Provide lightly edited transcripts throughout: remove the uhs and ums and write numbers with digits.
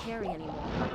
carry anymore.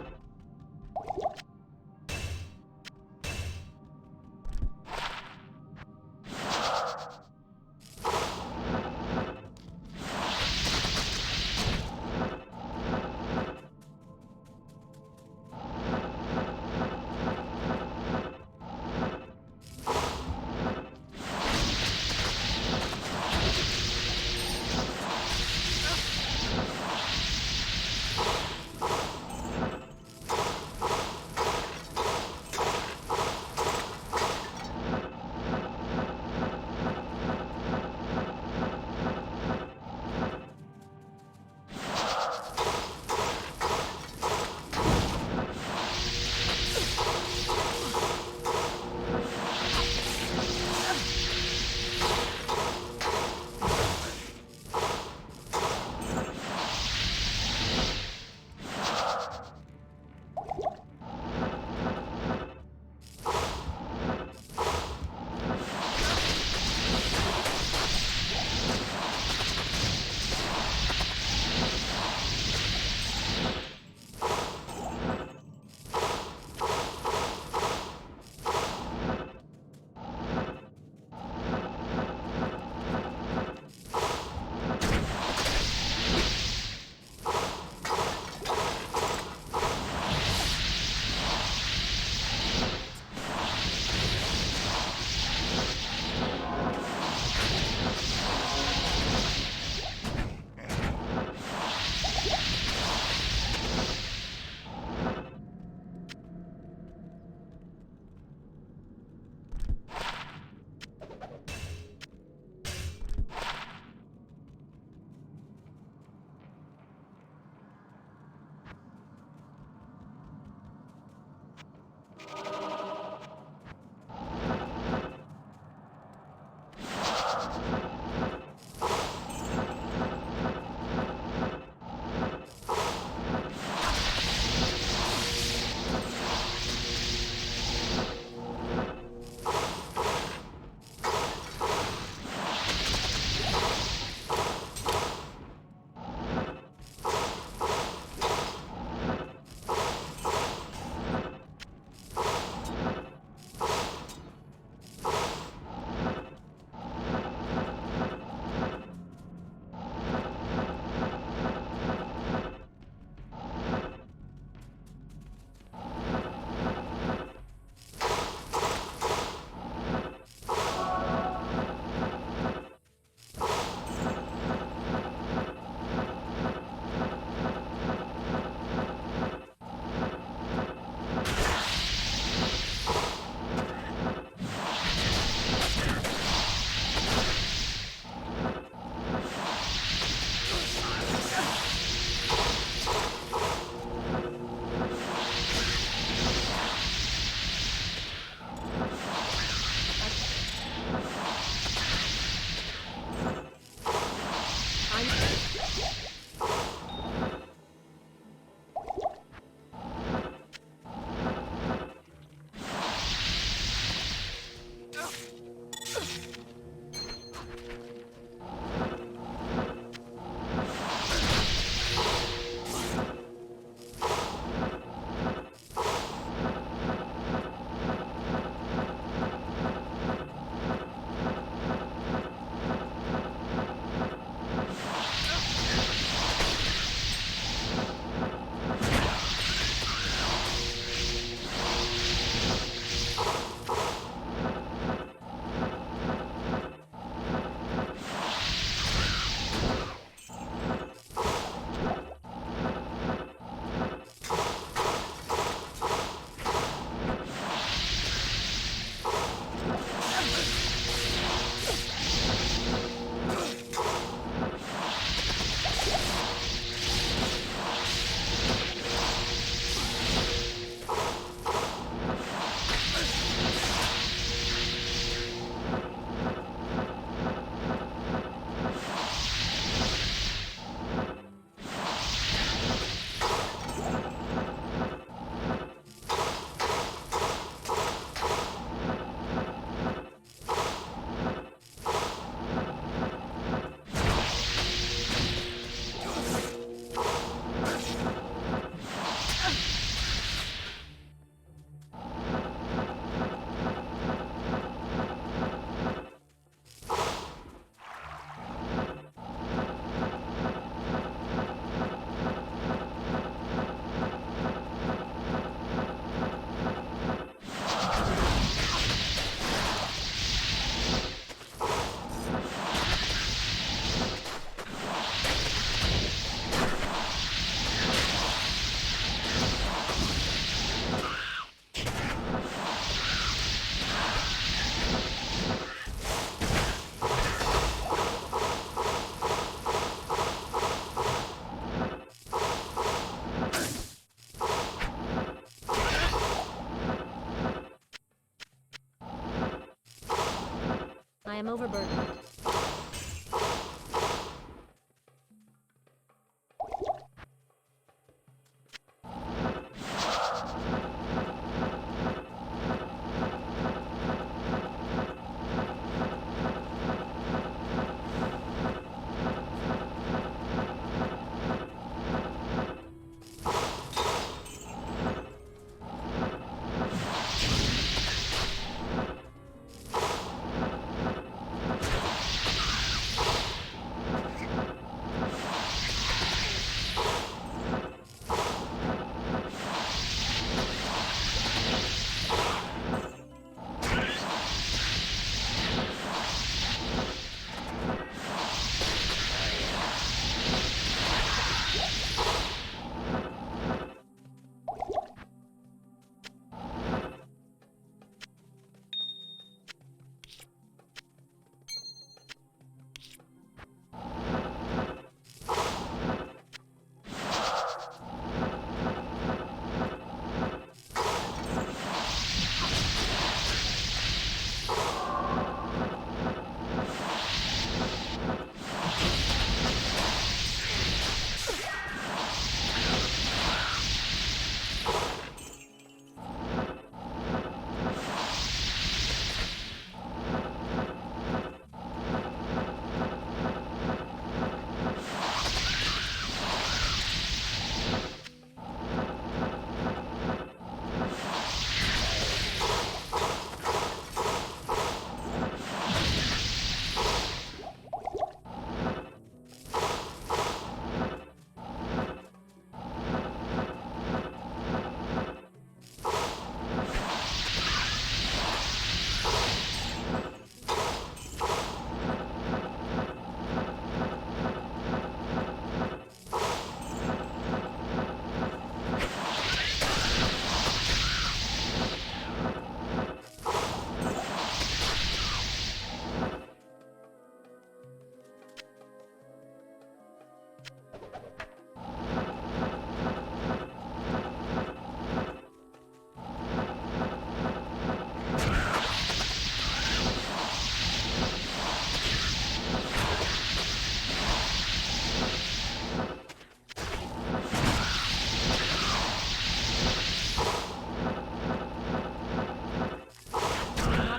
am overburdened.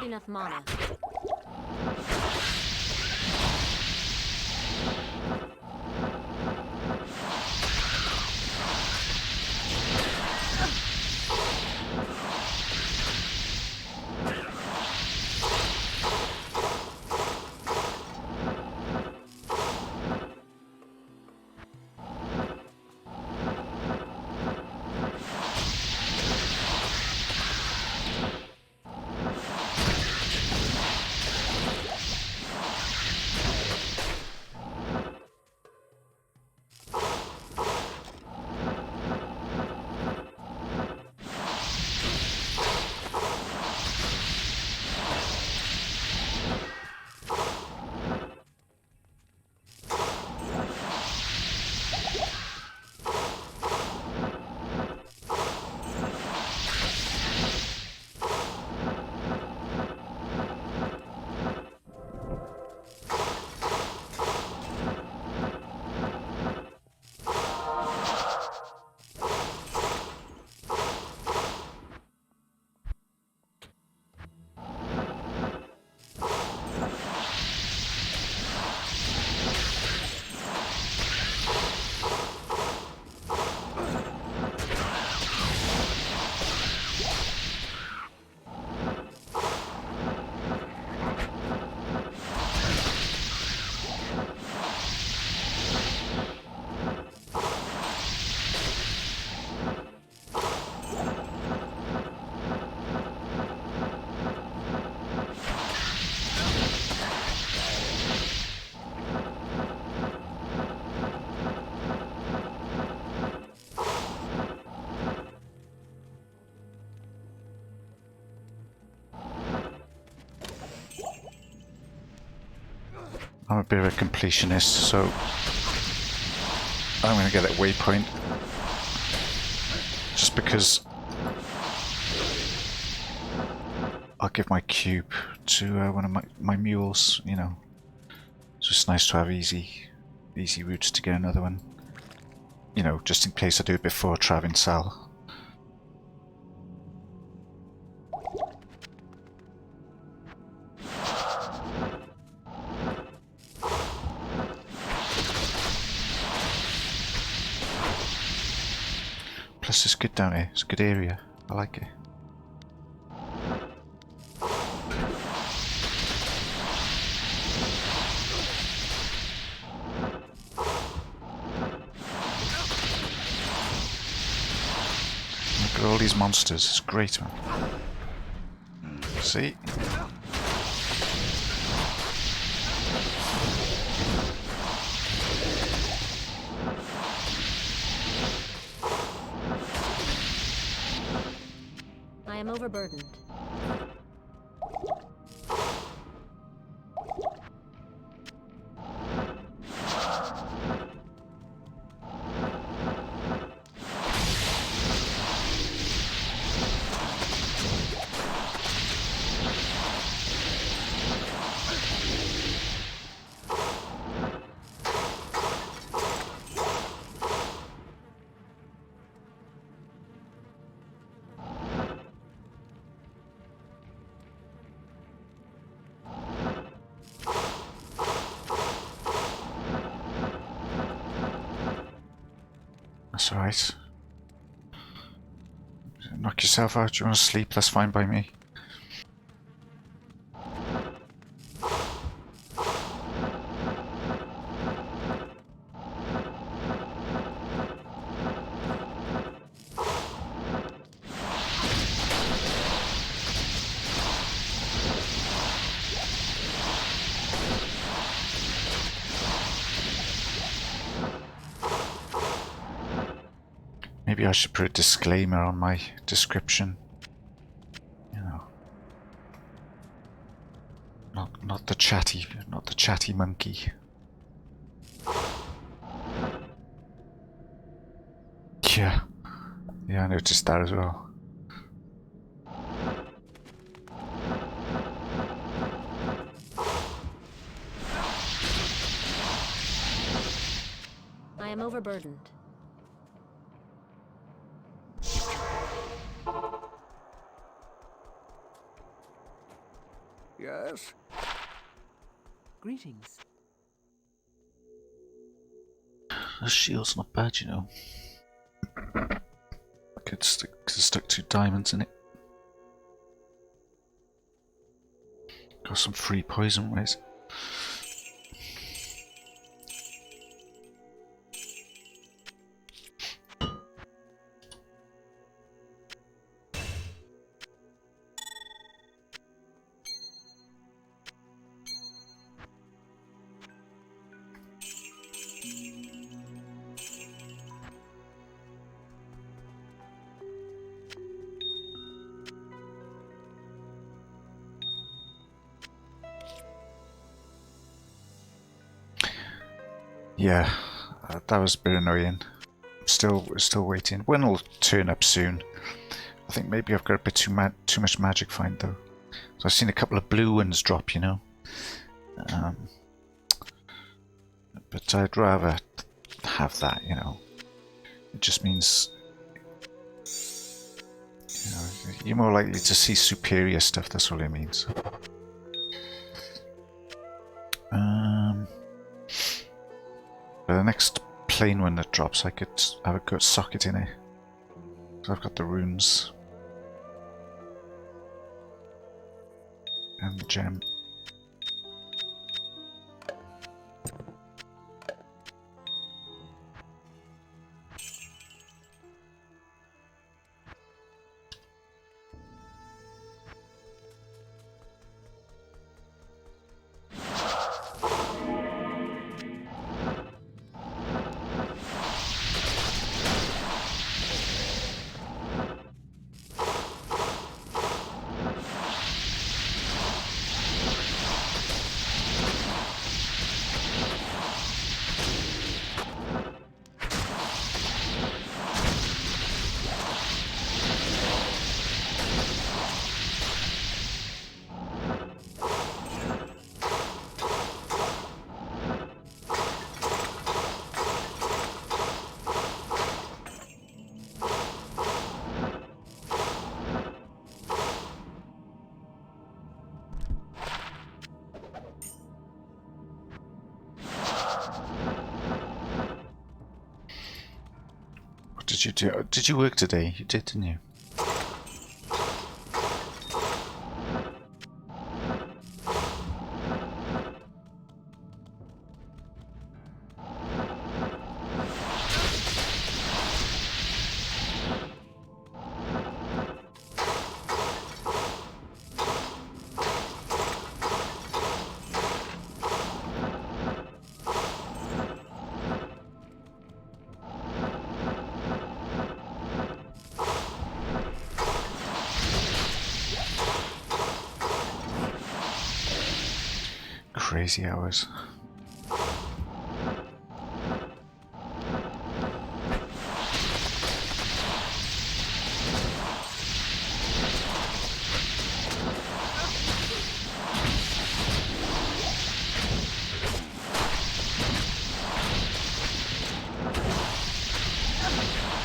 Not enough mana. I'm a bit of a completionist, so I'm going to get that waypoint just because I'll give my cube to one of my mules, you know. It's just nice to have easy routes to get another one. You know, just in case I do it before traveling south. Plus it's good down here, it's a good area, I like it. Look at all these monsters, it's great, man. See? I am overburdened. That's alright. Knock yourself out, you want to sleep, that's fine by me. Maybe I should put a disclaimer on my description. You know, not the chatty monkey. Yeah, I noticed that as well. I am overburdened. Yes? Greetings. The shield's not bad, you know. Could stuck 2 diamonds in it. Got some free poison rays. Yeah, that was a bit annoying. Still waiting. One will turn up soon. I think maybe I've got a bit too much magic find though. So I've seen a couple of blue ones drop, you know. But I'd rather have that, you know. It just means, you know, you're more likely to see superior stuff. That's all it means. But the next plain one that drops, I could have a good socket in it. So I've got the runes and the gem. did you do? Did you work today? You did, didn't you? Crazy hours.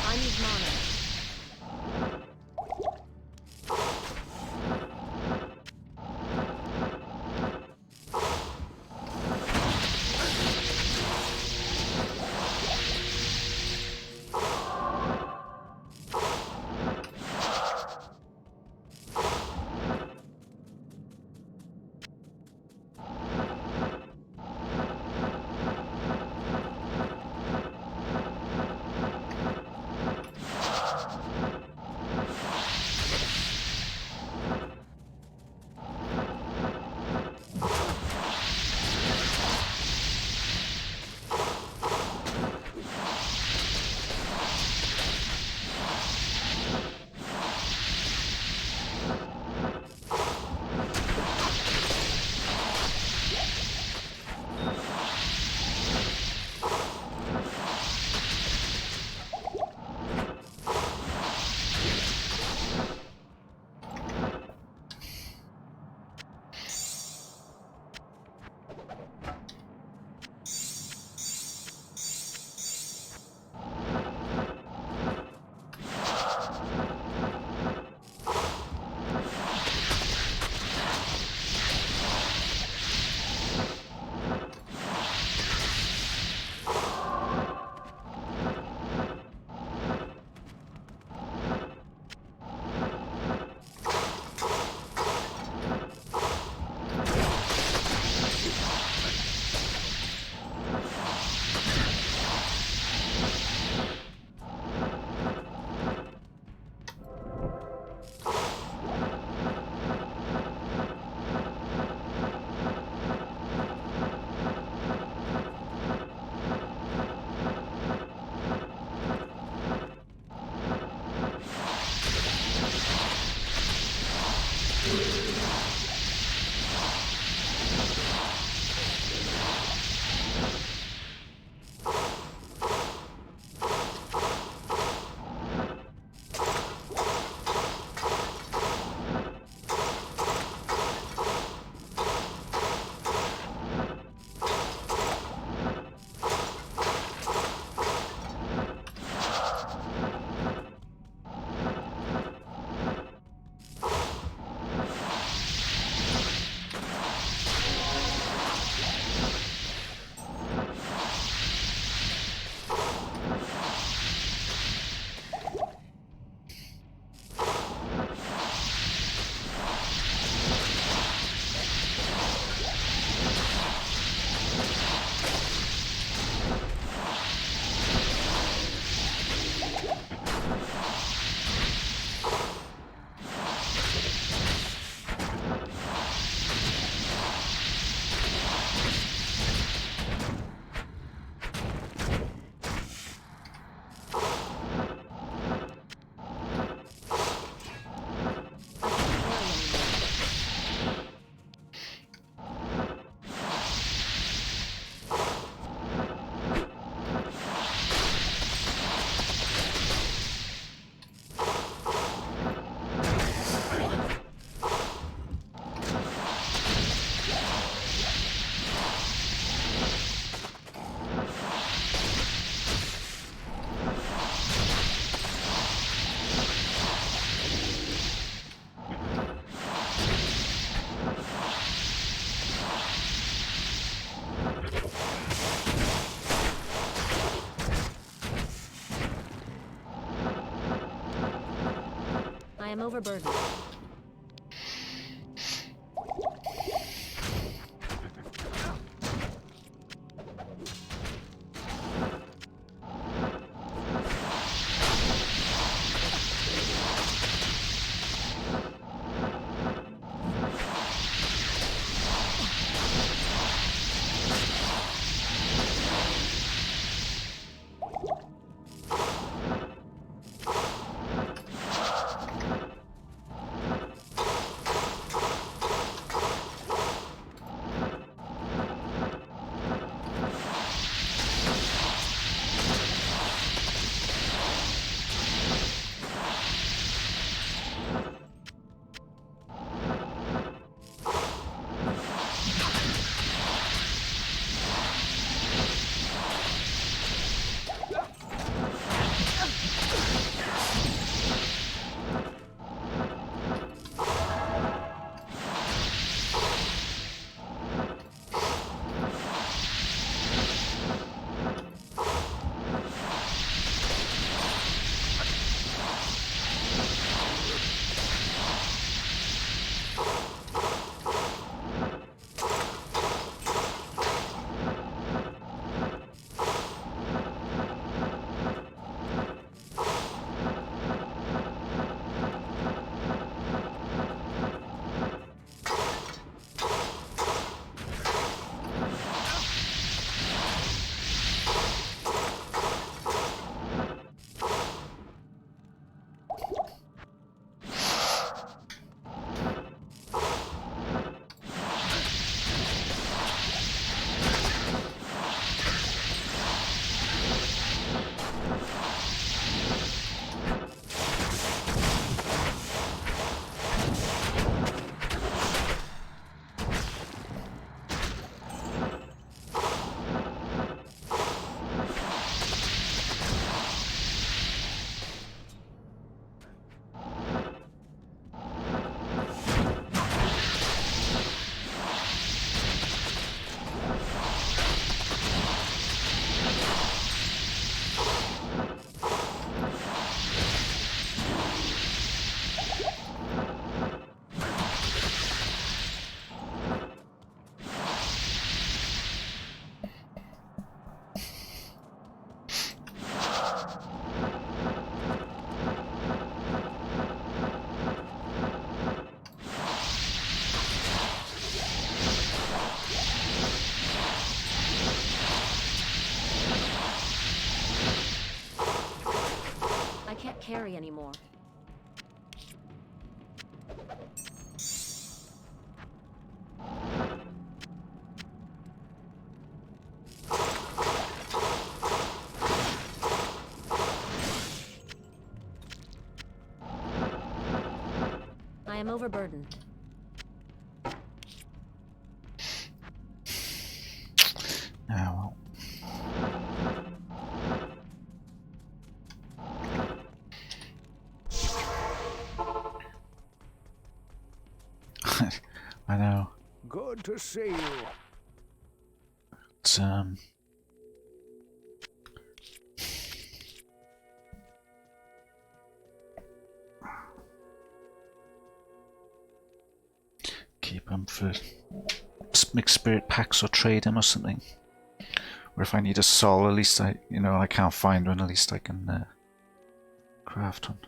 I need mana. I am overburdened. Carry anymore. I am overburdened. Oh, well. I know. Good to see you. It's, keep them for mixed spirit packs or trade them or something. Or if I need a soul, at least I can't find one, at least I can craft one.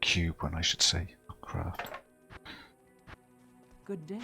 Cube one, I should say, not craft. Good day.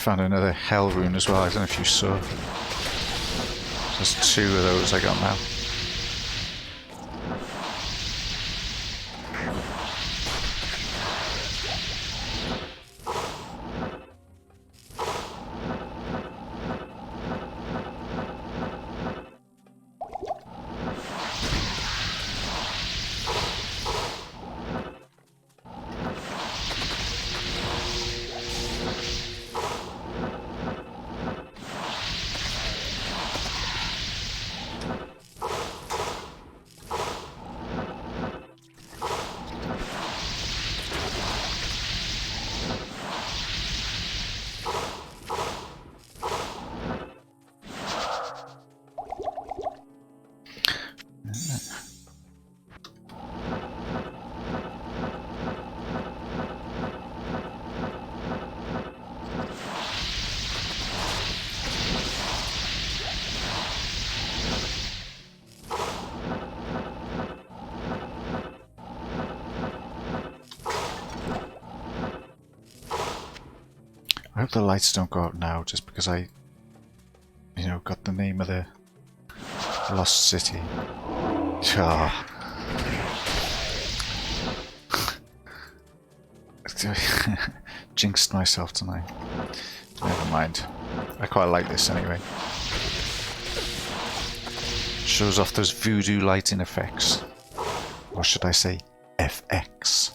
found another hell rune as well. I don't know if you saw. There's 2 of those I got now. I hope the lights don't go out now, just because I, you know, got the name of the lost city. Ah. Jinxed myself tonight. Never mind. I quite like this anyway. Shows off those voodoo lighting effects. Or should I say, FX.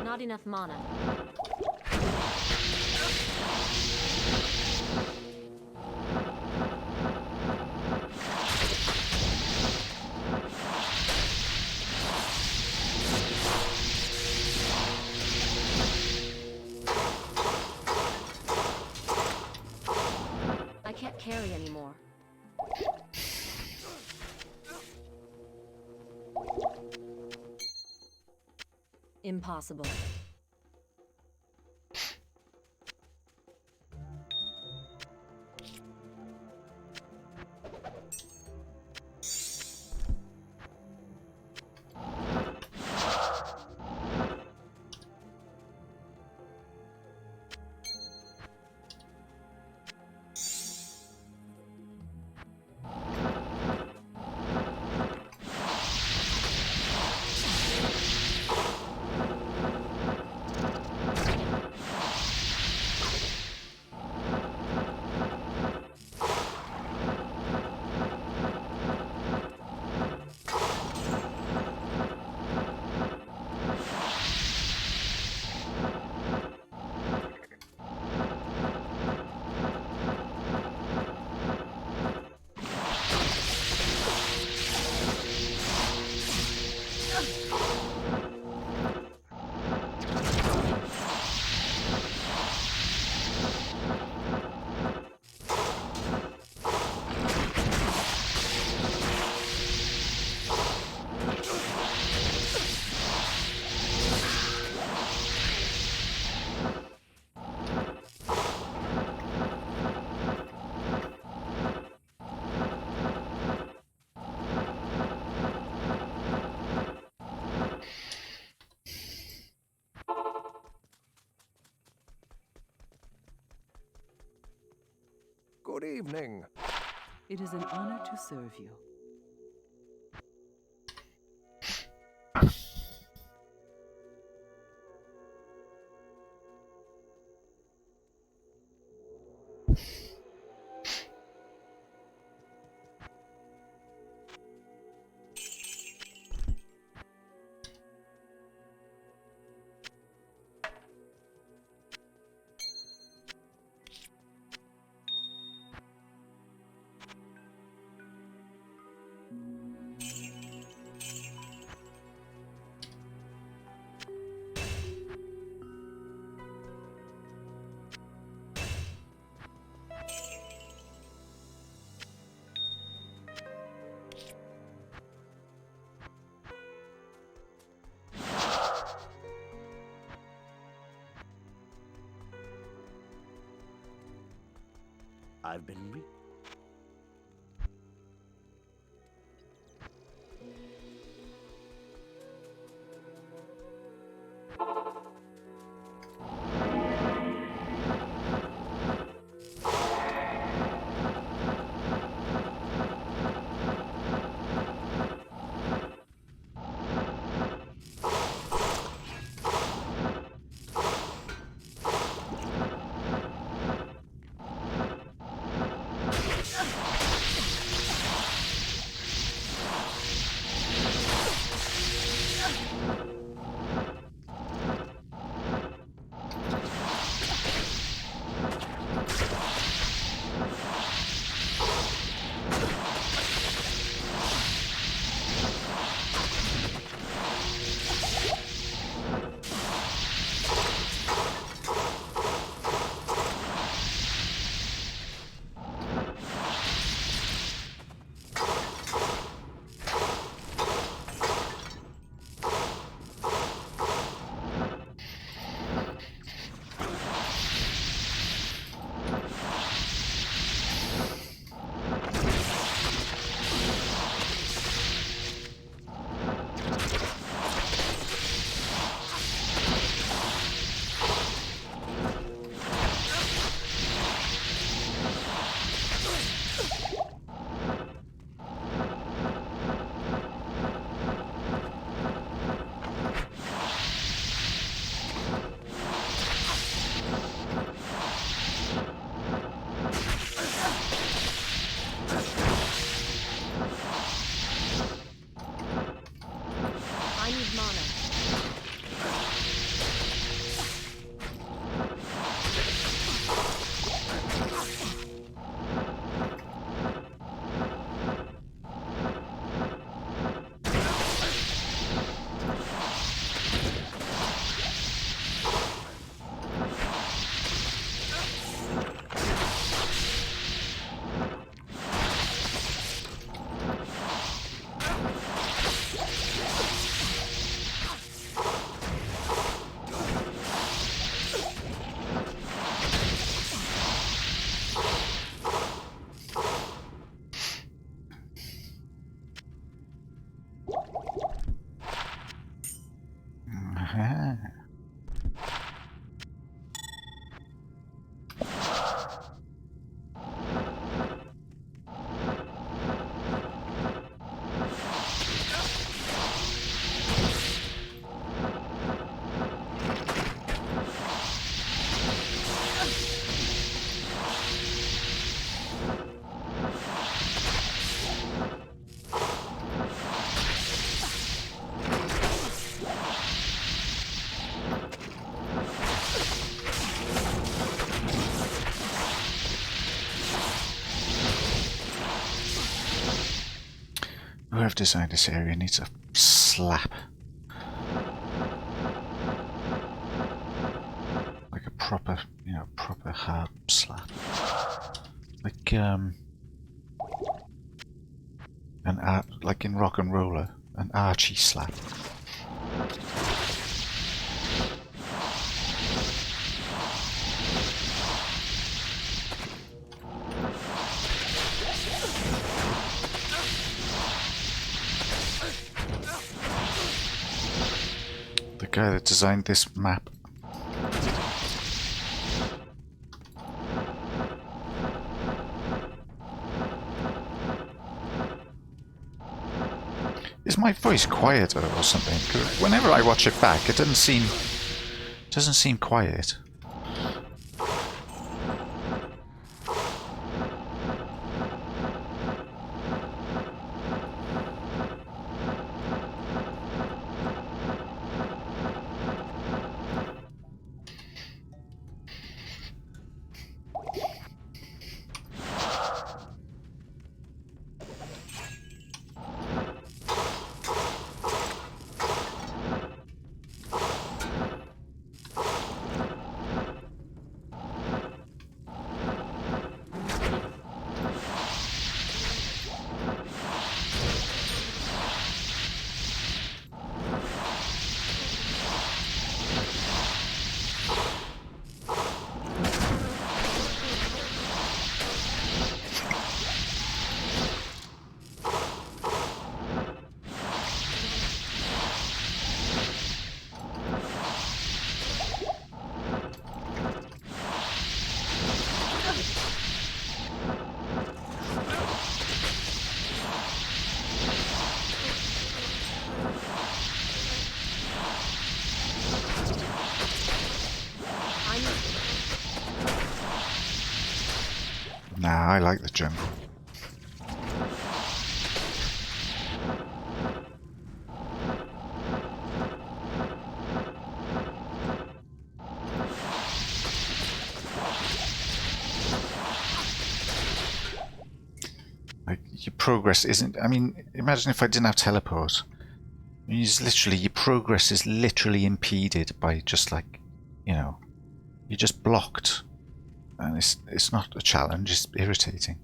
Not enough mana. I can't carry anymore. Impossible. Good evening. It is an honor to serve you. I've been I need mana. Aha. Whoever designed this area needs a slap. Like a proper, proper hard slap. Like, like in Rock and Roller, an Archie slap. The guy that designed this map. Is my voice quieter or something? 'Cause whenever I watch it back, it doesn't seem quiet. Nah, I like the jungle. Like, your progress isn't... I mean, imagine if I didn't have teleport. Your progress is literally impeded by just like, you know, you're just blocked. And it's not a challenge, it's irritating.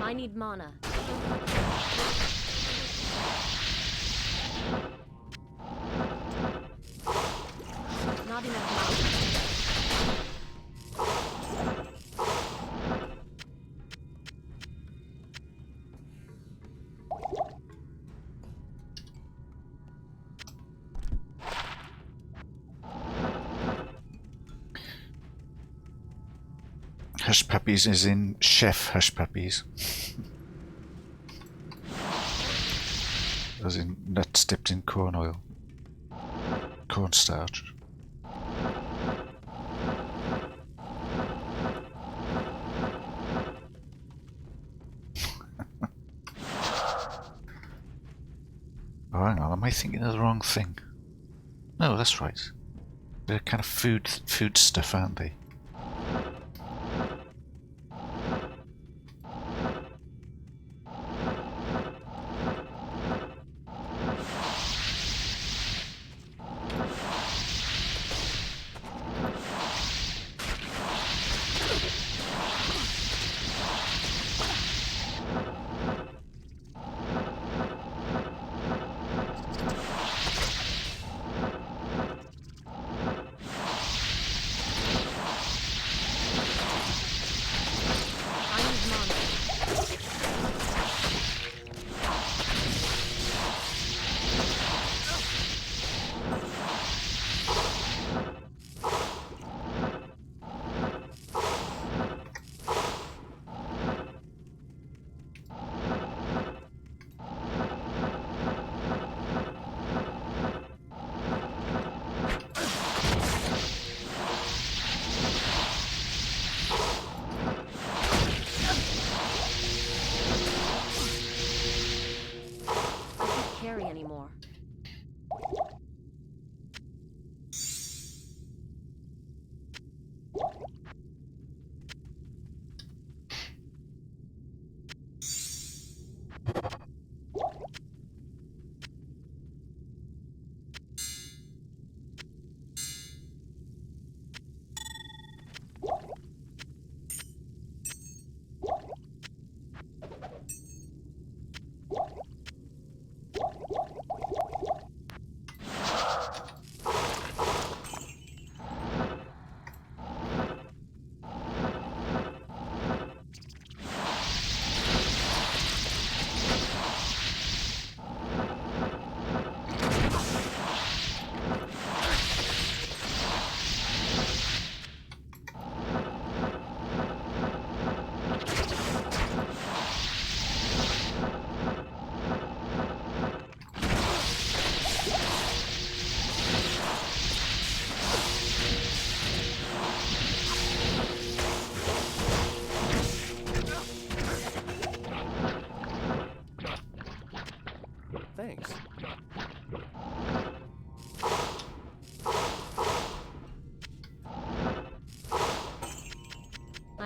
I need mana. Not enough mana. Hush Puppies is in Chef Hush Puppies. As in nuts dipped in corn oil. Cornstarch. Oh, hang on, am I thinking of the wrong thing? No, that's right. They're kind of food stuff, aren't they?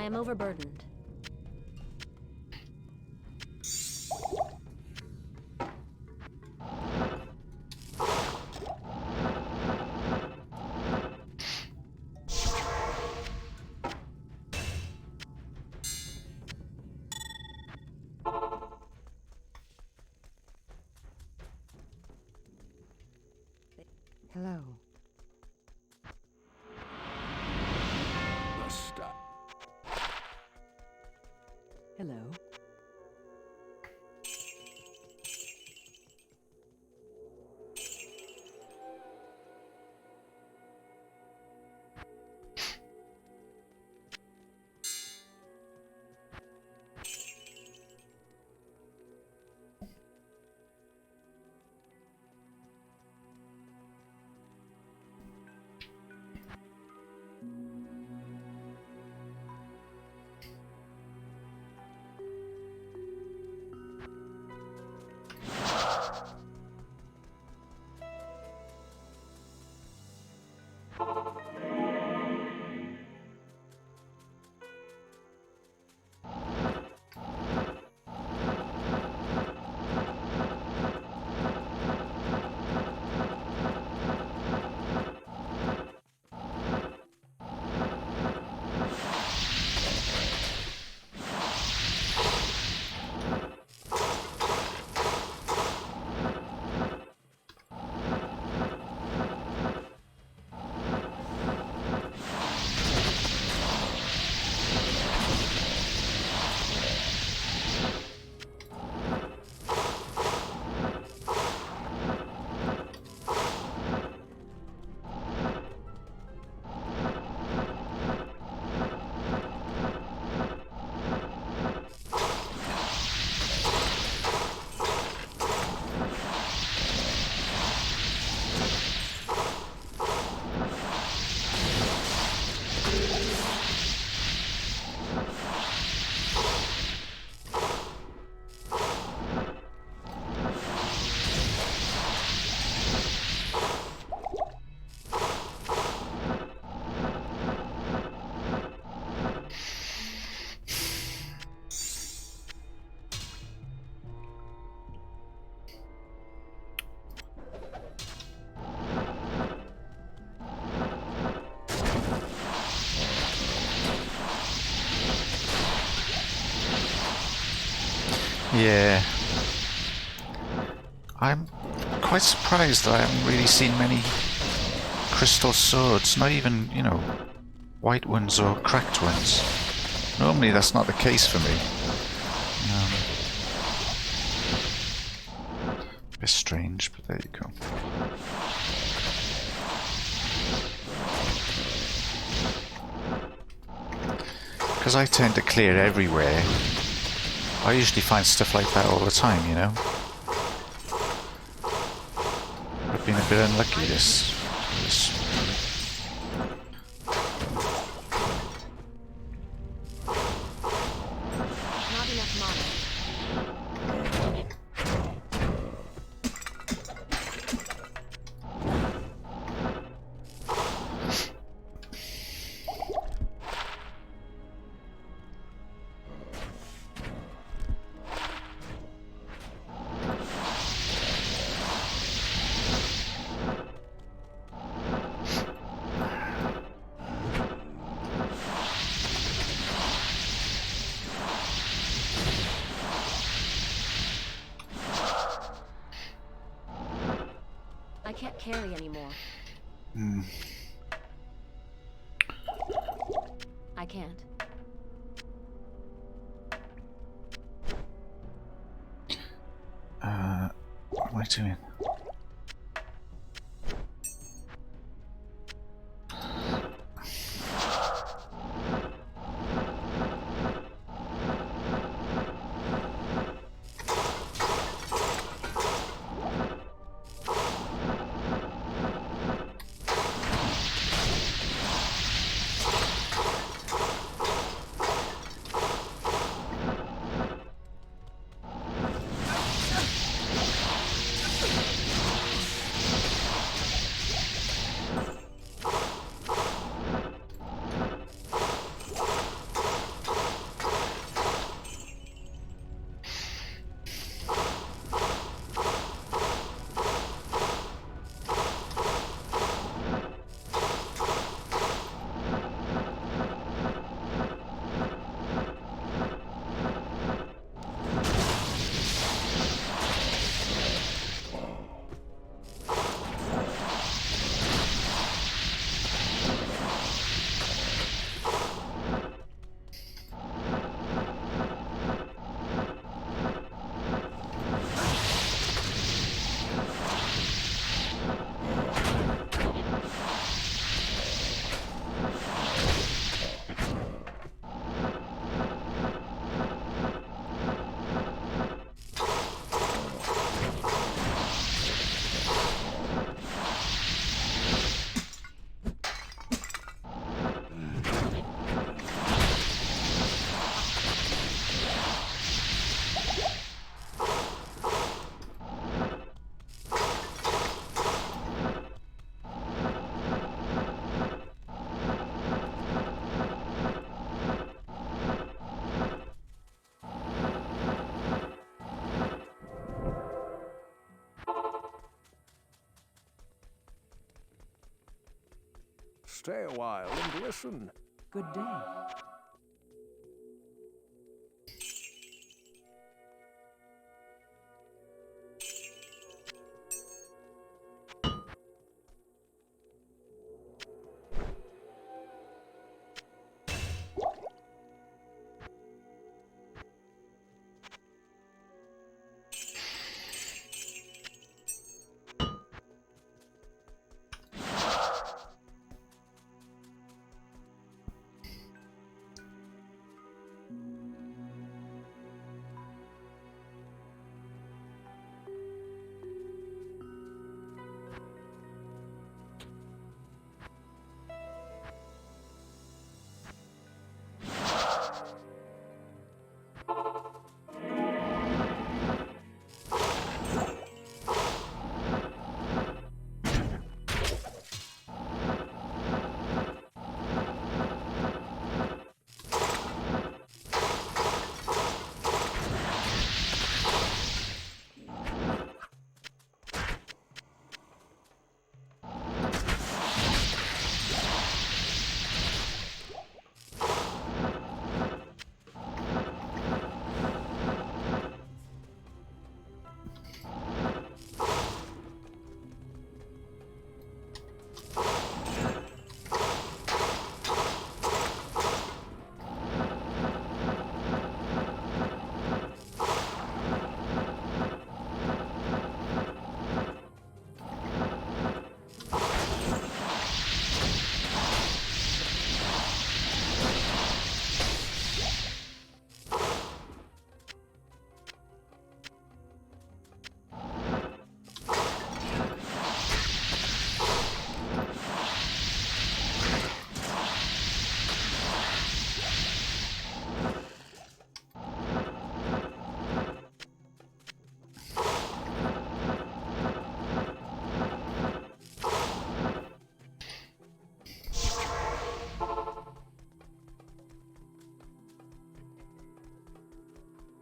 I am overburdened. Hello. Hello. Yeah. I'm quite surprised that I haven't really seen many crystal swords, not even, you know, white ones or cracked ones. Normally that's not the case for me. A bit strange, but there you go. Because I tend to clear everywhere, I usually find stuff like that all the time, you know? I've been a bit unlucky this. Not enough mana. I can't carry anymore. I can't. What am I doing? stay a while and listen. Good day.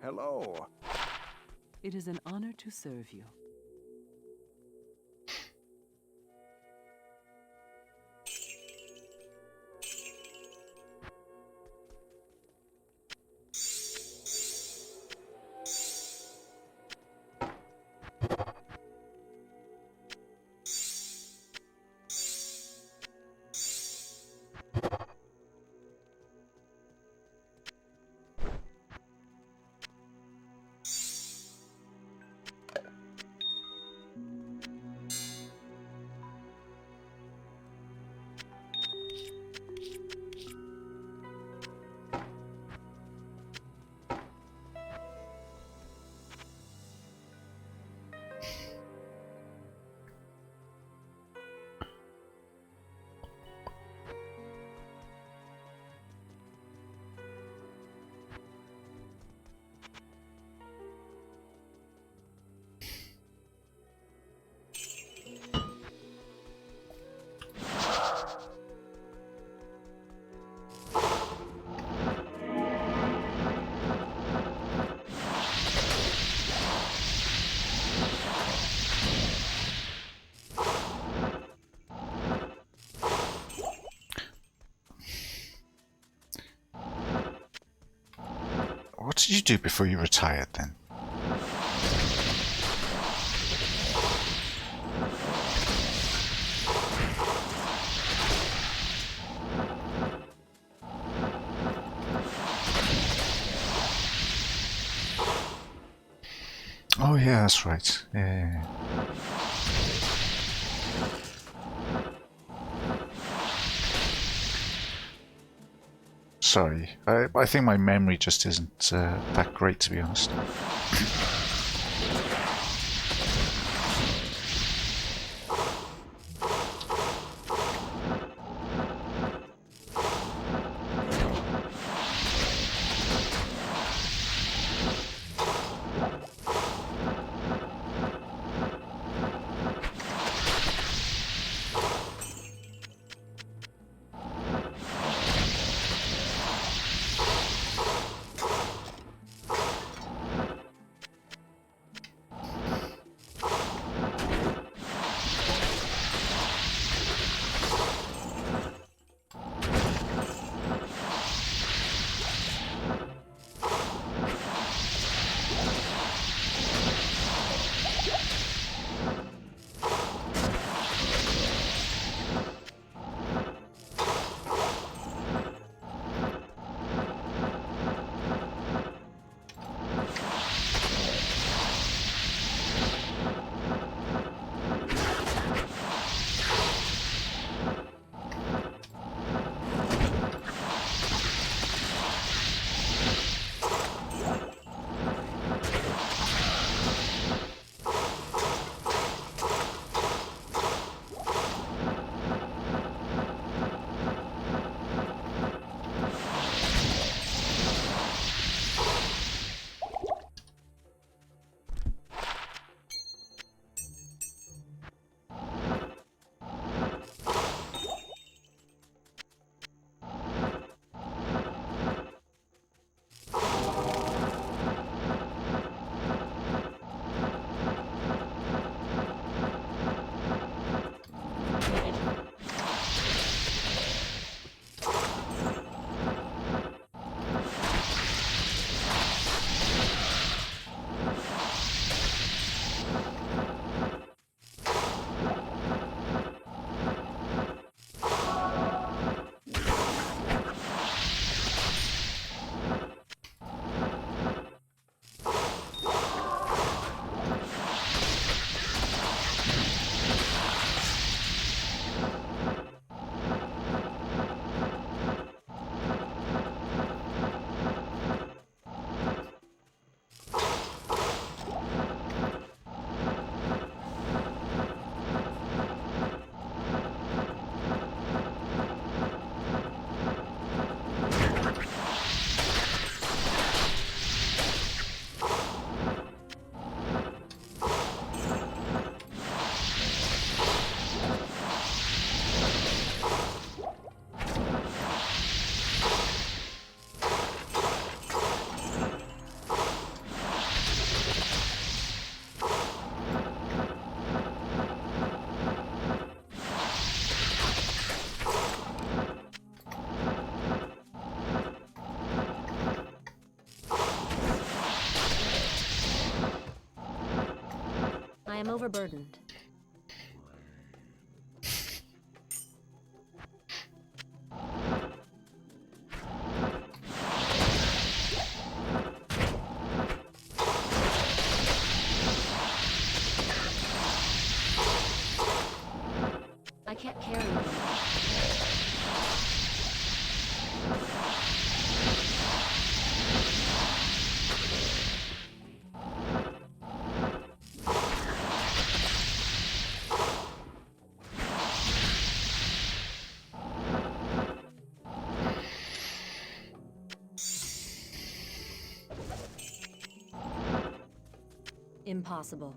Hello. It is an honor to serve you. What did you do before you retired then? Oh yeah, that's right. Yeah. Sorry, I think my memory just isn't that great, to be honest. overburdened. I can't carry anymore. Impossible.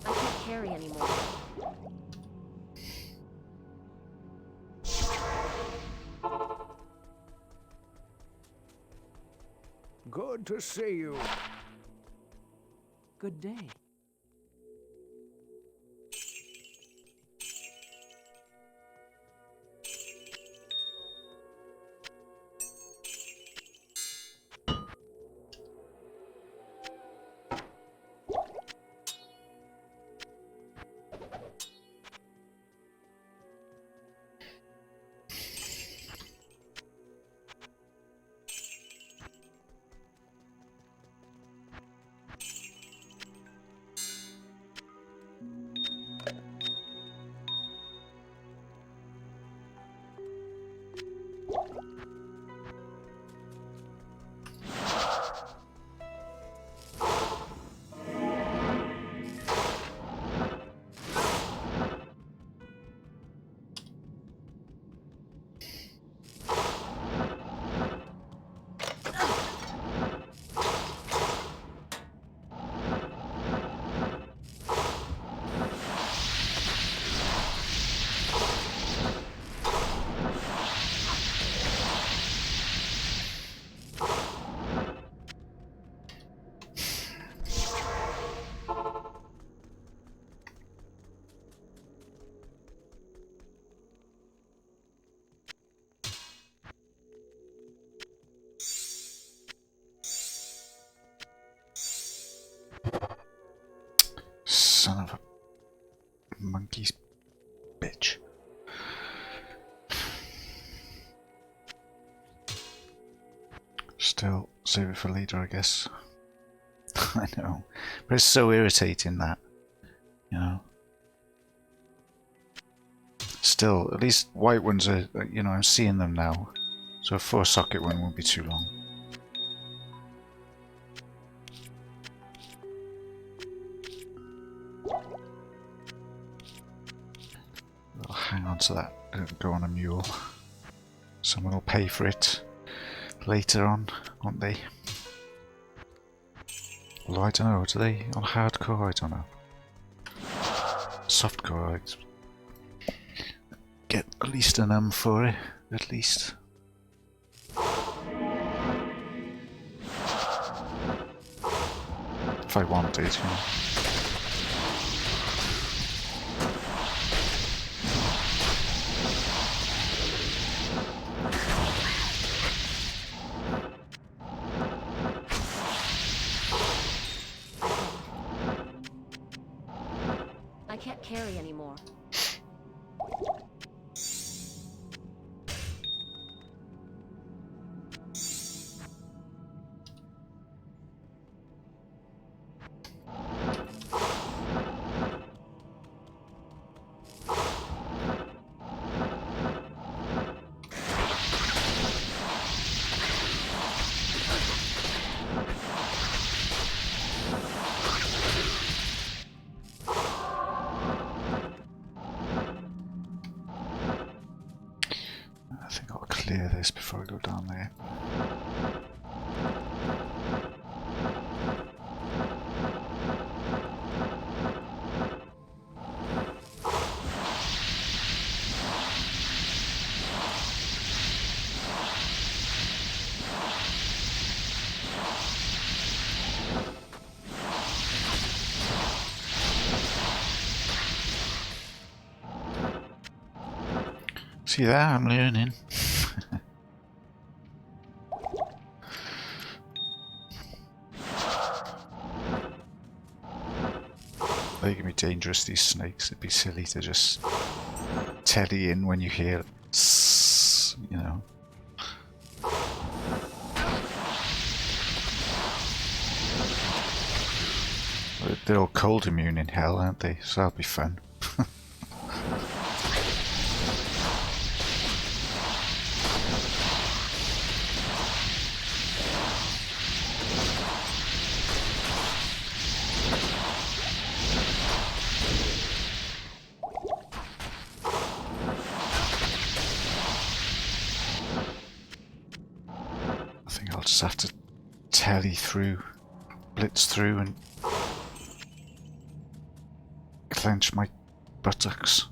I can't carry anymore. Good to see you. Good day. Son of a monkey's bitch. Still, save it for later, I guess. I know, but it's so irritating that, you know. Still, at least white ones are, you know, I'm seeing them now, so a 4-socket one won't be too long. I'll hang on to that, don't go on a mule. Someone will pay for it later on, won't they? Although I don't know, do they on hardcore? I don't know. Softcore, get at least an for it, at least. If I wanted, you know. I can't carry anymore. I think I'll clear this before I go down there. See there, I'm learning. They can be dangerous, these snakes. It'd be silly to just teddy in when you hear tss, you know. They're all cold immune in hell, aren't they? So that'll be fun. I think I'll just have to tally through, blitz through and clench my buttocks.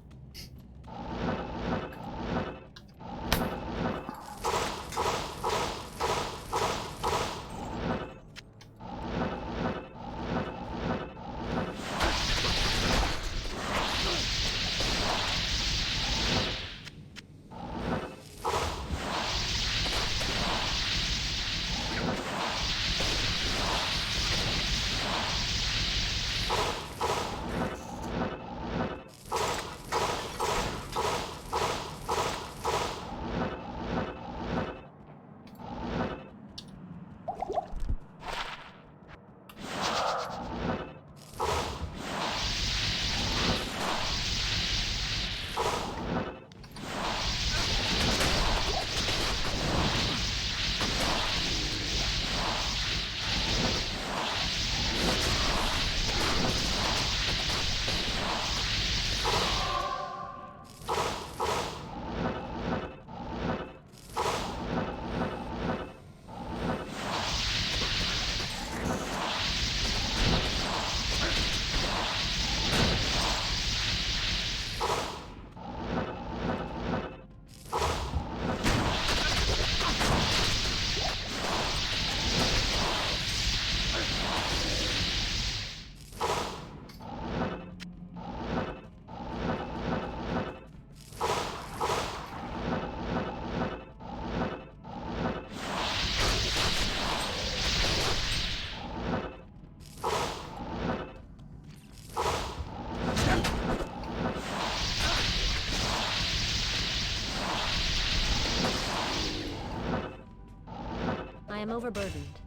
I am overburdened.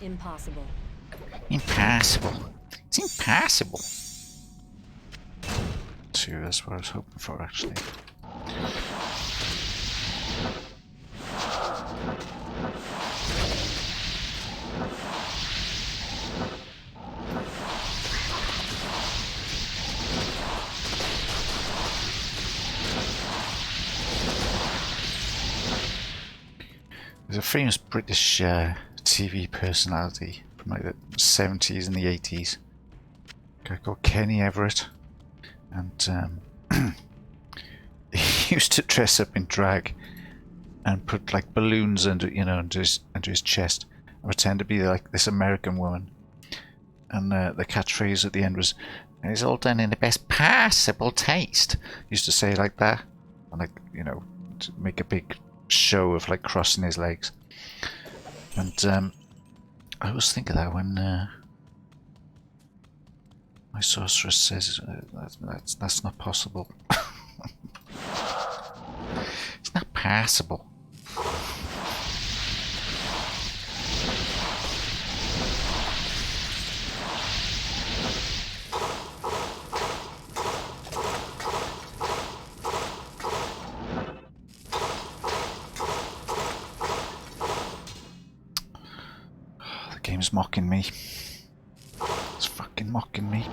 Impossible. Impossible. It's impossible. 2, that's what I was hoping for, actually. There's a famous British TV personality from like the 70s and the 80s. A guy called Kenny Everett. and he used to dress up in drag and put like balloons under, you know, under his chest, and pretend to be like this American woman. And the catchphrase at the end was, "It's all done in the best possible taste." He used to say it like that, and like, you know, to make a big show of like crossing his legs. And I always think of that when my sorceress says that's not possible. It's not possible. The game's mocking me. It's fucking mocking me.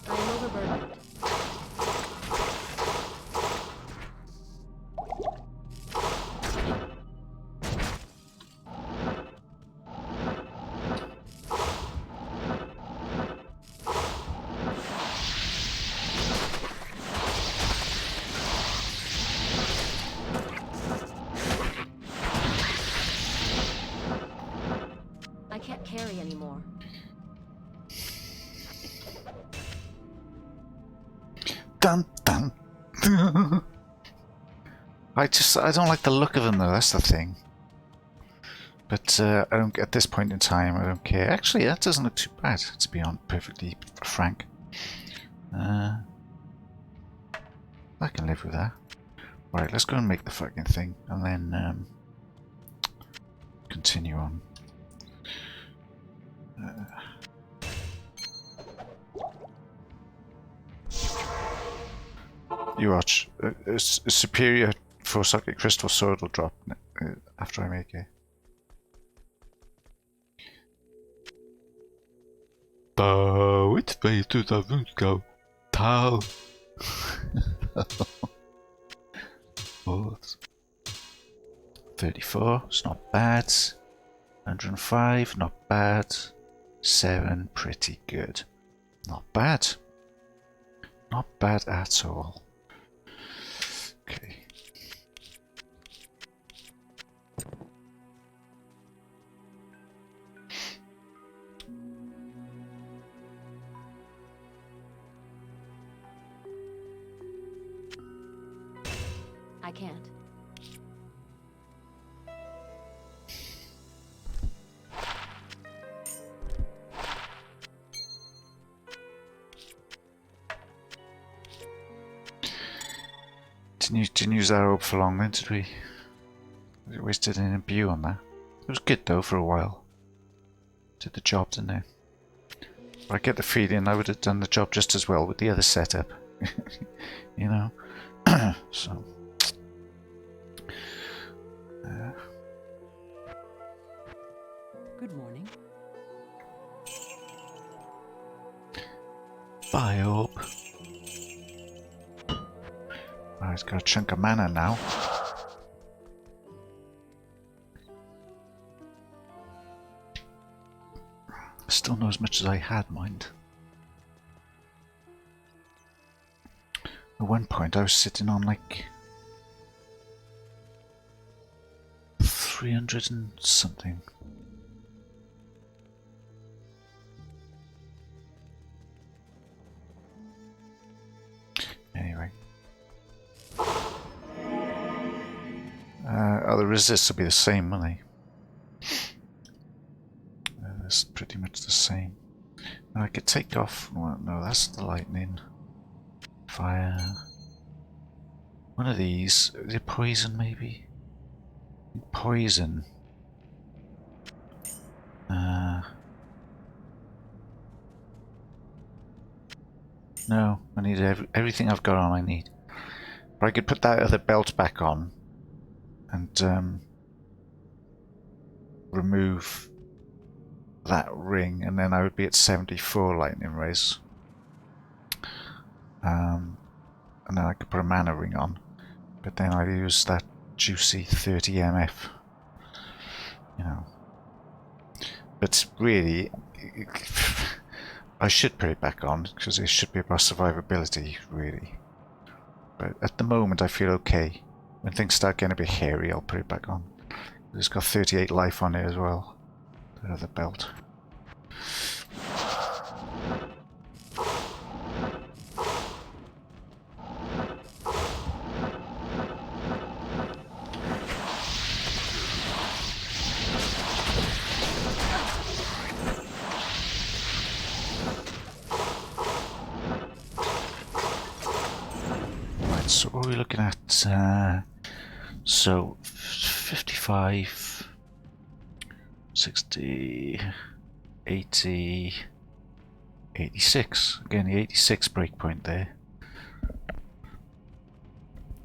I am overburdened. I can't carry anymore. Dun dun. I don't like the look of them though. That's the thing. But I don't. At this point in time, I don't care. Actually, that doesn't look too bad, to be perfectly frank. I can live with that. Right, let's go and make the fucking thing, and then continue on. You watch. A superior 4-socket crystal sword will drop after I make it. Which way do the winds go? Tau. Oh, 34, it's not bad. 105, not bad. 7, pretty good. Not bad. Not bad at all. Okay. I can't. Didn't use that rope for long then, did we? We wasted an imbue on that. It was good though for a while. Did the job, didn't it? But I get the feeling I would have done the job just as well with the other setup. You know? So. Good morning. Fire up. Oh, he's got a chunk of mana now. Still not as much as I had, mind. At one point I was sitting on like 300 and something. Anyway. Oh, the resists will be the same, won't they? That's pretty much the same. Now I could take off. Well, no, that's the lightning. Fire. One of these. Is it poison, maybe? Poison. No, I need everything I've got on I need. But I could put that other belt back on and remove that ring, and then I would be at 74 lightning rays. And then I could put a mana ring on, but then I'd use that juicy 30 MF, you know. But really, I should put it back on because it should be about survivability, really. But at the moment, I feel okay. When things start getting a bit hairy, I'll put it back on. It's got 38 life on it as well. The other belt. Right, so what are we looking at? So 55, 60, 80, 86. Again, the 86 breakpoint there.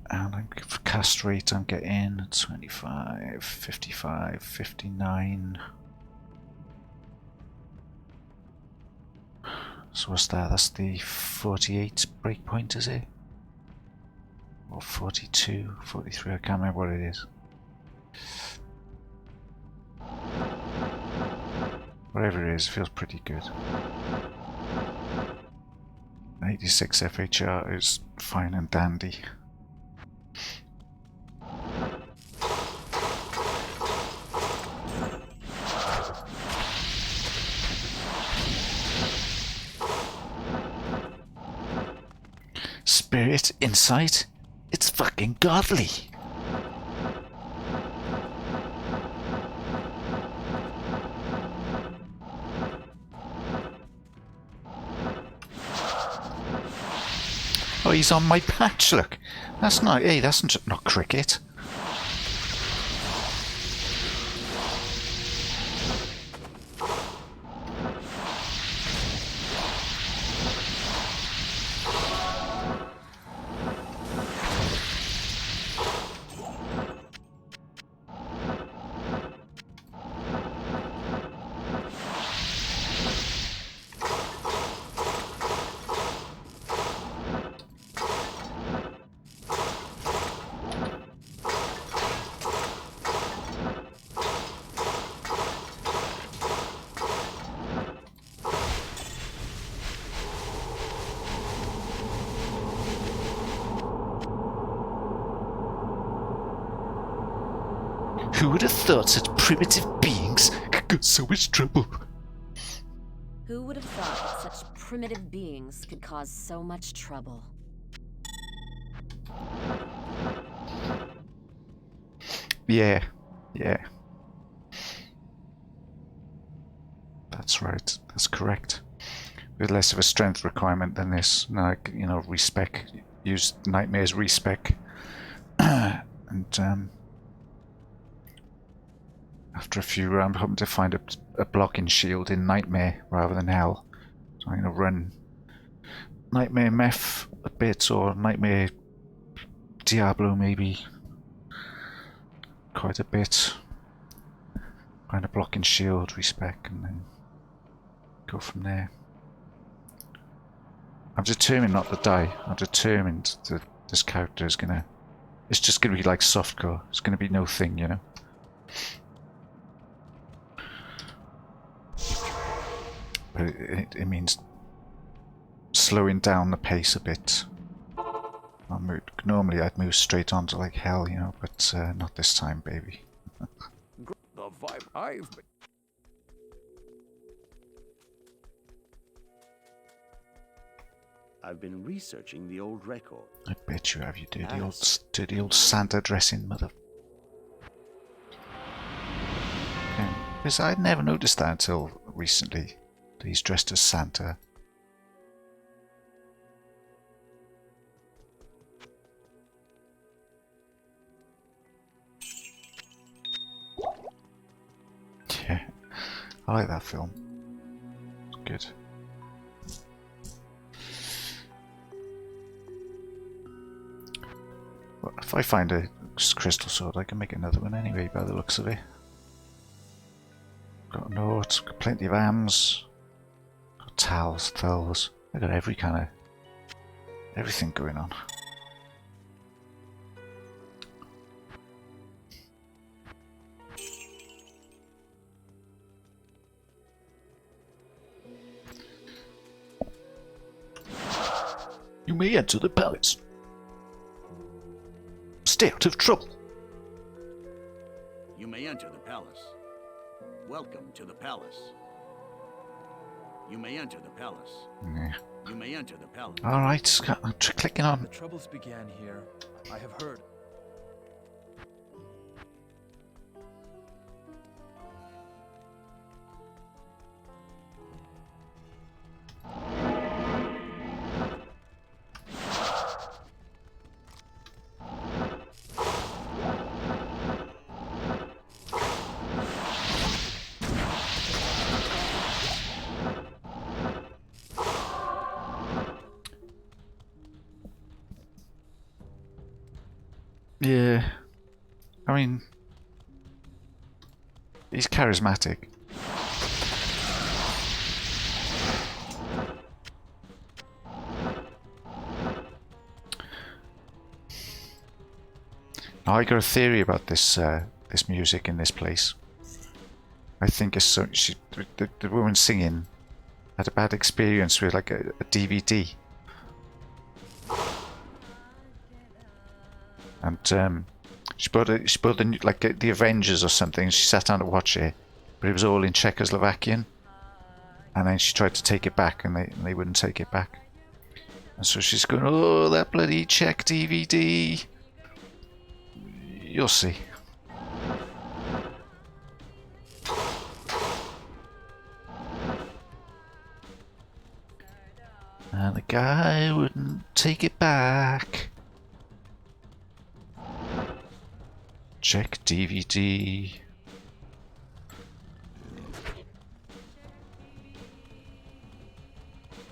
And for cast rate, I'm getting 25, 55, 59. So what's that? That's the 48 breakpoint, is it? Or 42, 43, I can't remember what it is. Whatever it is, feels pretty good. 86 FHR is fine and dandy. Spirit, insight, it's fucking godly. Oh, he's on my patch, look. That's not, hey, that's not cricket. Who would have thought such primitive beings could cause so much trouble? Who would have thought that such primitive beings could cause so much trouble? Yeah, yeah. That's right, that's correct. With less of a strength requirement than this. Like, you know, respec. Use Nightmare's respec. And after a few rounds, I'm hoping to find a blocking shield in Nightmare rather than Hell. So I'm going to run Nightmare Meth a bit, or Nightmare Diablo maybe quite a bit. Find a blocking shield, respec, and then go from there. I'm determined not to die. I'm determined that this character is gonna... It's just gonna be like softcore. It's gonna be no thing, you know? But it means slowing down the pace a bit. Normally I'd move straight on to like Hell, you know, but not this time, baby. The vibe I've been. I've been researching the old record. I bet you have, you dirty Yes. dirty old Santa dressing mother. Okay. Because I'd never noticed that until recently. That he's dressed as Santa. Yeah, I like that film. It's good. Well, if I find a crystal sword, I can make another one anyway, by the looks of it. Got notes, got plenty of AMs, got towels, thulls. I got every kind of everything going on. You may enter the palace. Stay out of trouble. You may enter the palace. Welcome to the palace. You may enter the palace. Yeah. You may enter the palace. Alright, I'm clicking on. The troubles began here. I have heard. Yeah. I mean, he's charismatic. Now, I got a theory about this this music in this place. I think it's so the woman singing had a bad experience with like a DVD. And she bought a new, like the Avengers or something. She sat down to watch it, but it was all in Czechoslovakian. And then she tried to take it back, and they wouldn't take it back. And so she's going, "Oh, that bloody Czech DVD." You'll see. And the guy wouldn't take it back. Check DVD.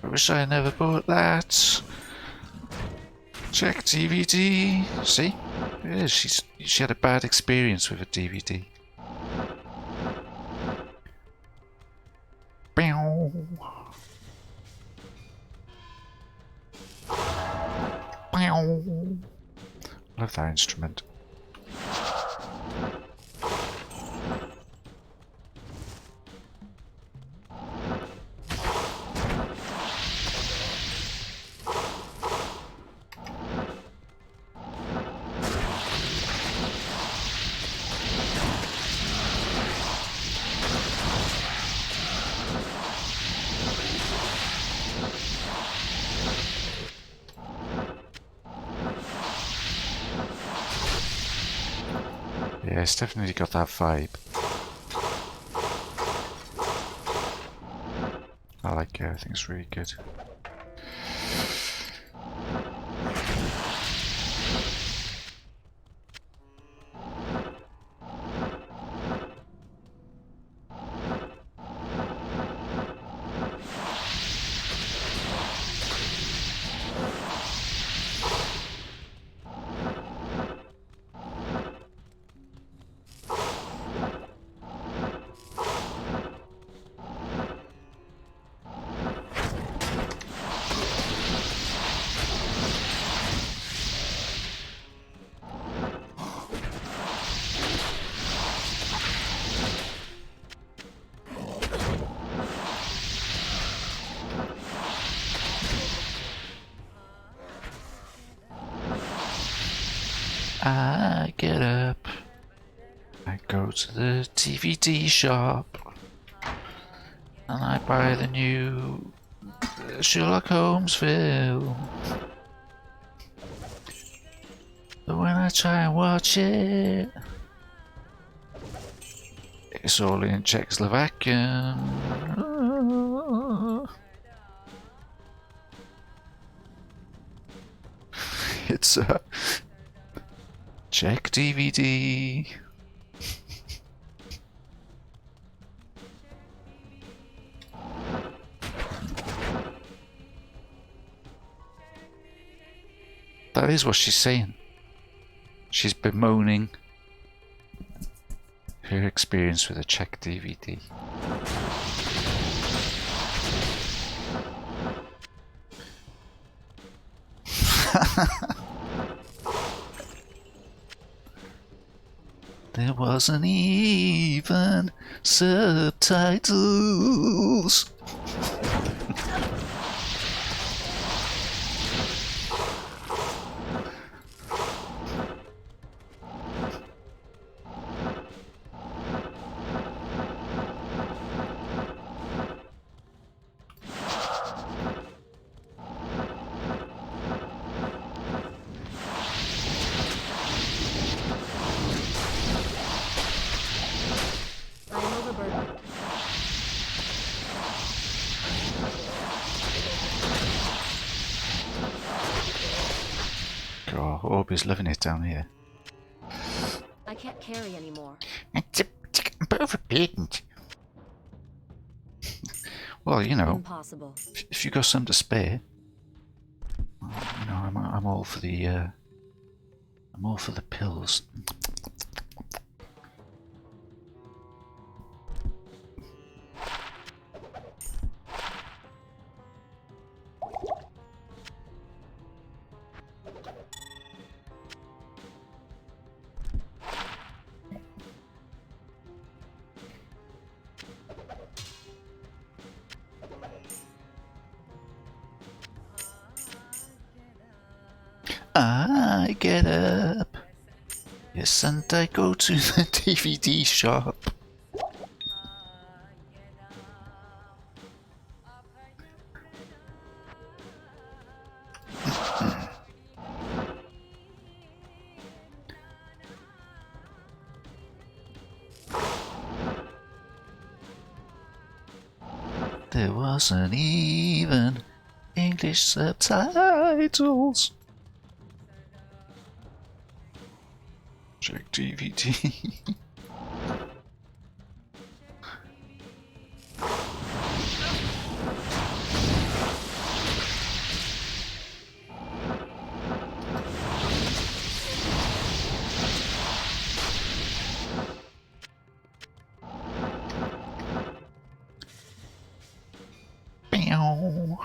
I wish I never bought that. Check DVD. See? Yeah, she had a bad experience with a DVD. Bow. Bow. Love that instrument. Yeah, it's definitely got that vibe. I like it, I think it's really good. I get up, I go to the DVD shop, and I buy the new Sherlock Holmes film. But when I try and watch it, it's all in Czechoslovakian. It's a Czech DVD. That is what she's saying. She's bemoaning her experience with a Czech DVD. There wasn't even subtitles. I am overburdened. God, Orby's loving it down here. I can't carry anymore. Overburdened. Well, you know, Impossible. if you got some to spare, well, you know, I'm all for the pills. I get up. Yes, and I go to the DVD shop. There wasn't even English subtitles. Check DVD. Meow.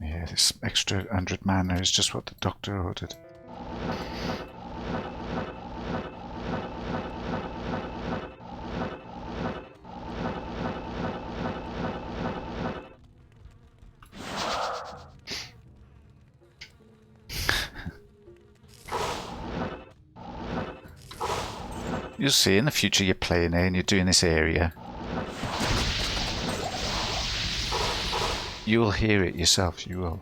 Yeah, this extra 100 mana is just what the doctor ordered. You'll see in the future you're playing here and you're doing this area. You'll hear it yourself, you will.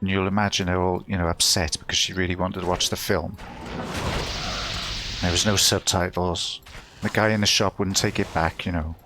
And you'll imagine her all, you know, upset because she really wanted to watch the film. There was no subtitles. The guy in the shop wouldn't take it back, you know.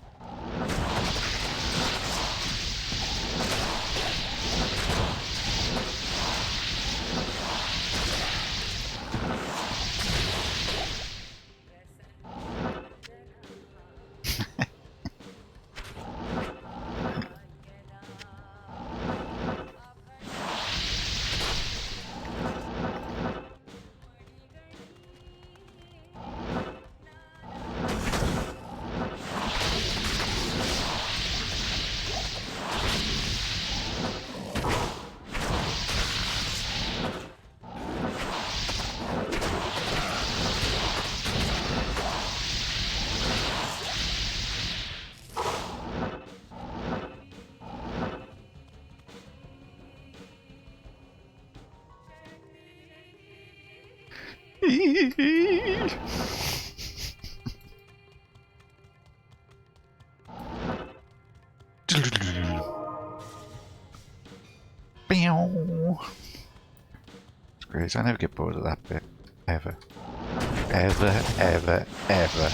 Meow. It's great. I never get bored of that bit. Ever. Ever, ever, ever.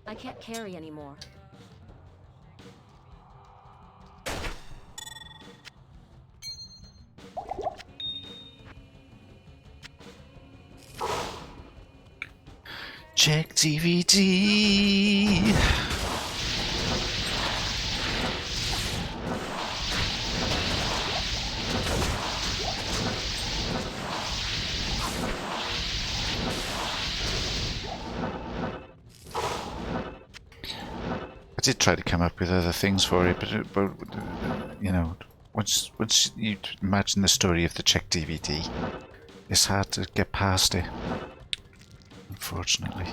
I can't carry anymore. Check DVD. I did try to come up with other things for it, but you know, once you imagine the story of the Czech DVD, it's hard to get past it, unfortunately.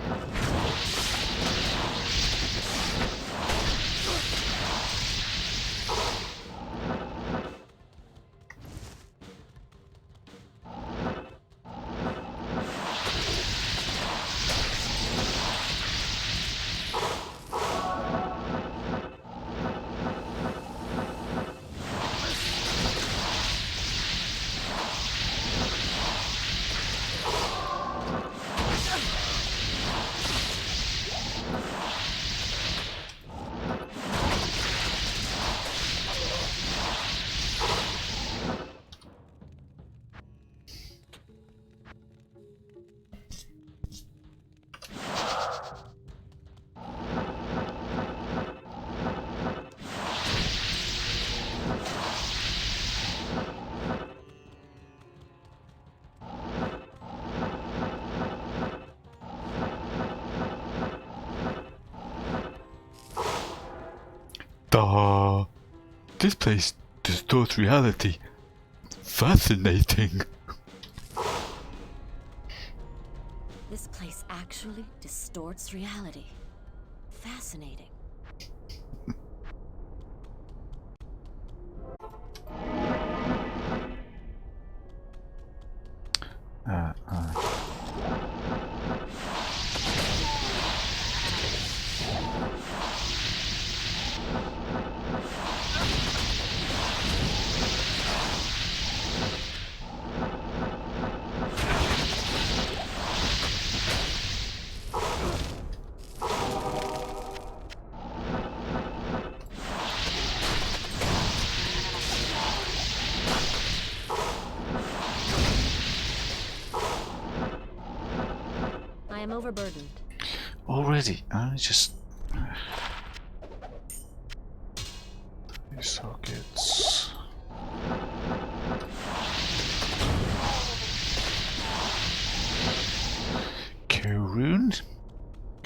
This place distorts reality. Fascinating. This place actually distorts reality. Fascinating. I am overburdened. Already? I just... These sockets...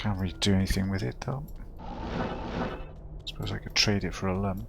Can't really do anything with it though. Suppose I could trade it for a lump.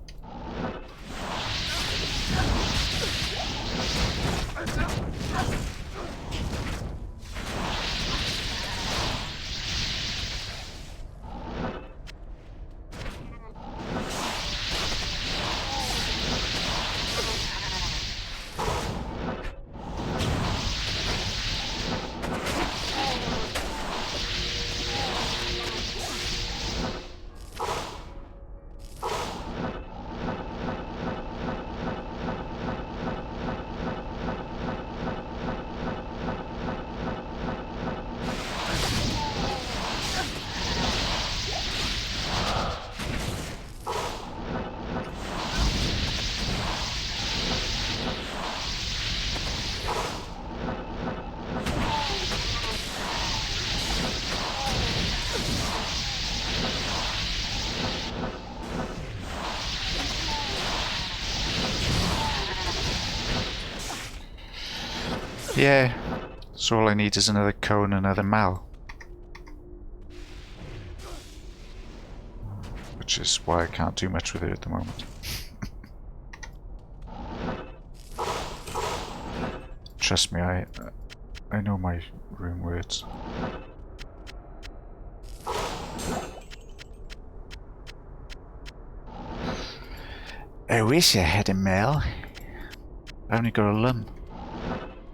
Yeah, so all I need is another cone and another mal. Which is why I can't do much with it at the moment. Trust me, I know my rune words. I wish I had a mal. I only got a lump.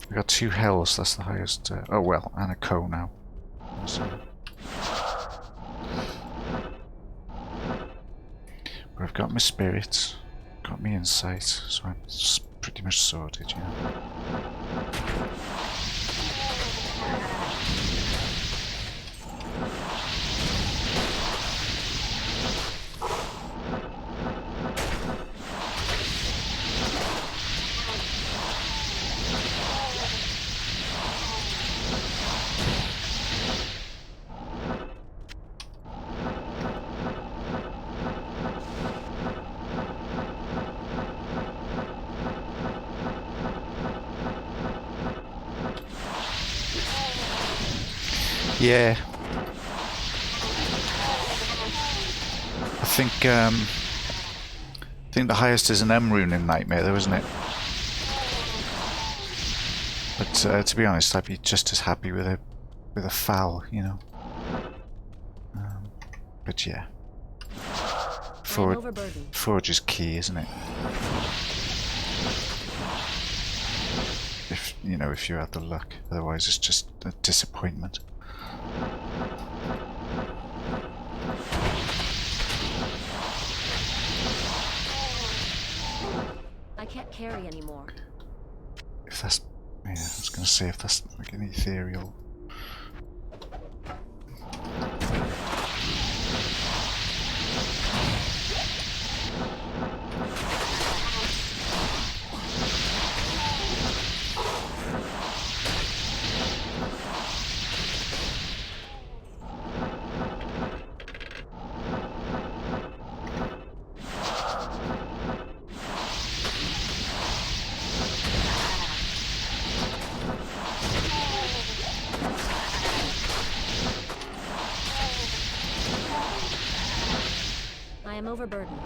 I got 2 hells, that's the highest. Oh well, and a co now. So. But I've got my spirits, got me insight, so I'm pretty much sorted, you know. Yeah. I think the highest is an M rune in Nightmare though, isn't it? But to be honest, I'd be just as happy with a foul, you know. But yeah. Forge is key, isn't it? If you know, if you have the luck. Otherwise it's just a disappointment. I can't carry anymore. If that's, yeah, I was gonna say if that's like an ethereal. I am overburdened.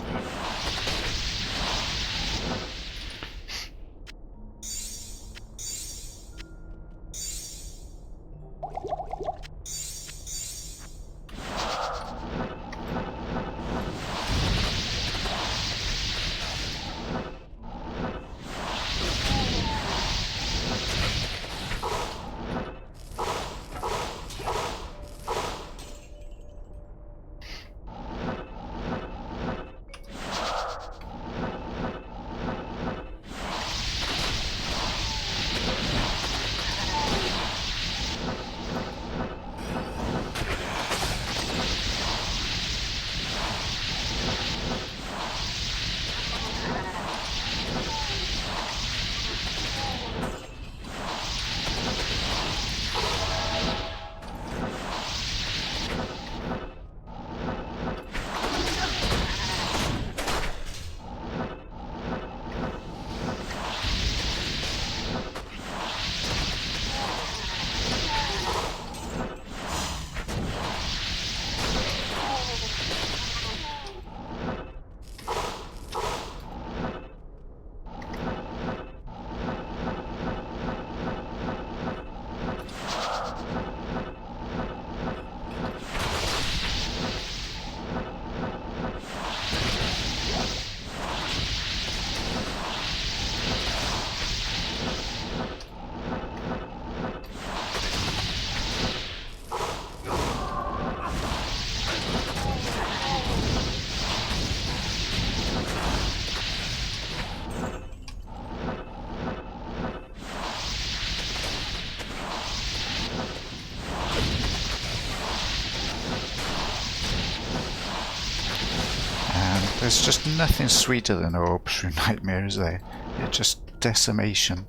There's just nothing sweeter than orb through Nightmare, is there? It's just decimation.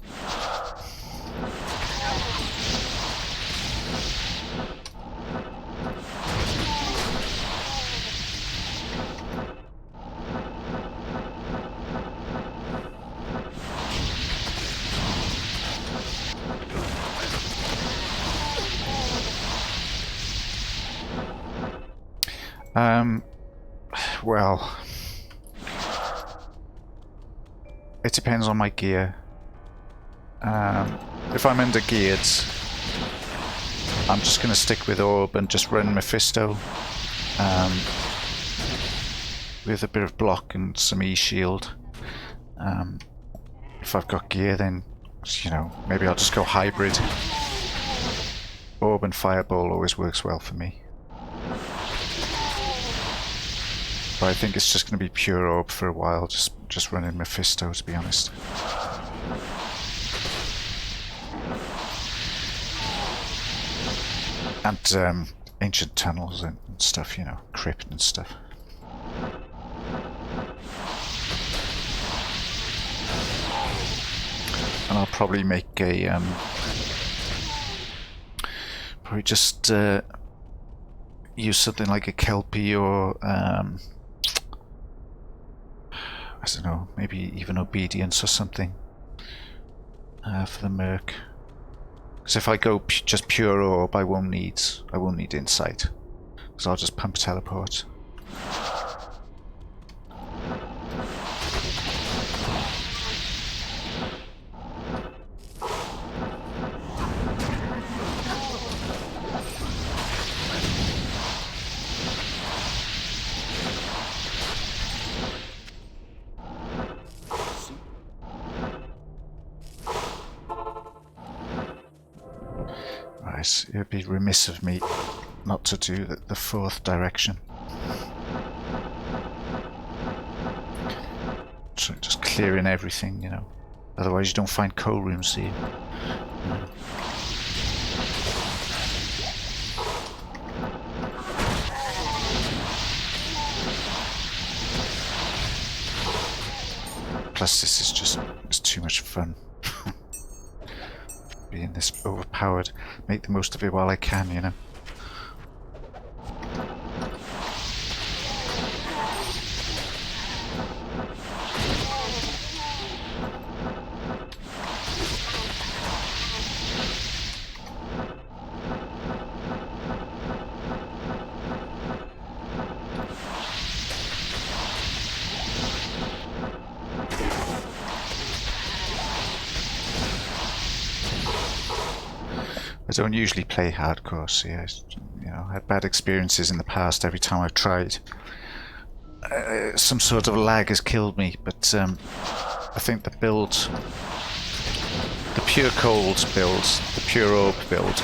Well, it depends on my gear. If I'm under geared, I'm just going to stick with Orb and just run Mephisto with a bit of block and some E-shield. If I've got gear, then, you know, maybe I'll just go hybrid. Orb and Fireball always works well for me. But I think it's just going to be pure Orb for a while, just running Mephisto, to be honest. And ancient tunnels and stuff, you know, crypt and stuff. And I'll probably make a probably just use something like a Kelpie or I don't know, maybe even Obedience or something for the Merc. Because if I go just pure Orb, I won't need Insight, because I'll just pump Teleport. It would be remiss of me not to do the fourth direction. So just clearing everything, you know. Otherwise you don't find coal rooms, do you? Plus this is just, it's too much fun. Being this overpowered, make the most of it while I can, you know. I don't usually play hardcore, so yeah, you know, I had bad experiences in the past every time I've tried. Some sort of lag has killed me, but I think the build, the pure cold build, the pure orb build,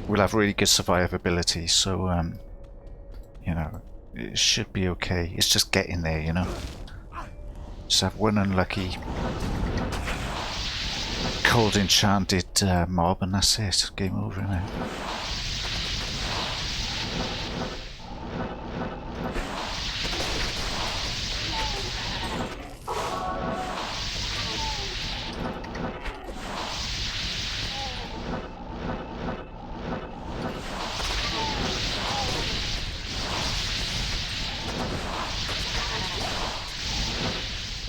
will have really good survivability, so you know, it should be okay. It's just getting there, you know. Just have one unlucky cold enchanted mob and that's it. Game over now.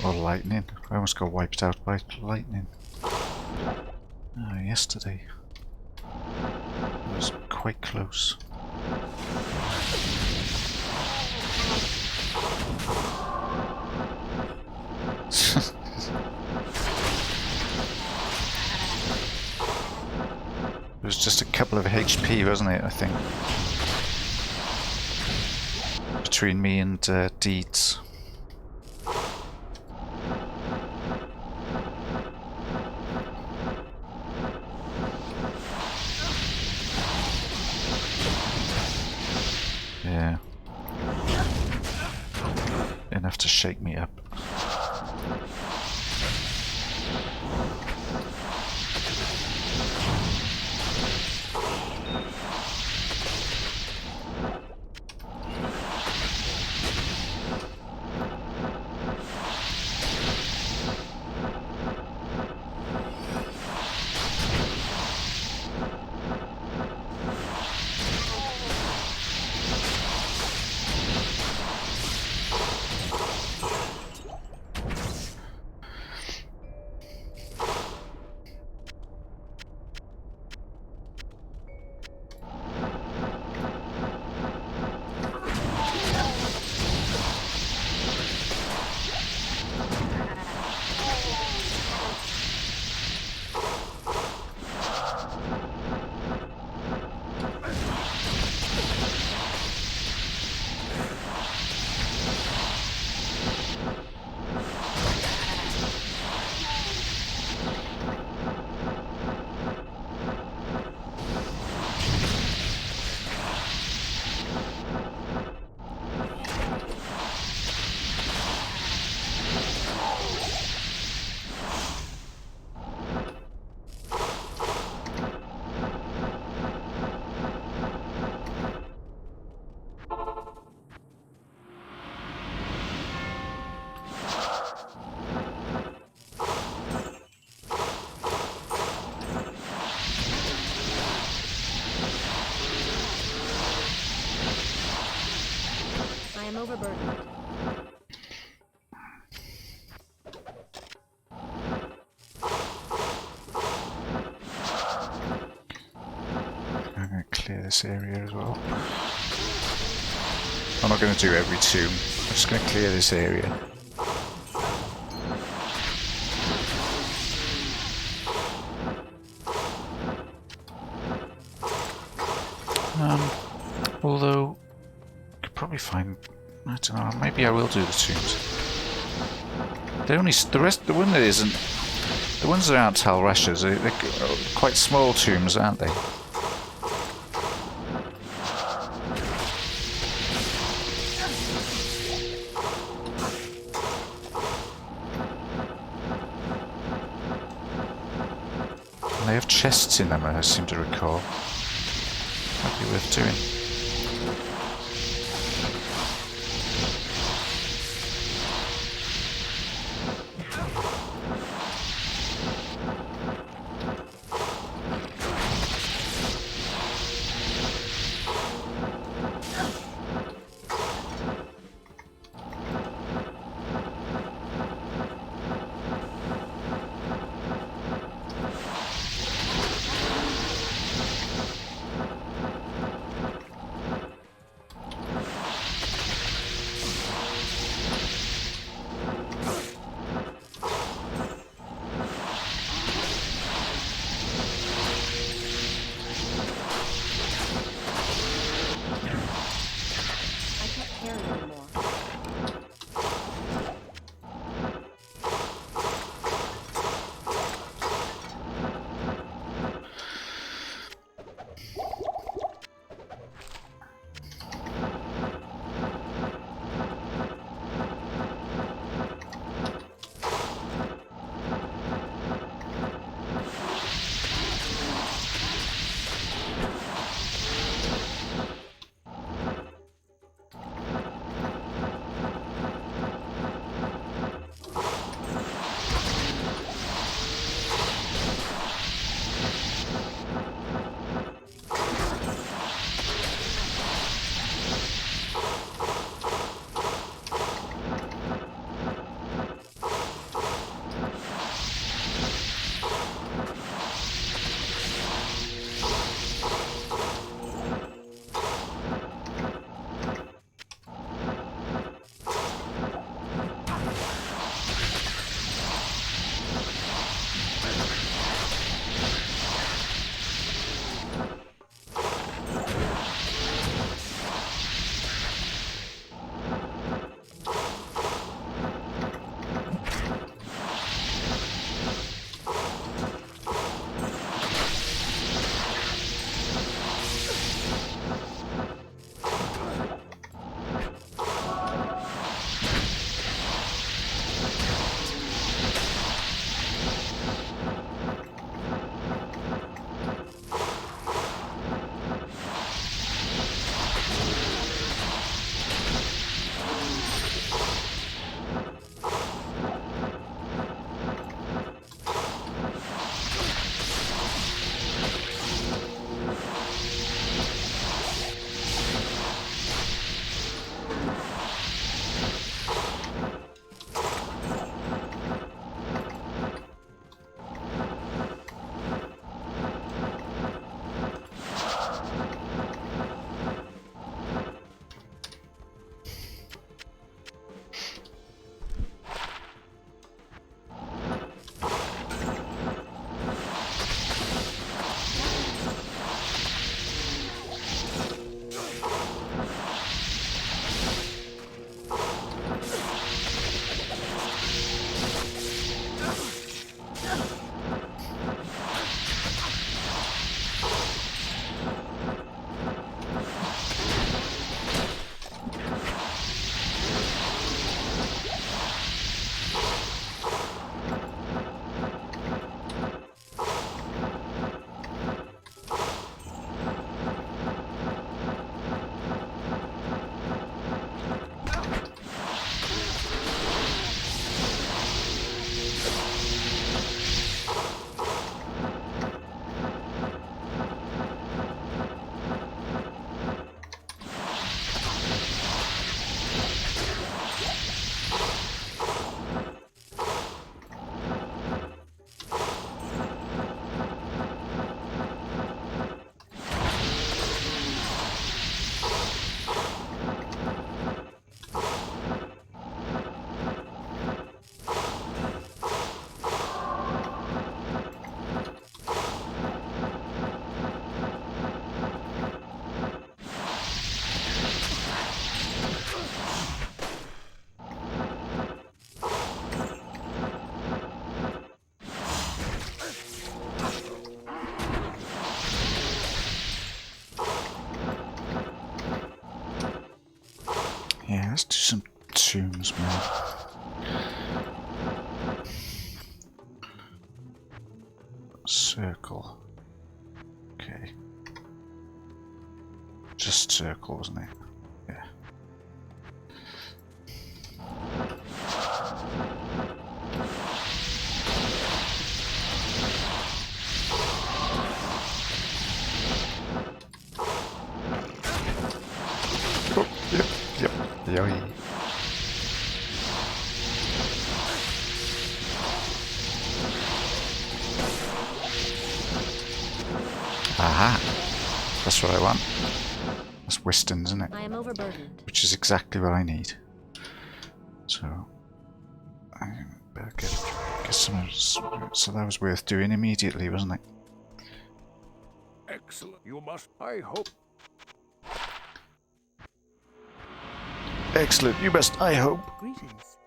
Or lightning. I almost got wiped out by lightning. Yesterday. It was quite close. It was just a couple of HP, wasn't it, I think? Between me and Deeds. Yeah. Enough to shake me up. overburdened. I'm going to clear this area as well. I'm not going to do every tomb. I'm just going to clear this area. Although, I could probably find, I don't know, maybe I will do the tombs. They're only, the one that isn't, the ones that aren't Tal Rashas, they're quite small tombs, aren't they? And they have chests in them, I seem to recall. Might be worth doing. let's do some tombs, man. Circle. Okay. Just circle, wasn't it? Yeah. Oh, yep. Yowie. Aha! That's what I want. That's Wistons, isn't it? I am overburdened. Which is exactly what I need. So I better get some. So that was worth doing immediately, wasn't it? Excellent. You must. I hope. Excellent. You must. I hope. Greetings.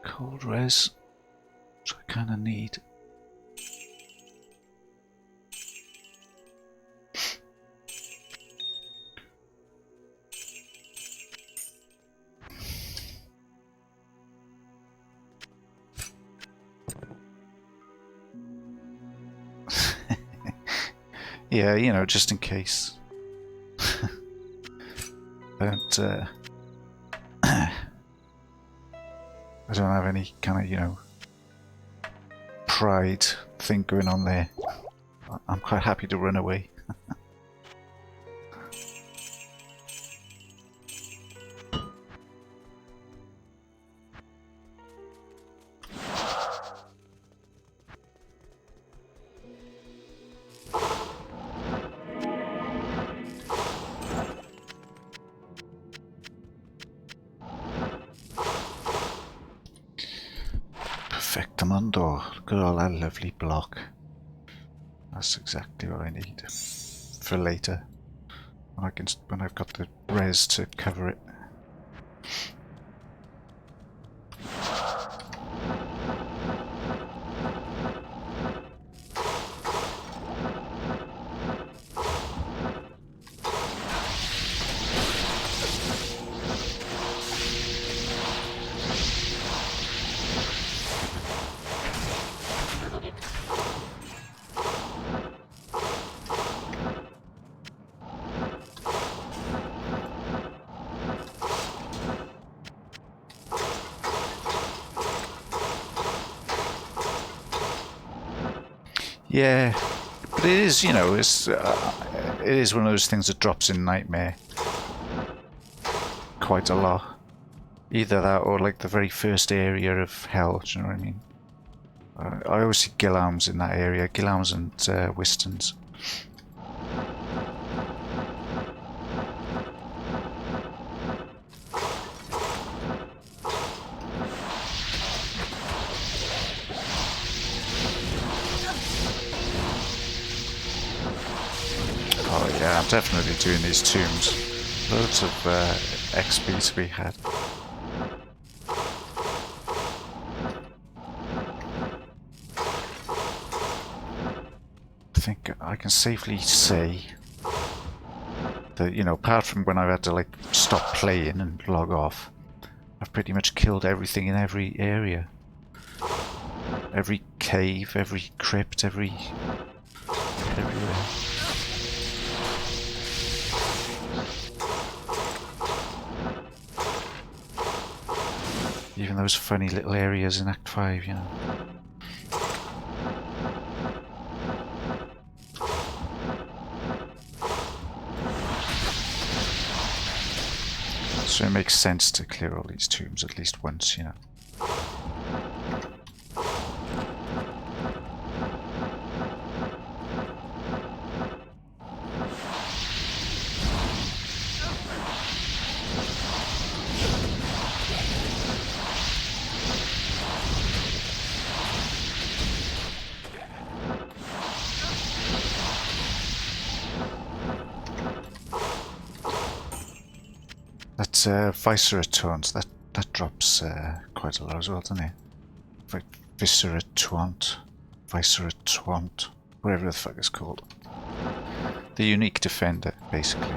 Cold res, which I kind of need. Yeah, you know, just in case. Don't, I don't have any kind of, you know, pride thing going on there. I'm quite happy to run away. Perfectamundo. Look at all that lovely block. That's exactly what I need for later. When I've got the res to cover it. Yeah, but it is, you know, it is one of those things that drops in Nightmare quite a lot. Either that or like the very first area of Hell, do you know what I mean? I always see Gillarms in that area, Gillarms and Wistons. Oh yeah, I'm definitely doing these tombs. Loads of XP to be had. I think I can safely say that, you know, apart from when I've had to like stop playing and log off, I've pretty much killed everything in every area. Every cave, every crypt, everywhere. Even those funny little areas in Act 5, you know. So it makes sense to clear all these tombs at least once, you know. That's Viscera Taunt, that drops quite a lot as well, doesn't it? Viscera Taunt. Visor Twant, whatever the fuck it's called. The unique defender, basically.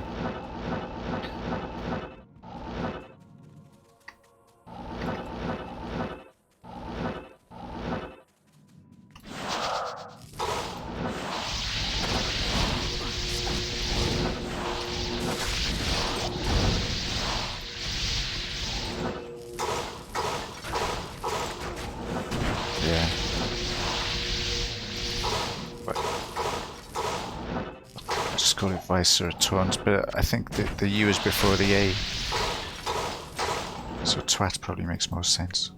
Yeah. Let's just call it Visor Twant, but I think the U is before the A. So twat probably makes most sense.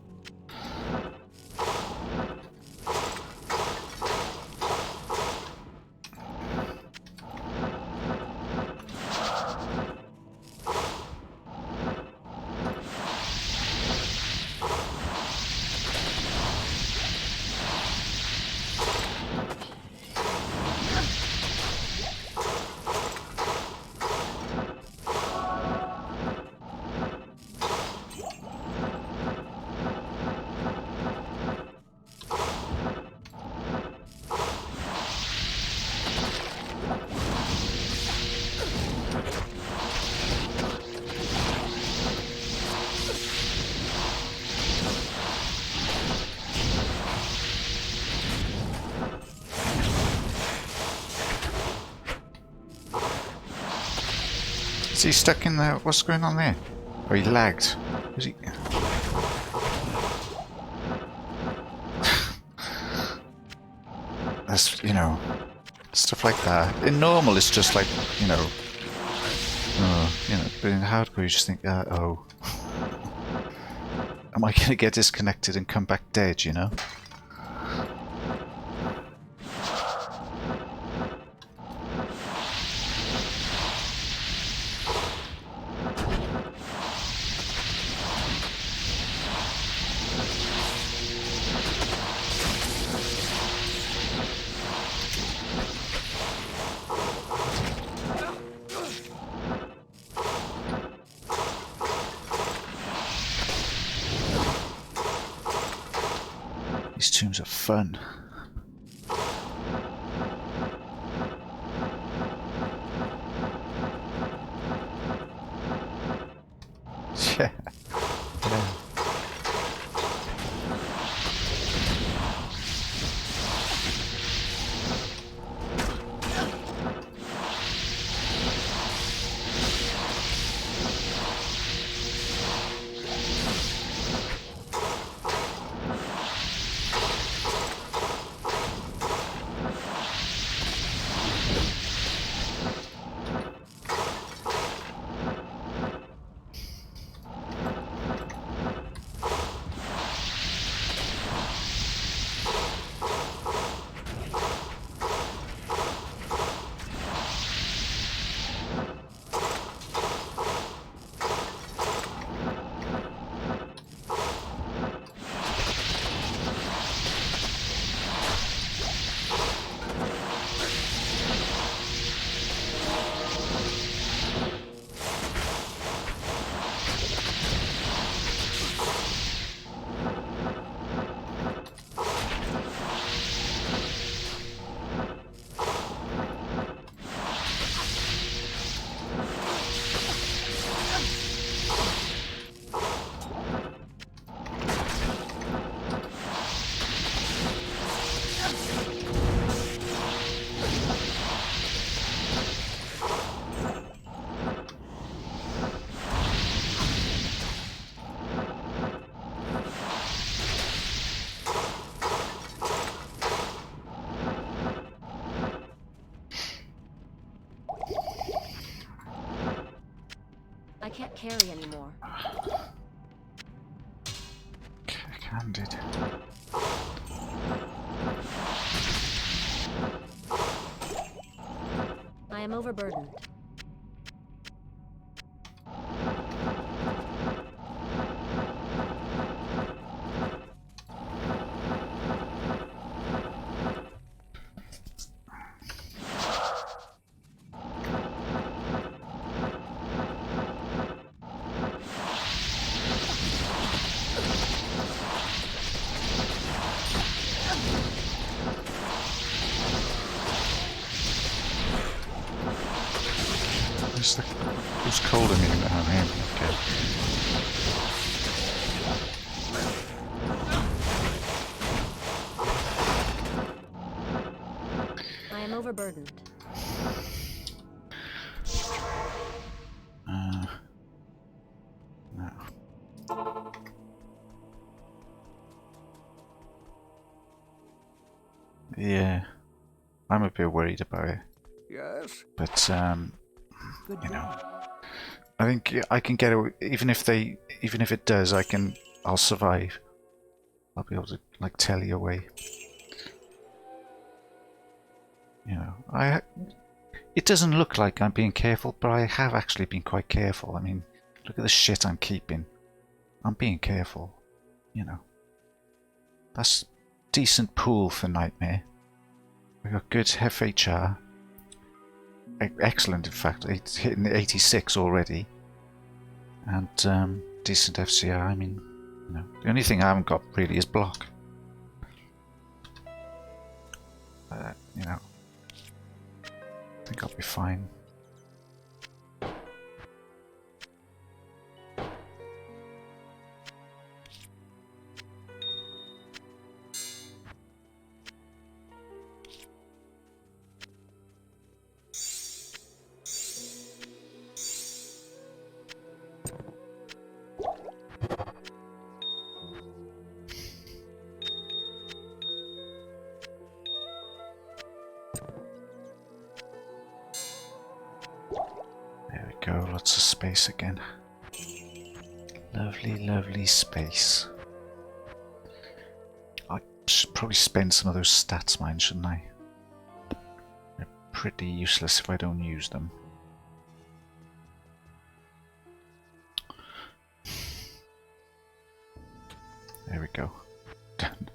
Is he stuck in there? What's going on there? Oh, he lagged. Is he? That's, you know, stuff like that. In normal, it's just like, you know, but in hardcore, you just think, oh, am I gonna get disconnected and come back dead? You know? These tombs are fun. Yeah. Yeah. I can't carry anymore. Candid. I am overburdened. Who's calling me? Oh, him. Okay. I am overburdened. No. Yeah, I'm a bit worried about it, Yes? but Good you day. know, I think I can get away. Even if it does, I'll survive. I'll be able to like tele away. You know, it doesn't look like I'm being careful, but I have actually been quite careful. I mean, look at the shit I'm keeping. I'm being careful, you know. That's decent pool for Nightmare. We got good FHR. Excellent, in fact. It's hitting 86 already. And decent FCR. I mean, you know, the only thing I haven't got really is block. You know, I think I'll be fine. There we go, lots of space again. Lovely, lovely space. I should probably spend some of those stats mines, shouldn't I? They're pretty useless if I don't use them. There we go. Done.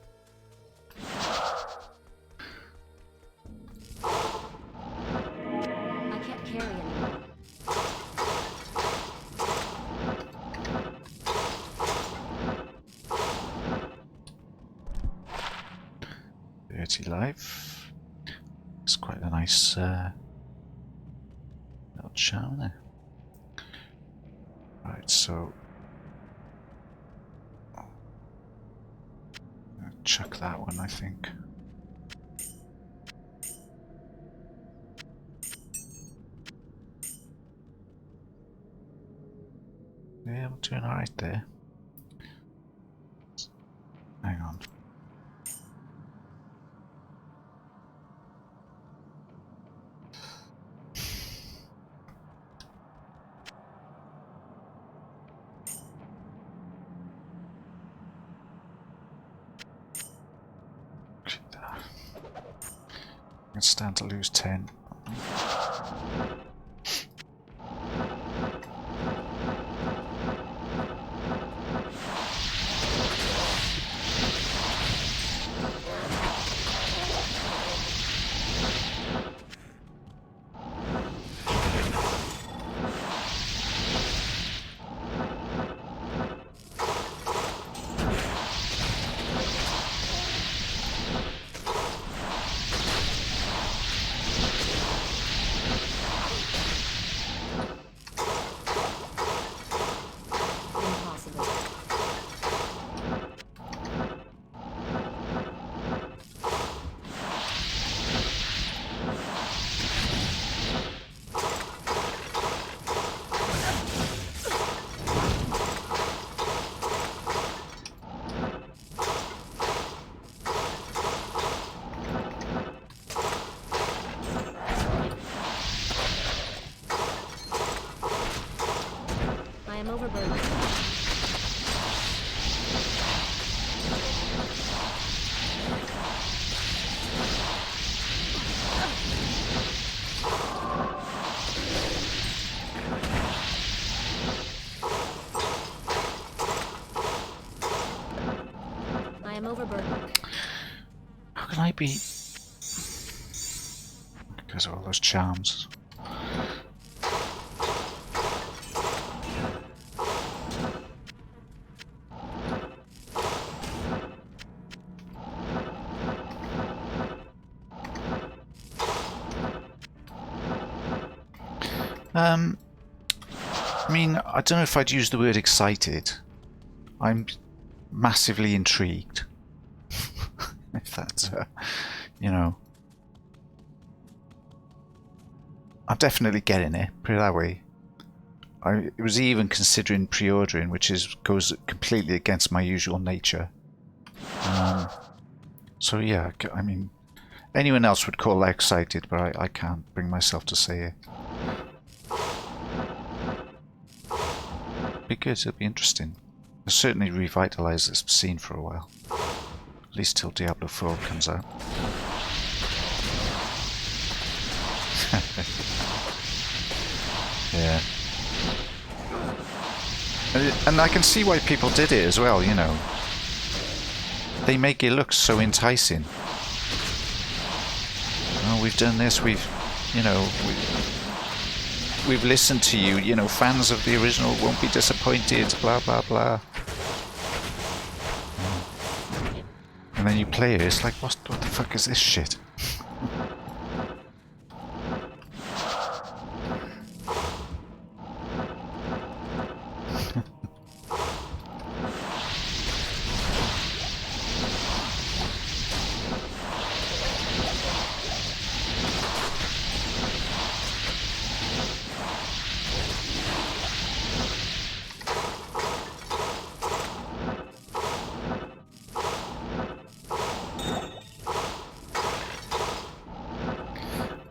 I can't carry anymore. Dirty life. It's quite a nice little charm there. Right, so I'll chuck that one, I think. Yeah, we're doing alright there. Hang on. I can stand to lose 10. Impossible. I am overburdened. I am overburdened. How can I be? Because of all those charms. I mean, I don't know if I'd use the word excited. I'm massively intrigued. If that's, you know. I'm definitely getting it, put it that way. I was even considering pre-ordering, which goes completely against my usual nature. So yeah, I mean, anyone else would call that excited, but I can't bring myself to say it. Be good, it'll be interesting. It'll certainly revitalise this scene for a while. At least till Diablo 4 comes out. Yeah. And I can see why people did it as well, you know. They make it look so enticing. Oh, we've done this, we've listened to you, you know, fans of the original won't be disappointed, blah blah blah. And then you play it, it's like, what the fuck is this shit?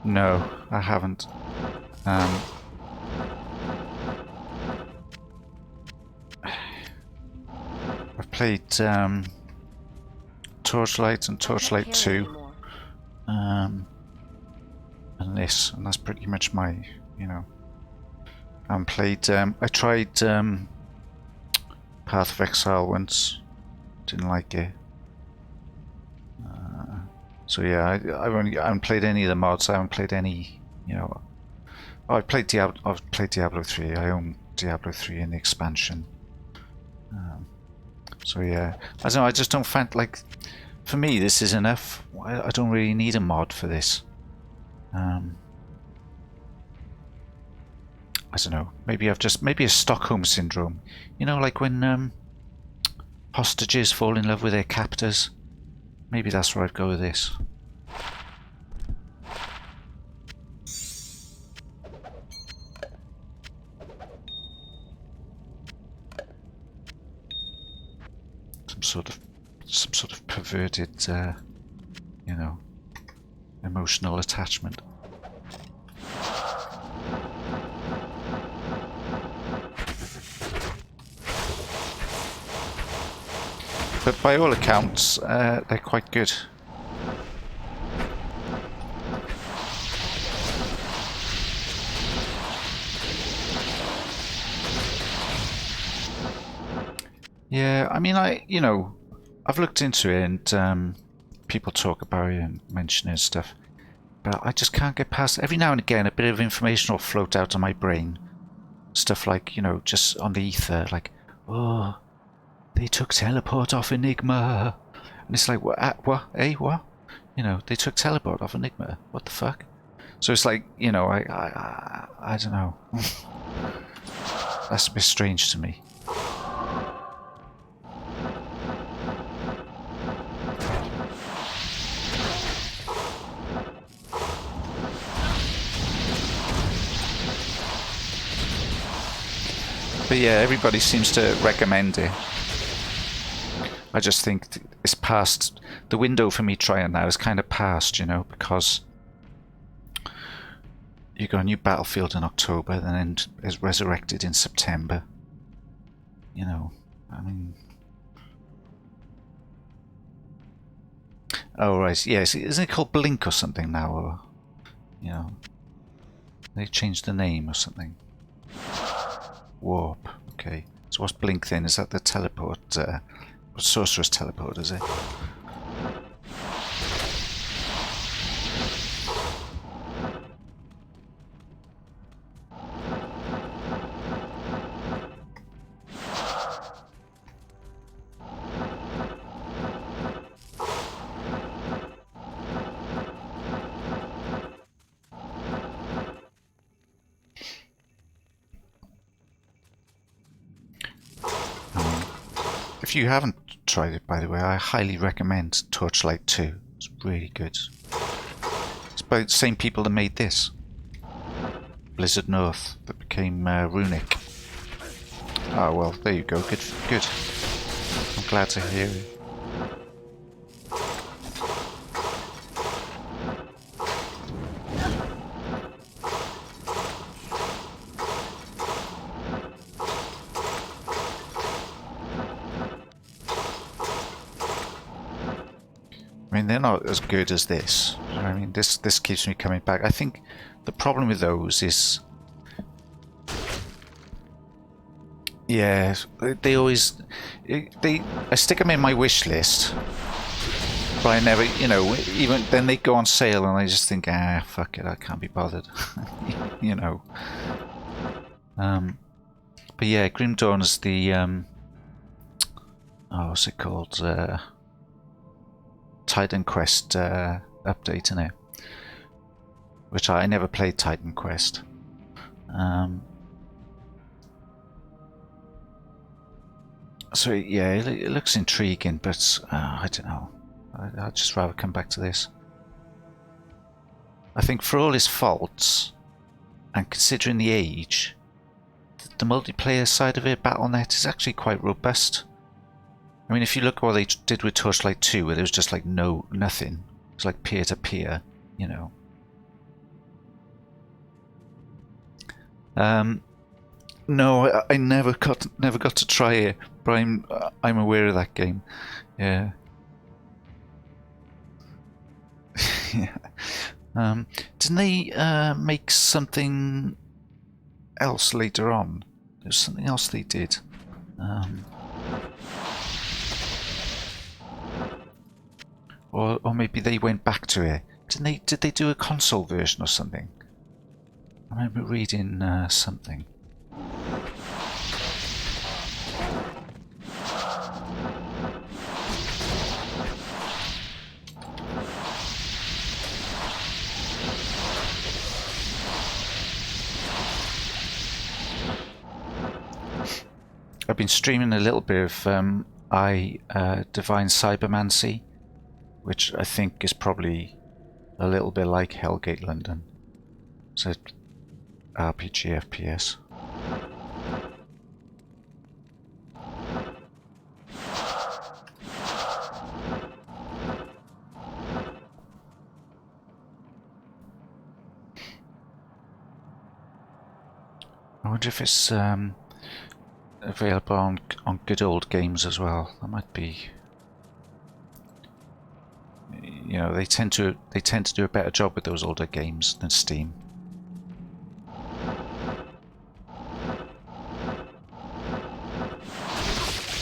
No, I haven't. I've played Torchlight and Torchlight 2, and this, and that's pretty much my, you know. I played. I tried Path of Exile once, didn't like it. So yeah, I haven't played any of the mods. I haven't played any, you know. Oh, I've played Diablo 3. I own Diablo 3 in the expansion. So yeah, I don't know. I just don't find, like, for me this is enough. I don't really need a mod for this. I don't know. Maybe maybe a Stockholm syndrome. You know, like when hostages fall in love with their captors. Maybe that's where I'd go with this. Some sort of perverted, you know, emotional attachment. But by all accounts, they're quite good. Yeah, I mean, I've looked into it, and people talk about it and mention it and stuff, but I just can't get past. Every now and again, a bit of information will float out of my brain. Stuff like, you know, just on the ether, like, oh, they took teleport off Enigma, and it's like, what? What? You know, they took teleport off Enigma. What the fuck? So it's like, you know, I don't know. That's a bit strange to me. But yeah, everybody seems to recommend it. I just think it's past, the window for me trying now is kind of past, you know, because you got a new Battlefield in October, then is resurrected in September. You know, I mean... Oh right, yes, isn't it called Blink or something now, or, you know, they changed the name or something. Warp, okay. So what's Blink then? Is that the teleport, sorcerer's teleport, is it? If you haven't tried it, by the way, I highly recommend Torchlight 2. It's really good. It's by the same people that made this. Blizzard North, that became Runic. Oh well, there you go. Good, good. I'm glad to hear it. I mean, they're not as good as this. You know what I mean, this keeps me coming back. I think the problem with those is, yeah, they always I stick them in my wish list, but I never, you know, even then they go on sale, and I just think, ah, fuck it, I can't be bothered, you know. But yeah, Grim Dawn is the oh, what's it called? Titan Quest update, in it, which I never played Titan Quest. So yeah, it looks intriguing, but I don't know. I'd just rather come back to this. I think for all its faults, and considering the age, the multiplayer side of it, Battle.net, is actually quite robust. I mean, if you look at what they did with Torchlight 2, where there was just like nothing. It's like peer-to-peer, you know. No, I never got to try it, but I'm aware of that game. Yeah. Yeah. Didn't they make something else later on? There's something else they did. Or maybe they went back to it. Did they do a console version or something? I remember reading something. I've been streaming a little bit of Divine Cybermancy, which I think is probably a little bit like Hellgate London. It's a RPG FPS. I wonder if it's available on good old games as well. That might be. You know, they tend to do a better job with those older games than Steam.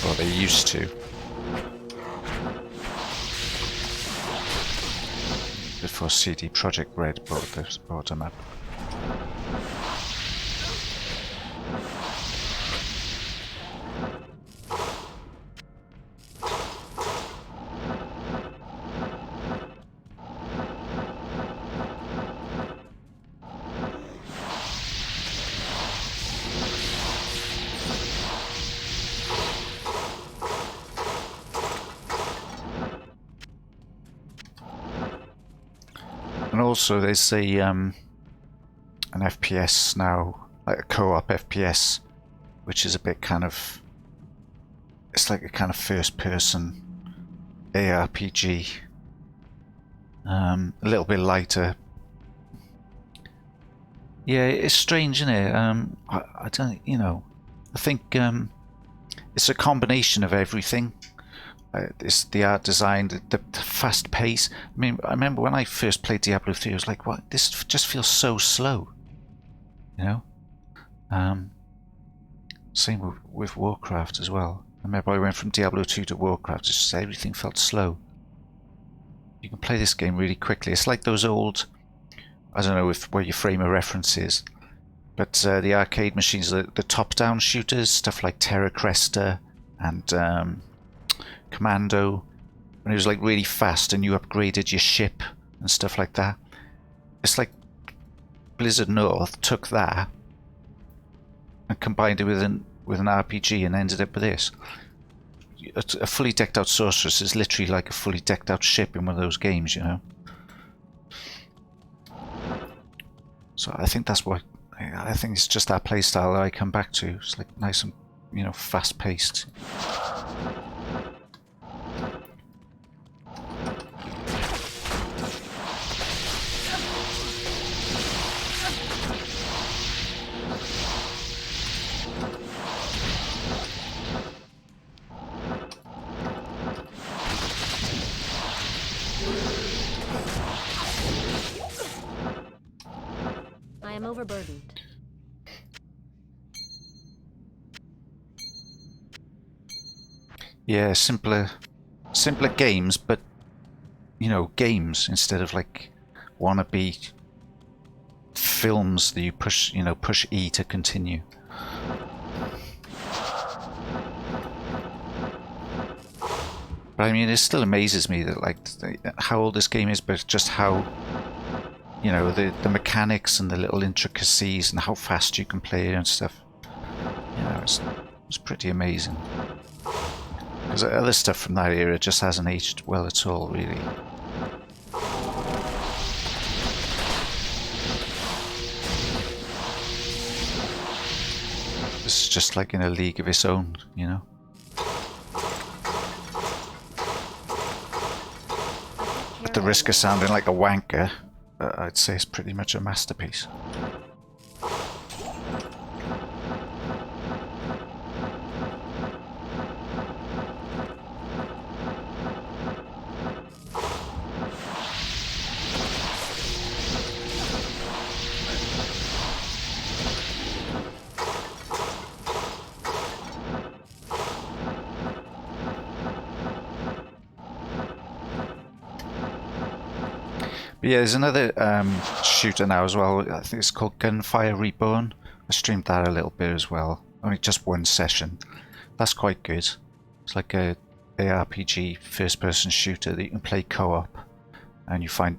Or they used to. Before CD Projekt Red brought them up. And also there's a an FPS now, like a co-op FPS, which is a bit kind of, it's like a kind of first-person ARPG, a little bit lighter. Yeah, it's strange, isn't it? I don't, you know, I think it's a combination of everything. It's the art design, the fast pace. I mean, I remember when I first played Diablo 3, I was like, "What? This just feels so slow," you know. Same with Warcraft as well. I remember I went from Diablo 2 to Warcraft. Just everything felt slow. You can play this game really quickly. It's like those old, I don't know where your frame of reference is, but the arcade machines, the top-down shooters, stuff like Terra Cresta and Commando, when it was like really fast and you upgraded your ship and stuff like that. It's like Blizzard North took that and combined it with an RPG and ended up with this. a fully decked out sorceress is literally like a fully decked out ship in one of those games, you know. So I think that's what I think it's just that playstyle that I come back to. It's like nice and, you know, fast paced. I am overburdened. Yeah, simpler games, but you know, games instead of like wannabe films that you push, you know, push E to continue. But I mean, it still amazes me that like how old this game is, but just how, you know, the mechanics and the little intricacies and how fast you can play it and stuff. You know, it's pretty amazing. Because other stuff from that era just hasn't aged well at all, really. This is just like in a league of its own, you know. At the risk of sounding like a wanker, I'd say it's pretty much a masterpiece. But yeah, there's another shooter now as well. I think it's called Gunfire Reborn. I streamed that a little bit as well. Only just one session. That's quite good. It's like a ARPG first-person shooter that you can play co-op, and you find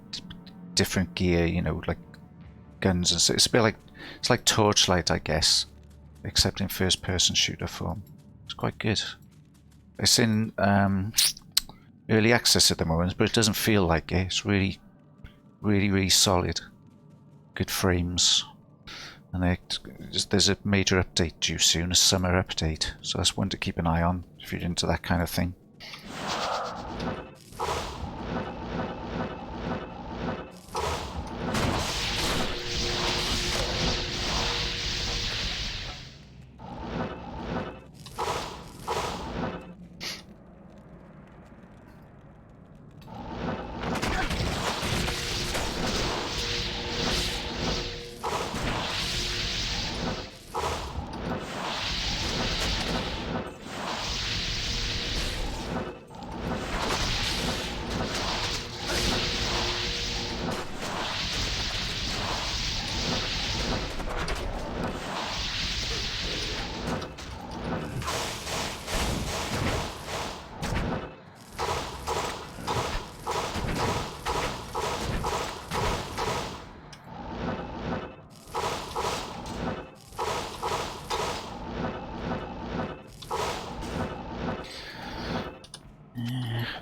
different gear. You know, like guns and so. It's a bit like Torchlight, I guess, except in first-person shooter form. It's quite good. It's in early access at the moment, but it doesn't feel like it. It's really solid, good frames, and there's a major update due soon, a summer update, so that's one to keep an eye on if you're into that kind of thing.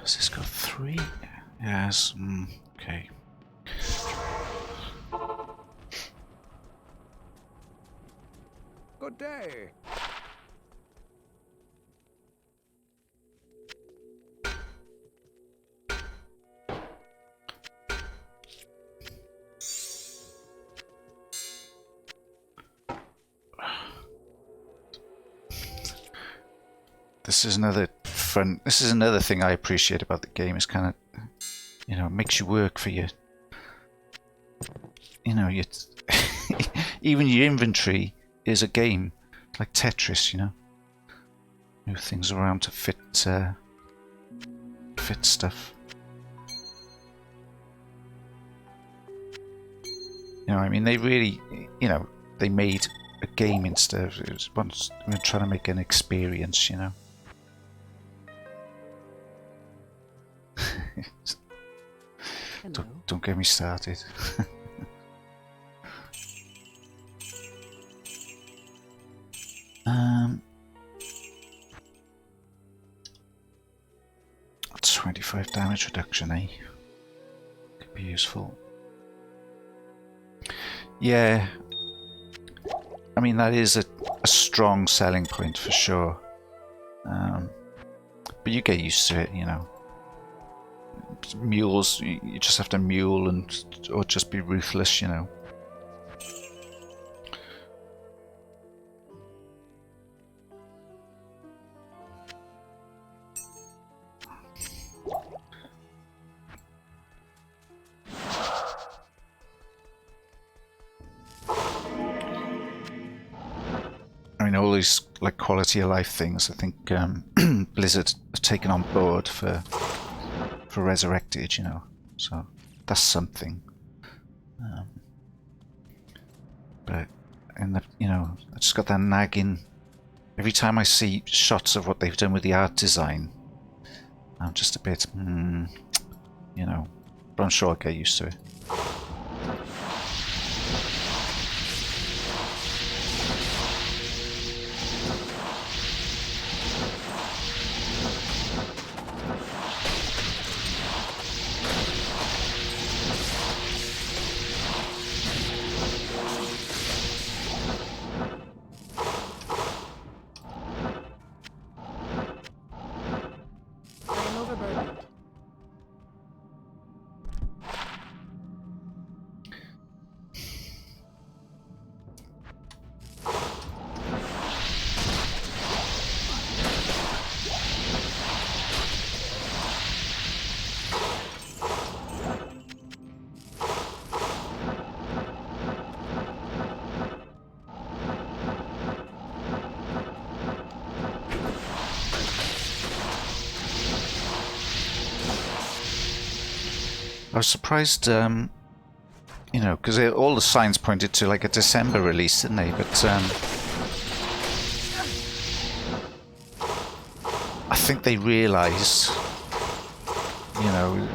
Has this got 3? Yes. Okay. Good day. This is another fun. This is another thing I appreciate about the game. It's kind of, you know, it makes you work for your, you know, your even your inventory is a game, like Tetris. You know, move things around to fit stuff. You know, I mean, they really, you know, they made a game instead of it was once trying to make an experience. You know. Hello. Don't get me started. 25 damage reduction, eh? Could be useful. Yeah. I mean, that is a strong selling point for sure. But you get used to it, you know. Mules, you just have to mule or just be ruthless, you know. I mean, all these like quality of life things, I think Blizzard have taken on board for Resurrected, you know. So that's something. But in the, you know, I just got that nagging. Every time I see shots of what they've done with the art design, I'm just a bit, you know. But I'm sure I'll get used to it. I am overburdened. I was surprised, you know, because all the signs pointed to like a December release, didn't they? But I think they realise, you know,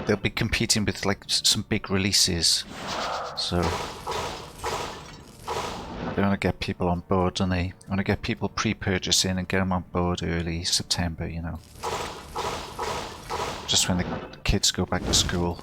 they'll be competing with like some big releases, so they want to get people on board, don't they? Want to get people pre-purchasing and get them on board early September, you know. Just when the kids go back to school.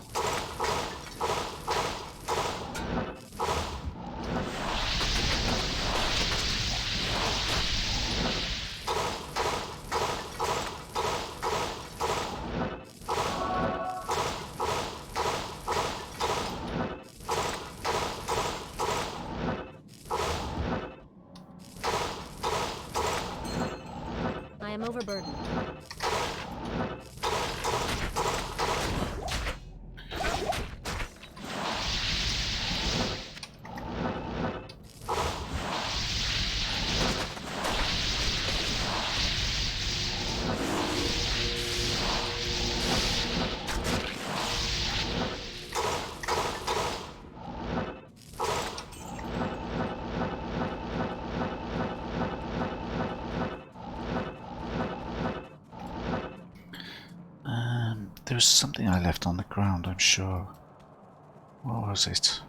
I am overburdened. There was something I left on the ground, I'm sure. What was it?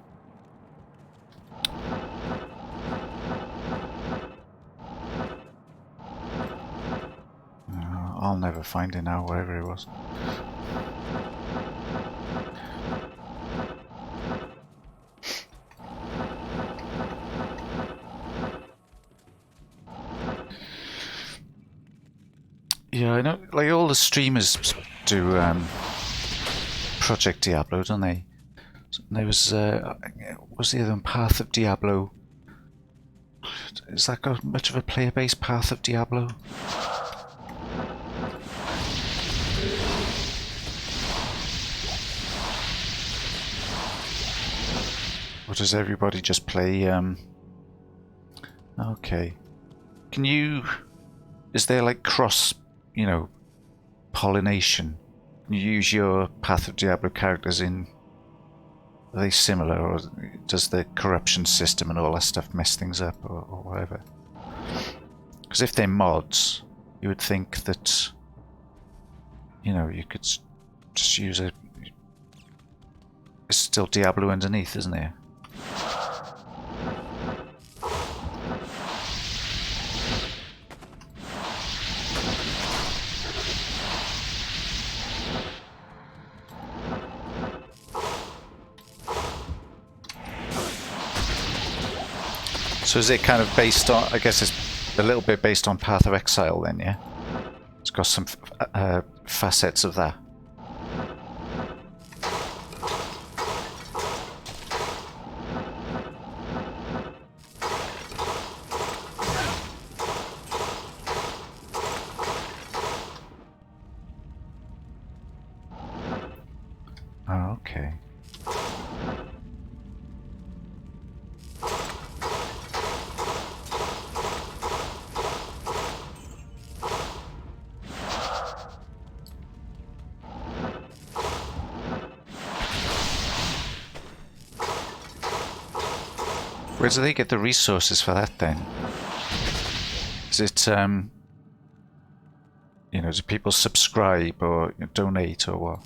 I'll never find it now, wherever it was. Yeah, I know, like all the streamers do Project Diablo, don't they? There was the other one, Path of Diablo? Has that got much of a player base, Path of Diablo? Or does everybody just play, okay. Can you... Is there like cross, you know, pollination? Can you use your Path of Diablo characters in... Are they similar, or does the corruption system and all that stuff mess things up, or whatever? Because if they're mods, you would think that, you know, you could just use a... It's still Diablo underneath, isn't there? So is it kind of based on, I guess it's a little bit based on Path of Exile then, yeah? It's got some facets of that. Oh, okay. Where do they get the resources for that then? Is it, you know, do people subscribe or donate or what?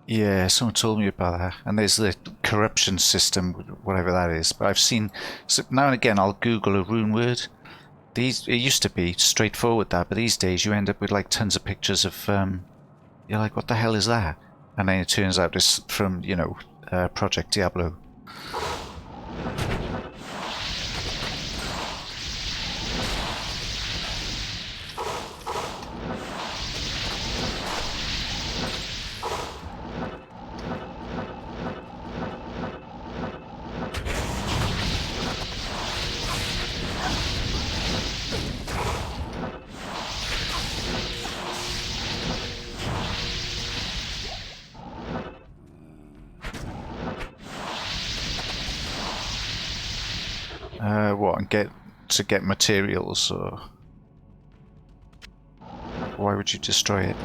Yeah, someone told me about that. And there's the corruption system, whatever that is. But I've seen, so now and again I'll Google a rune word. It used to be straightforward that, but these days you end up with like tons of pictures of, you're like, what the hell is that? And then it turns out it's from, you know, Project Diablo. What, and get materials, or why would you destroy it?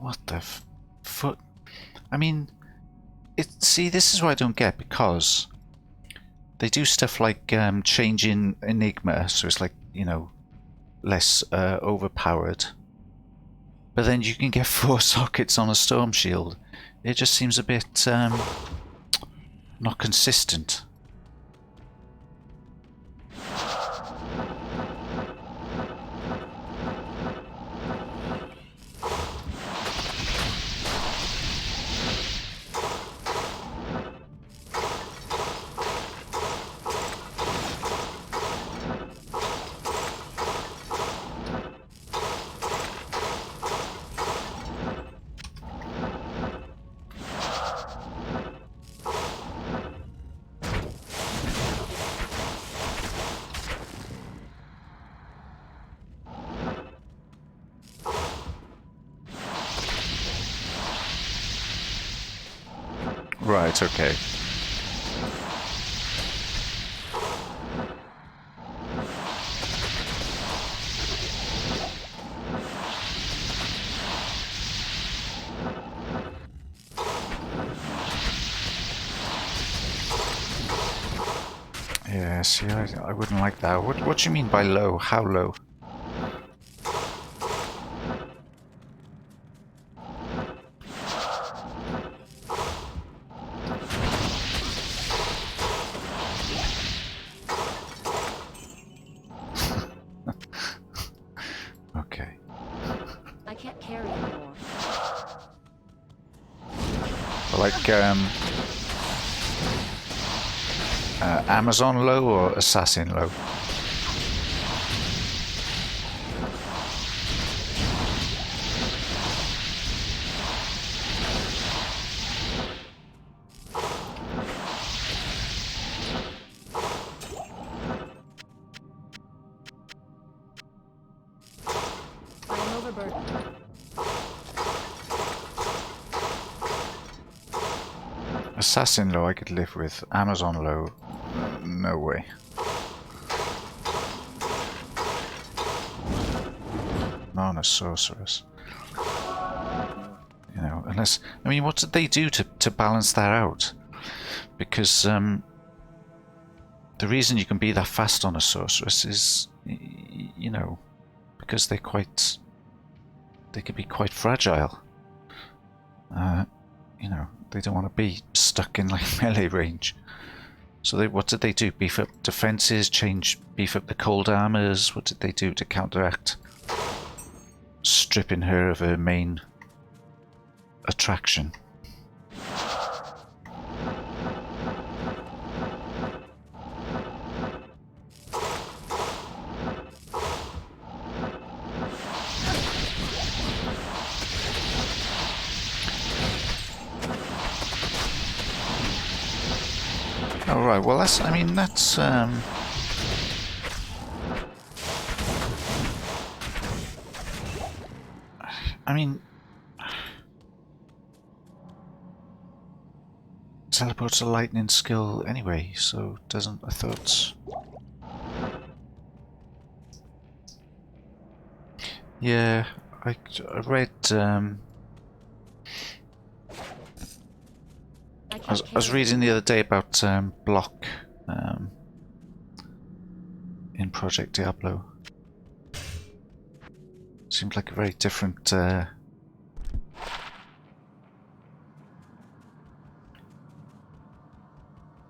What the foot? I mean, see, this is what I don't get, because they do stuff like changing Enigma, so it's like, you know, less overpowered. But then you can get 4 sockets on a Storm Shield. It just seems a bit not consistent. Right, okay. Yeah, see, I wouldn't like that. What do you mean by low? How low? Okay. I can't carry anymore. Like, Amazon low or assassin low? I'm overburdened. Assassin low I could live with. Amazon low, no way. Not a sorceress. You know, unless... I mean, what did they do to balance that out? Because the reason you can be that fast on a sorceress is, you know, because they're quite... They can be quite fragile. You know, they don't want to be stuck in like melee range. So they, what did they do? Beef up defenses, beef up the cold armors? What did they do to counteract stripping her of her main attraction? All right. Well, that's. I mean, that's. I mean, teleport's a lightning skill anyway, so doesn't. I thought. Yeah, I read. I was reading the other day about block in Project Diablo. Seemed like a very different.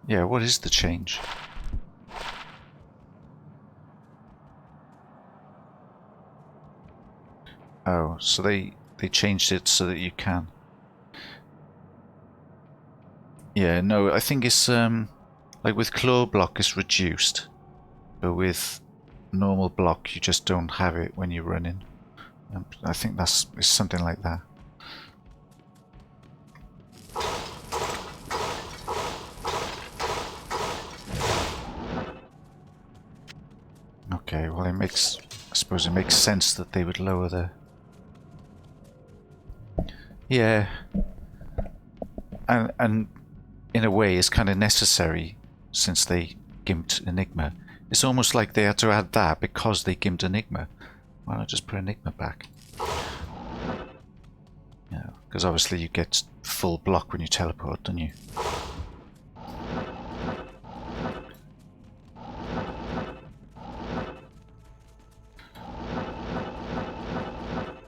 Yeah, what is the change? Oh, so they changed it so that you can. Yeah, no, I think it's like with claw block it's reduced, but with normal block you just don't have it when you're running. I think it's something like that. Okay, well I suppose it makes sense that they would lower the... Yeah. And in a way it's kind of necessary since they gimped Enigma. It's almost like they had to add that because they gimped Enigma. Why not just put Enigma back? Yeah, because obviously you get full block when you teleport, don't you?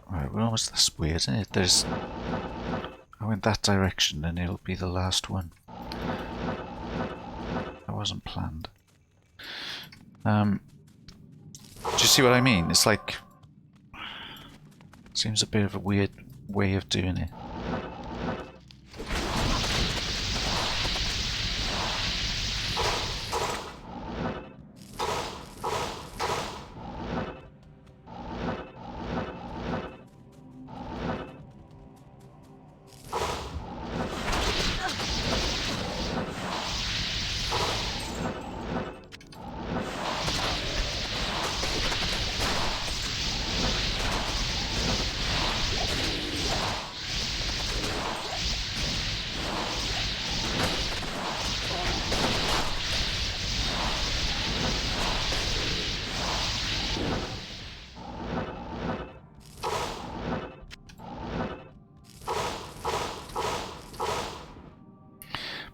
Right, we're almost... That's weird, isn't it? There's... I went that direction and it'll be the last one. That wasn't planned. Do you see what I mean? It's like... Seems a bit of a weird way of doing it.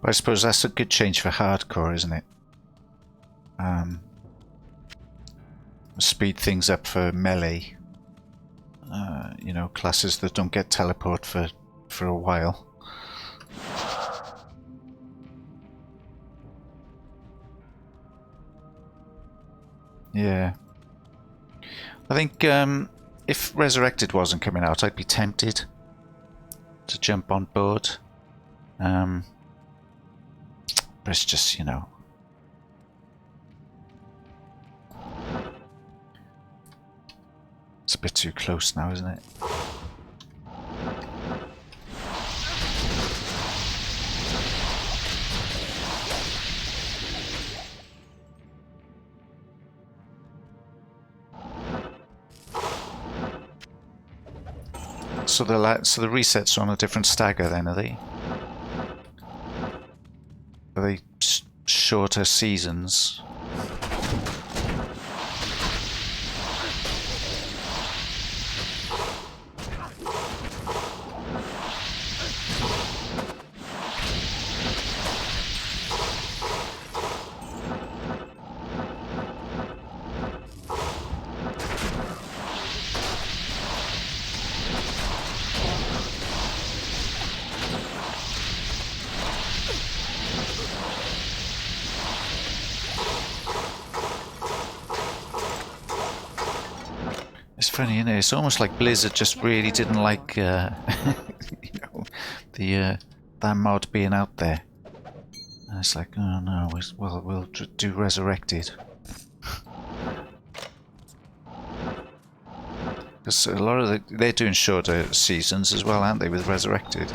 But I suppose that's a good change for hardcore, isn't it? Speed things up for melee. You know, classes that don't get teleport for a while. Yeah. I think if Resurrected wasn't coming out, I'd be tempted to jump on board. But it's just, you know, It's a bit too close now, isn't it? So the resets are on a different stagger then, are they? Are they shorter seasons? It's funny, isn't it? It's almost like Blizzard just really didn't like, you know, the that mod being out there. And it's like, oh no, we'll do Resurrected. Because a lot of they're doing shorter seasons as well, aren't they, with Resurrected?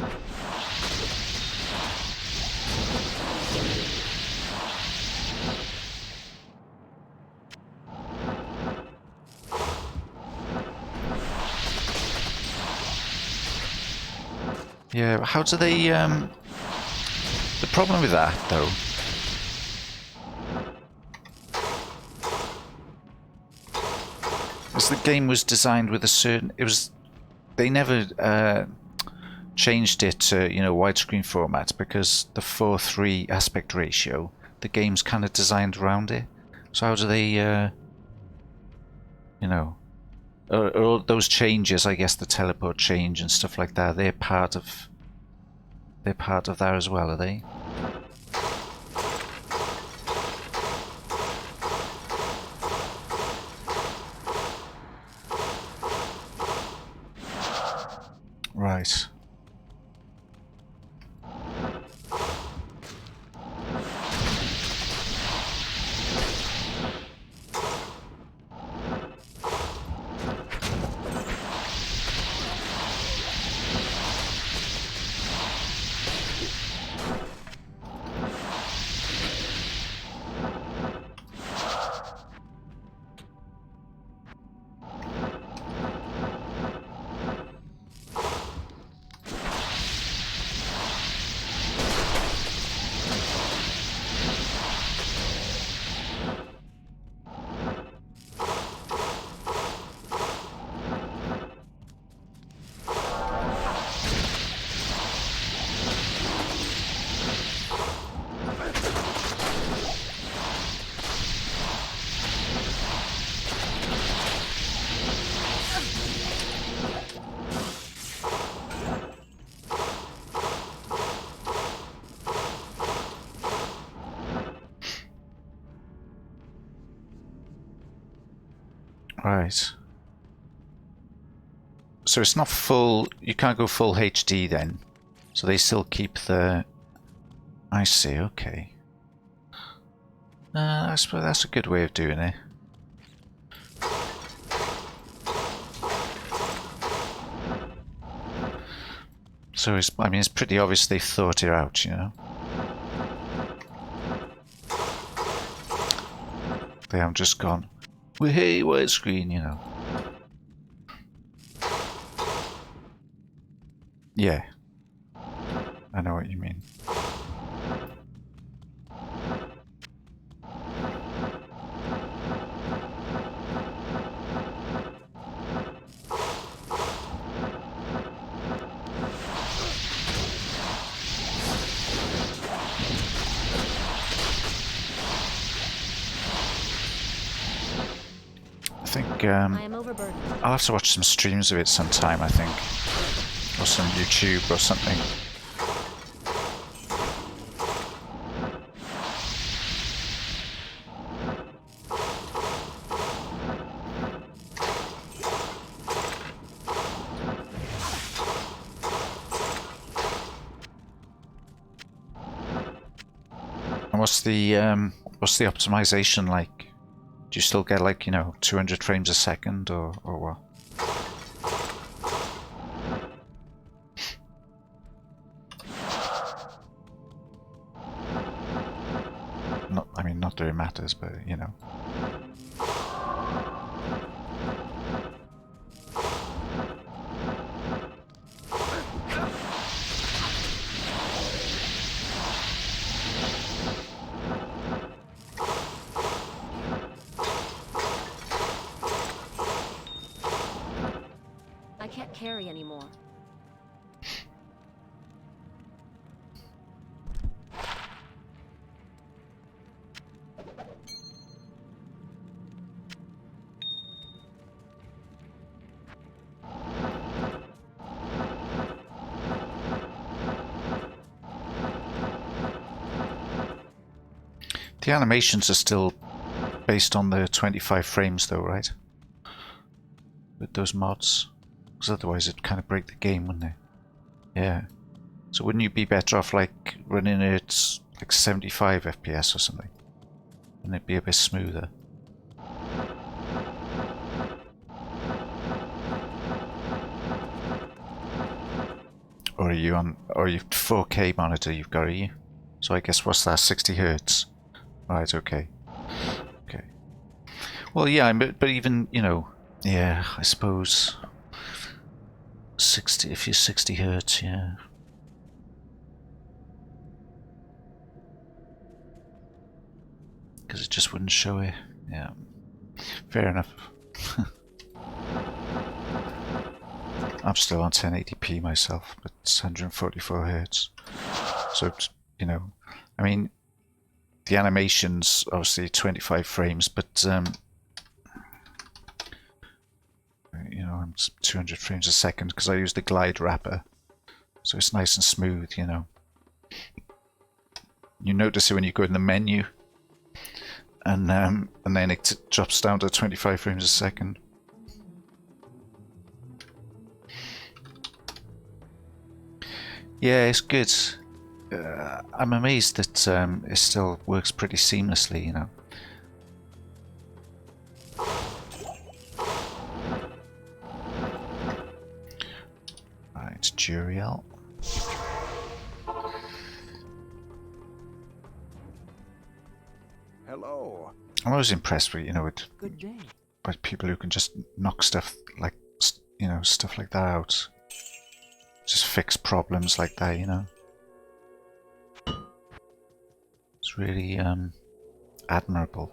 Yeah, how do they, the problem with that, though, is the game was designed with a certain, they never changed it to, you know, widescreen format, because the 4:3 aspect ratio, the game's kind of designed around it. So how do they, you know, all those changes, I guess the teleport change and stuff like that, they're part of that as well, are they? Right. Right. So it's not full, you can't go full HD then. So they still keep the... I see, okay. I suppose that's a good way of doing it. So it's, I mean, it's pretty obvious they've thought it out, you know. They haven't just gone, well, hey, widescreen, you know. Yeah. I know what you mean. I think I am overburdened. I'll have to watch some streams of it sometime, I think. Or some YouTube or something. And what's the optimization like? Do you still get, like, you know, 200 frames a second or what? not that it matters, but you know. I can't carry anymore. The animations are still based on the 25 frames though, right? With those mods. Because otherwise it'd kind of break the game, wouldn't it? Yeah. So wouldn't you be better off like running it like 75 FPS or something? Wouldn't it be a bit smoother? Or are you on, or you 4K monitor you've got, are you? So I guess what's that, 60 Hertz? Right, okay. Okay. Well, yeah, but even, you know, yeah, I suppose 60, if you're 60 Hertz, yeah. Because it just wouldn't show it. Yeah. Fair enough. I'm still on 1080p myself, but it's 144 Hertz. So, you know, I mean, the animation's obviously 25 frames, but you know, I'm 200 frames a second because I use the glide wrapper, so it's nice and smooth. You know, you notice it when you go in the menu, and then it drops down to 25 frames a second. Yeah, it's good. I'm amazed that it still works pretty seamlessly, you know. Right, Juriel. Hello. I'm always impressed with, you know, Good day. by people who can just knock stuff like, you know, stuff like that out. Just fix problems like that, you know. It's really admirable.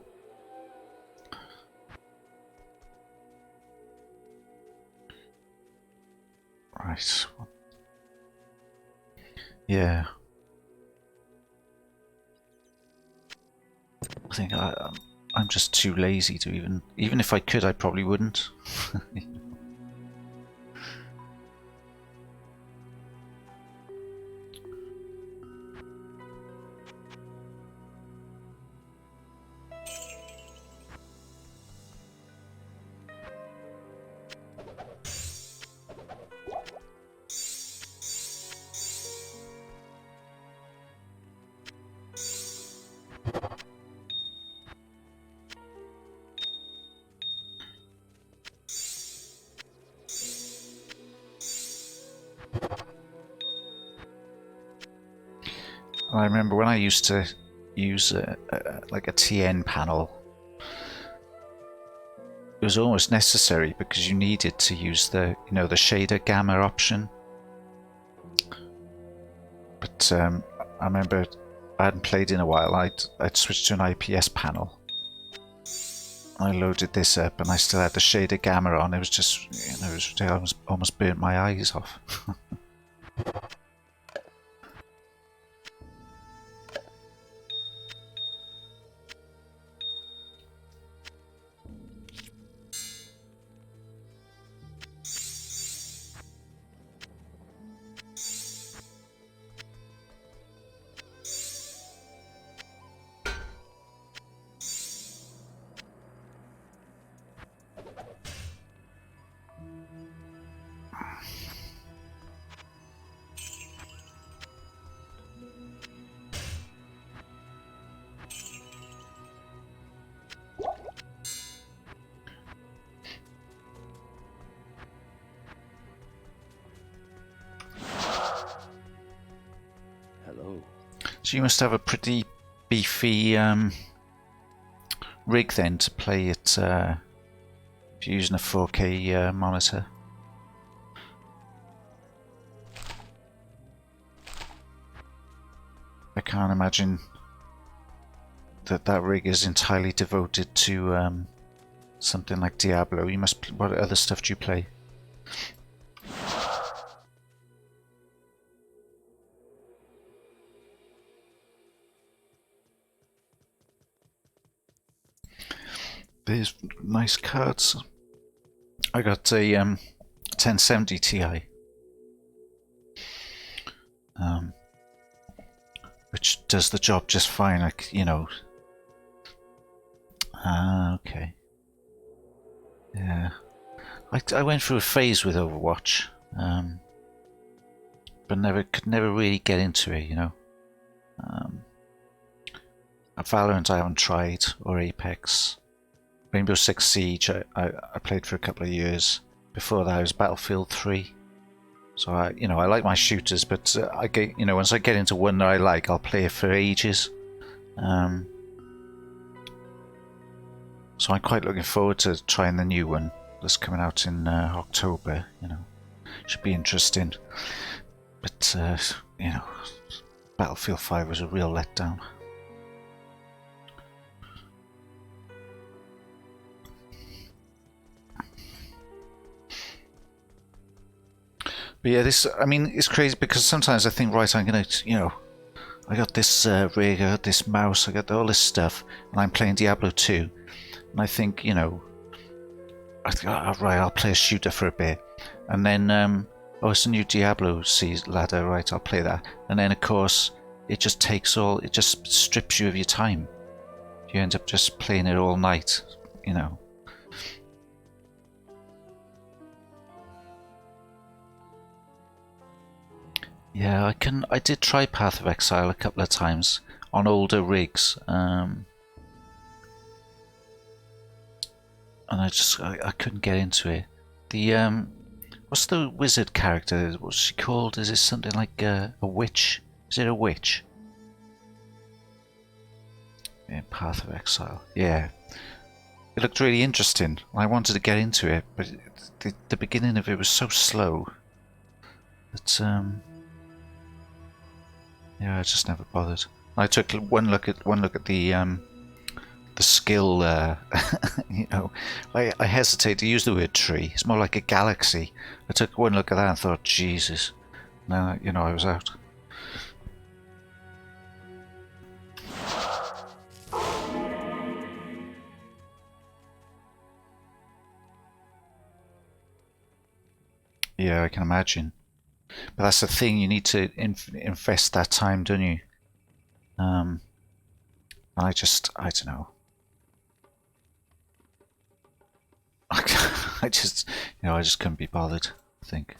Right. Yeah. I think I'm just too lazy to even if I could, I probably wouldn't. I remember when I used to use like a TN panel, it was almost necessary because you needed to use the, you know, the shader gamma option. But I remember I hadn't played in a while. I'd switched to an IPS panel. I loaded this up and I still had the shader gamma on. It was just, you know, it was almost burnt my eyes off. Hello. So you must have a pretty beefy rig then to play it if you're using a 4K monitor. I can't imagine that rig is entirely devoted to something like Diablo. You must. What other stuff do you play? There's nice cards. I got a 1070 Ti, which does the job just fine. Like, you know. Okay. Yeah, I went through a phase with Overwatch, but could never really get into it. You know. Valorant I haven't tried, or Apex. Rainbow Six Siege I played for a couple of years. Before that, I was Battlefield 3. So I like my shooters, but I get, once I get into one that I like, I'll play it for ages. So I'm quite looking forward to trying the new one that's coming out in October. Should be interesting. But Battlefield 5 was a real letdown. But yeah, it's crazy because sometimes I think, right, I'm gonna, I got this rig, I got this mouse, I got all this stuff, and I'm playing Diablo 2, and I think, I think, oh, right, I'll play a shooter for a bit, and then, oh, it's a new Diablo ladder, right, I'll play that, and then of course, it just strips you of your time. You end up just playing it all night, Yeah, I did try Path of Exile a couple of times on older rigs, and I couldn't get into it. The what's the wizard character? What's she called? Is it something like a witch? Is it a witch? Yeah, Path of Exile. Yeah, it looked really interesting. I wanted to get into it, but the beginning of it was so slow that yeah, I just never bothered. I took one look at the skill. I hesitate to use the word tree. It's more like a galaxy. I took one look at that and thought, Jesus. No, I was out. Yeah, I can imagine. But that's the thing, you need to invest that time, don't you? I don't know. I just couldn't be bothered, I think.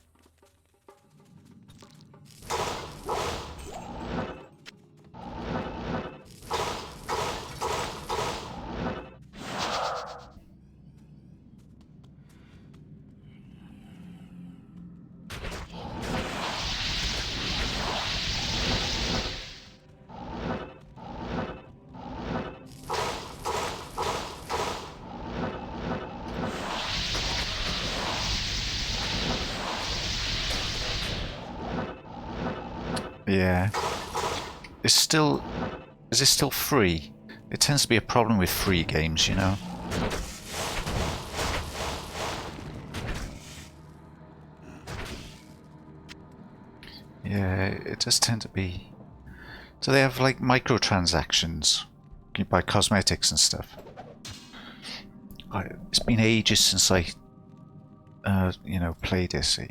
Yeah. Is it still free? It tends to be a problem with free games, Yeah, it does tend to be. So they have like microtransactions. You buy cosmetics and stuff. It's been ages since I played it, see.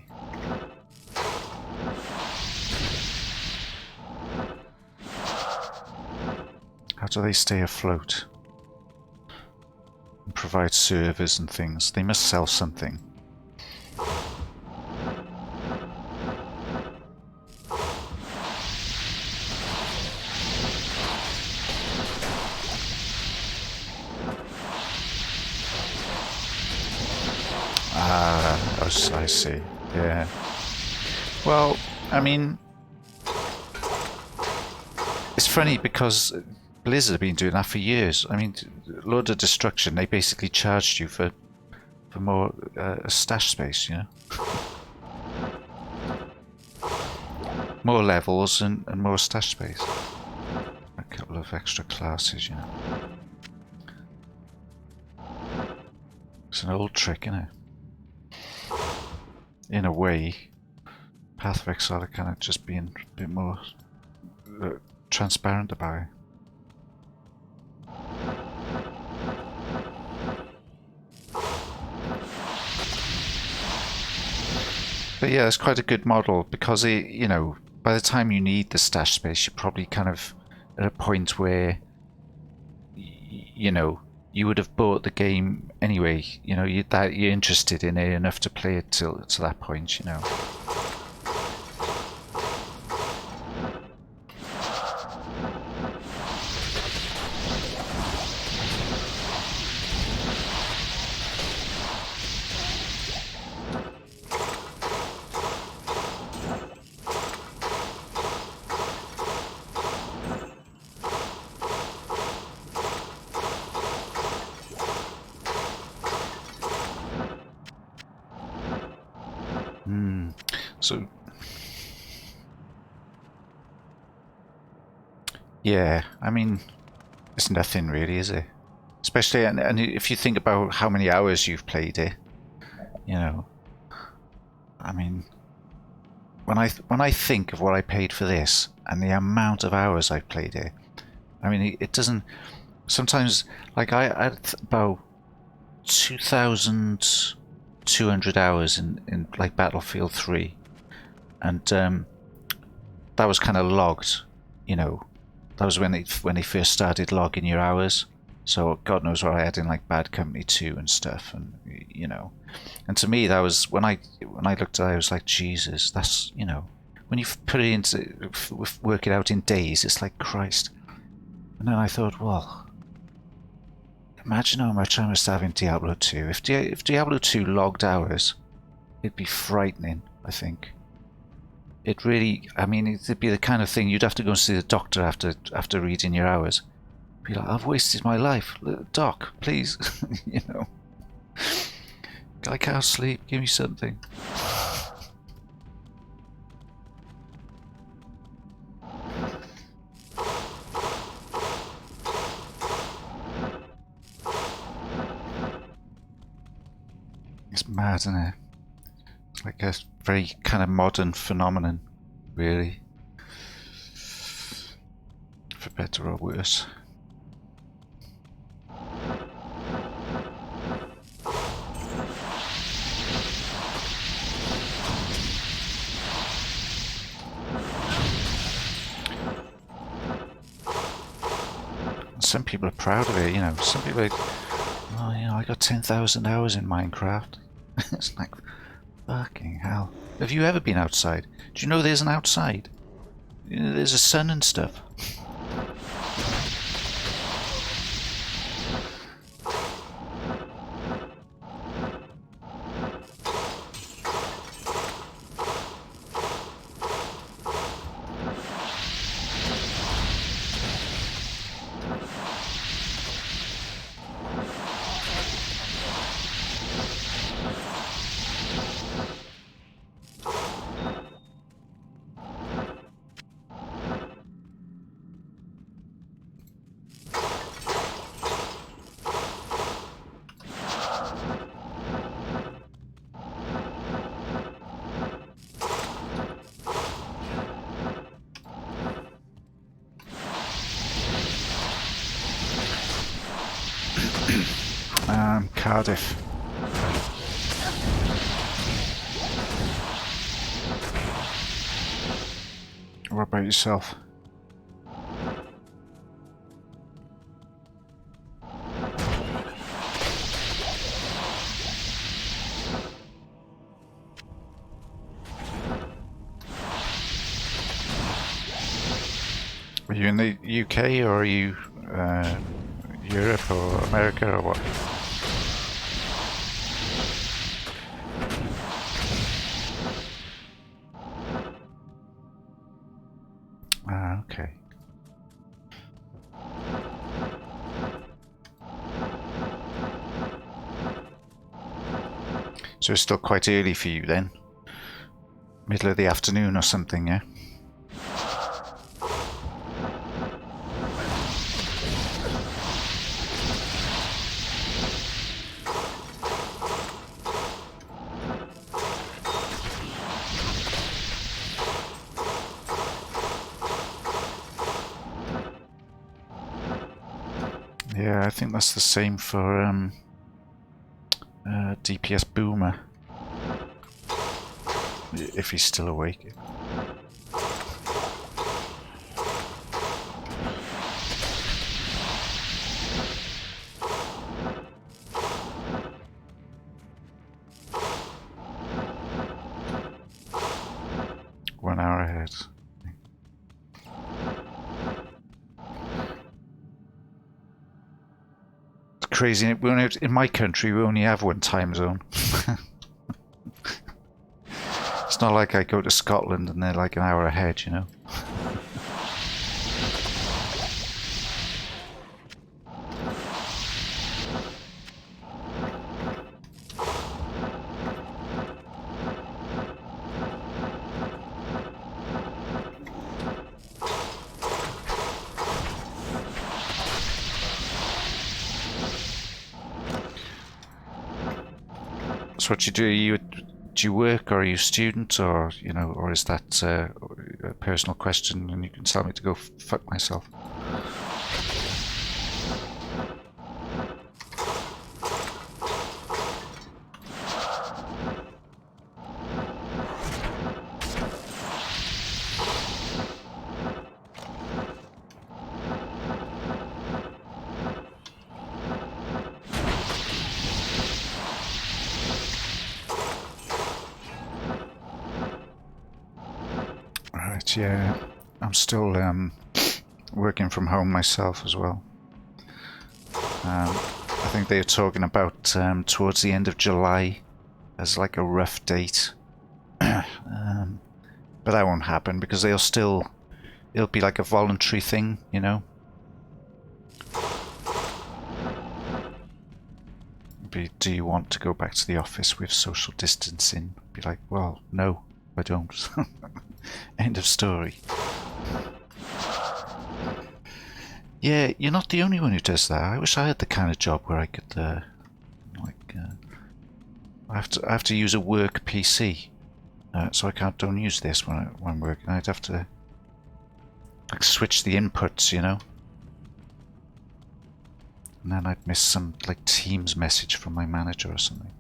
How do they stay afloat? And provide servers and things. They must sell something. I see. Yeah. Well, I mean, it's funny because Blizzard have been doing that for years. I mean, Lord of Destruction, they basically charged you for more stash space, you know? More levels and more stash space. A couple of extra classes, you know. It's an old trick, isn't it? In a way, Path of Exile are kind of just being a bit more transparent about it. But yeah, it's quite a good model because it, you know, by the time you need the stash space, you're probably kind of at a point where, you know, you would have bought the game anyway. You know, you're interested in it enough to play it till to that point, you know. So, yeah, I mean, it's nothing really, is it? Especially, and if you think about how many hours you've played it, you know, I mean, when I think of what I paid for this and the amount of hours I've played it, I mean, it doesn't. Sometimes, like I had about 2,200 hours in like Battlefield 3. And that was kind of logged, you know. That was when they first started logging your hours. So God knows what I had in like Bad Company 2 and stuff, and you know. And to me, that was when I looked at it, I was like, Jesus, that's, you know, when you put it into work it out in days, it's like Christ. And then I thought, well, imagine how much I must have in Diablo 2. If Diablo 2 logged hours, it'd be frightening, I think. It really, I mean, it'd be the kind of thing you'd have to go and see the doctor after reading your hours. Be like, I've wasted my life, doc, please, you know. I can't sleep. Give me something. It's mad, isn't it? It's like a very kind of modern phenomenon, really. For better or worse. Some people are proud of it, you know. Some people are, oh, you know, I got 10,000 hours in Minecraft. It's like, fucking hell. Have you ever been outside? Do you know there's an outside? You know, there's a sun and stuff. Cardiff. What about yourself? Are you in the UK or are you Europe or America or what? Ah, okay. So it's still quite early for you then? Middle of the afternoon or something, yeah? Yeah, I think that's the same for DPS Boomer. If he's still awake. One hour ahead. It's crazy. We only have, in my country, we only have one time zone. It's not like I go to Scotland and they're like an hour ahead, you know. So what you do? Do you work, or are you a student, or you know, or is that a personal question and you can tell me to go fuck myself? Right, yeah, I'm still working from home myself as well. I think they're talking about towards the end of July as like a rough date. But that won't happen because it'll be like a voluntary thing, you know. Do you want to go back to the office with social distancing? Be like, well, no, I don't. End of story. Yeah, you're not the only one who does that. I wish I had the kind of job where I could, I have to use a work PC, so I don't use this when I'm working. I'd have to like switch the inputs, you know, and then I'd miss some like Teams message from my manager or something.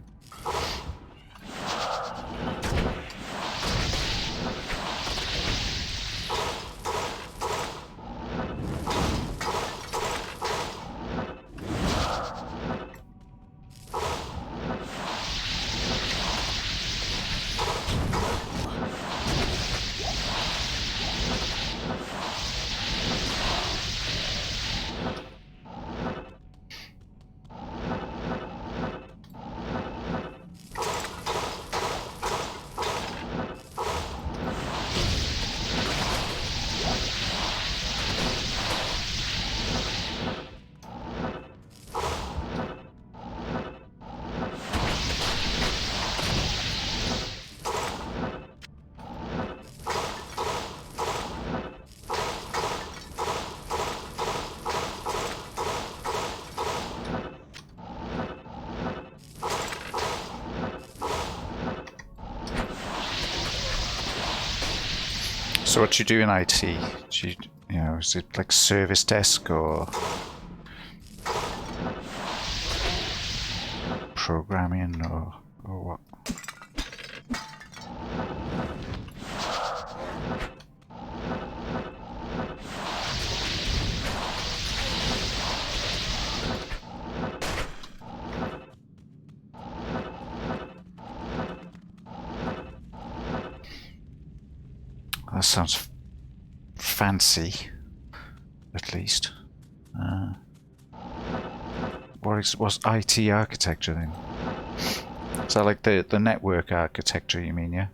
So what you do in IT? Do you know, is it like service desk or programming or what? That sounds fancy, at least. What's IT architecture then? Is that like the network architecture you mean, yeah?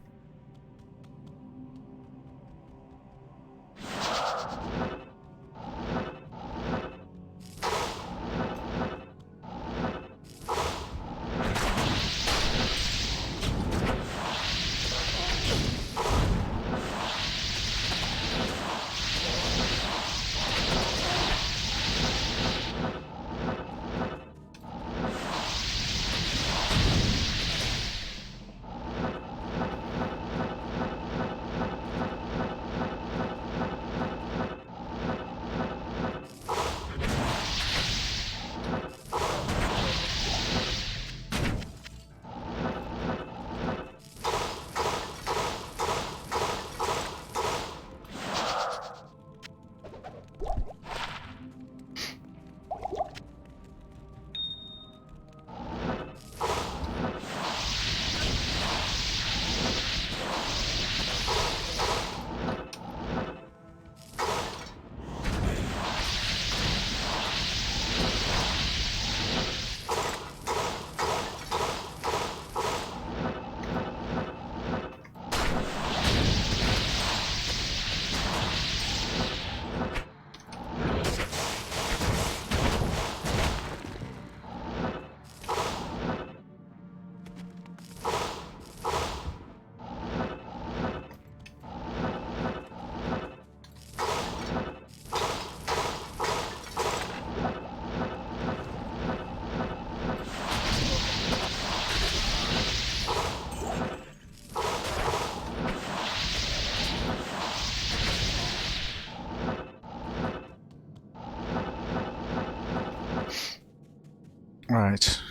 Right.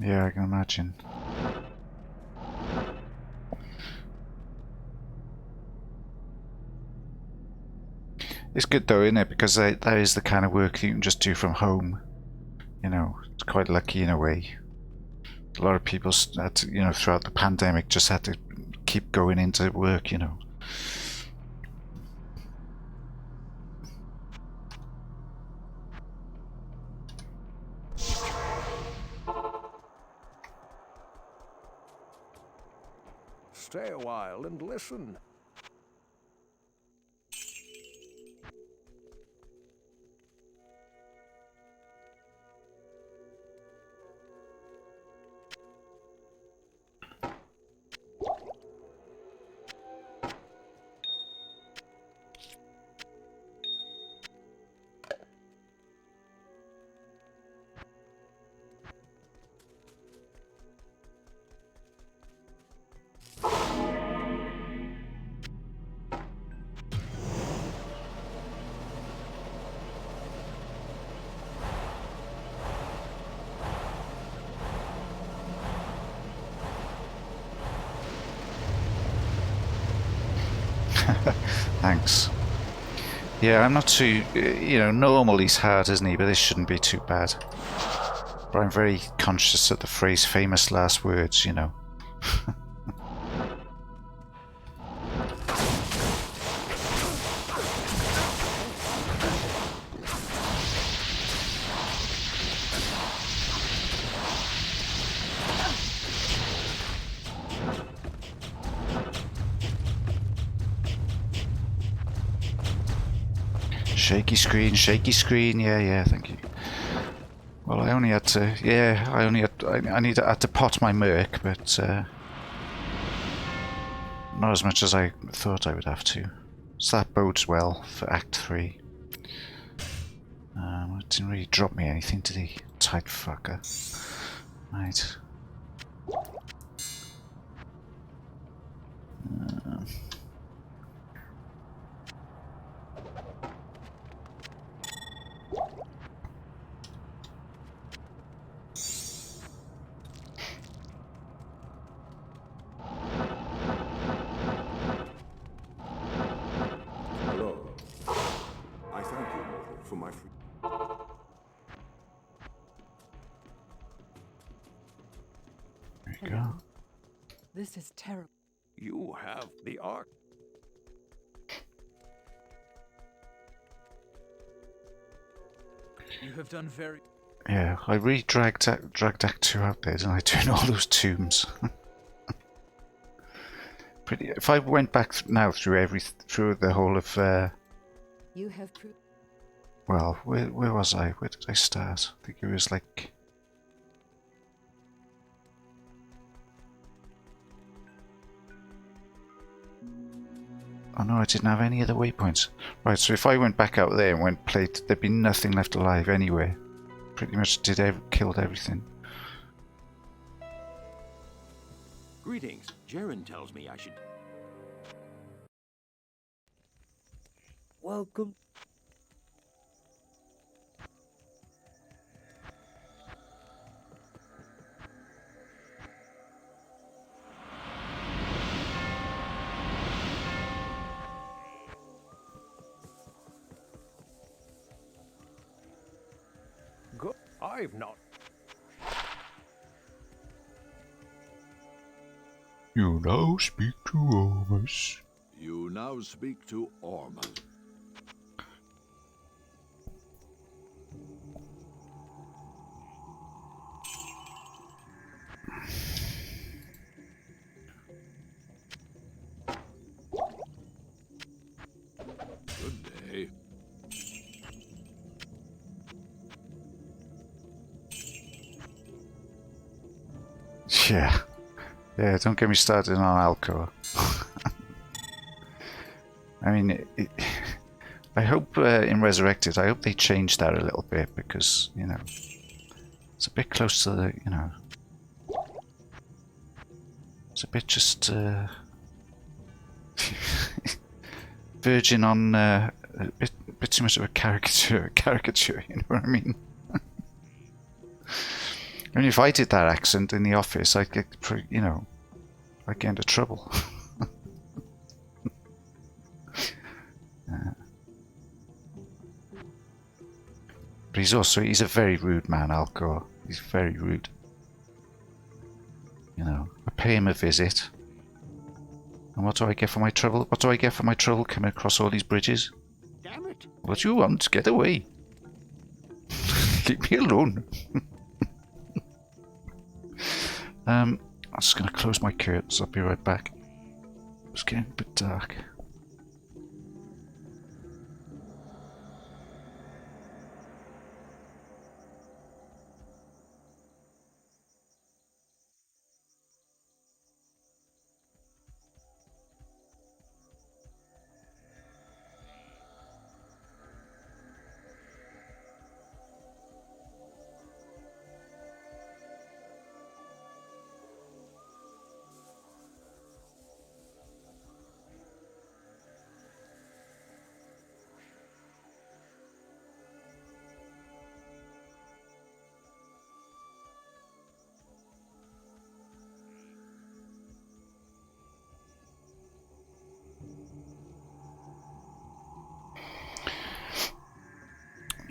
Yeah, I can imagine. It's good though, isn't it? Because that is the kind of work that you can just do from home. You know, it's quite lucky in a way. A lot of people, had to, you know, throughout the pandemic, just had to keep going into work. You know. Stay a while and listen. Thanks. Yeah, I'm not too, you know, normal he's hard, isn't he? But this shouldn't be too bad. But I'm very conscious of the phrase famous last words, you know. Shaky screen, yeah, thank you. Well, I only had to, yeah, I had to pot my merc, but not as much as I thought I would have to. So that bodes well for Act 3. It didn't really drop me anything, did he? Tight fucker. Right. Hello. I thank you, mortal, for my free. There you go. This is terrible. You have the arc. You have done very... Yeah, I really dragged Act 2 out there, didn't I? Doing all those tombs. Pretty. If I went back now through the whole of, You have proved. well, where was I? Where did I start? I think it was like. Oh no, I didn't have any other waypoints. Right, so if I went back out there and went played, there'd be nothing left alive anywhere. Pretty much killed everything. Greetings. Jaren tells me I should... Welcome. Good. I've not. You now speak to Ormus. You now speak to Orman. Good day. Yeah. Yeah, don't get me started on Alcor. I mean, I hope in Resurrected, I hope they change that a little bit because, you know, it's a bit close to the, you know, it's It's a bit just verging on a bit too much of a caricature, you know what I mean? I mean, if I did that accent in the office, I'd get, you know, I'd get into trouble. But he's a very rude man, Alcor. He's very rude. You know, I pay him a visit. And what do I get for my trouble? What do I get for my trouble coming across all these bridges? Damn it. What do you want? Get away. Leave me alone. I'm just going to close my curtains. I'll be right back. It's getting a bit dark.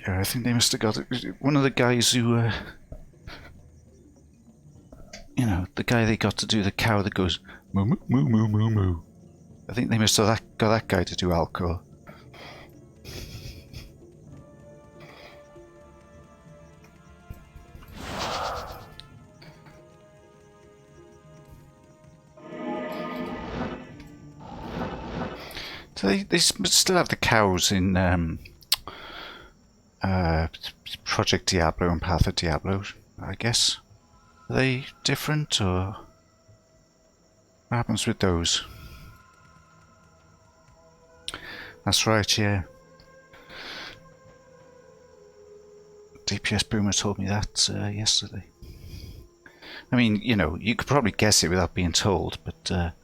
Yeah, I think they must have got one of the guys who, you know, the guy they got to do the cow that goes moo moo moo moo moo moo. I think they must have got that guy to do Alcor. So they still have the cows in Project Diablo and Path of Diablo, I guess. Are they different, or what happens with those? That's right, yeah. DPS Boomer told me that yesterday. I mean, you know, you could probably guess it without being told, but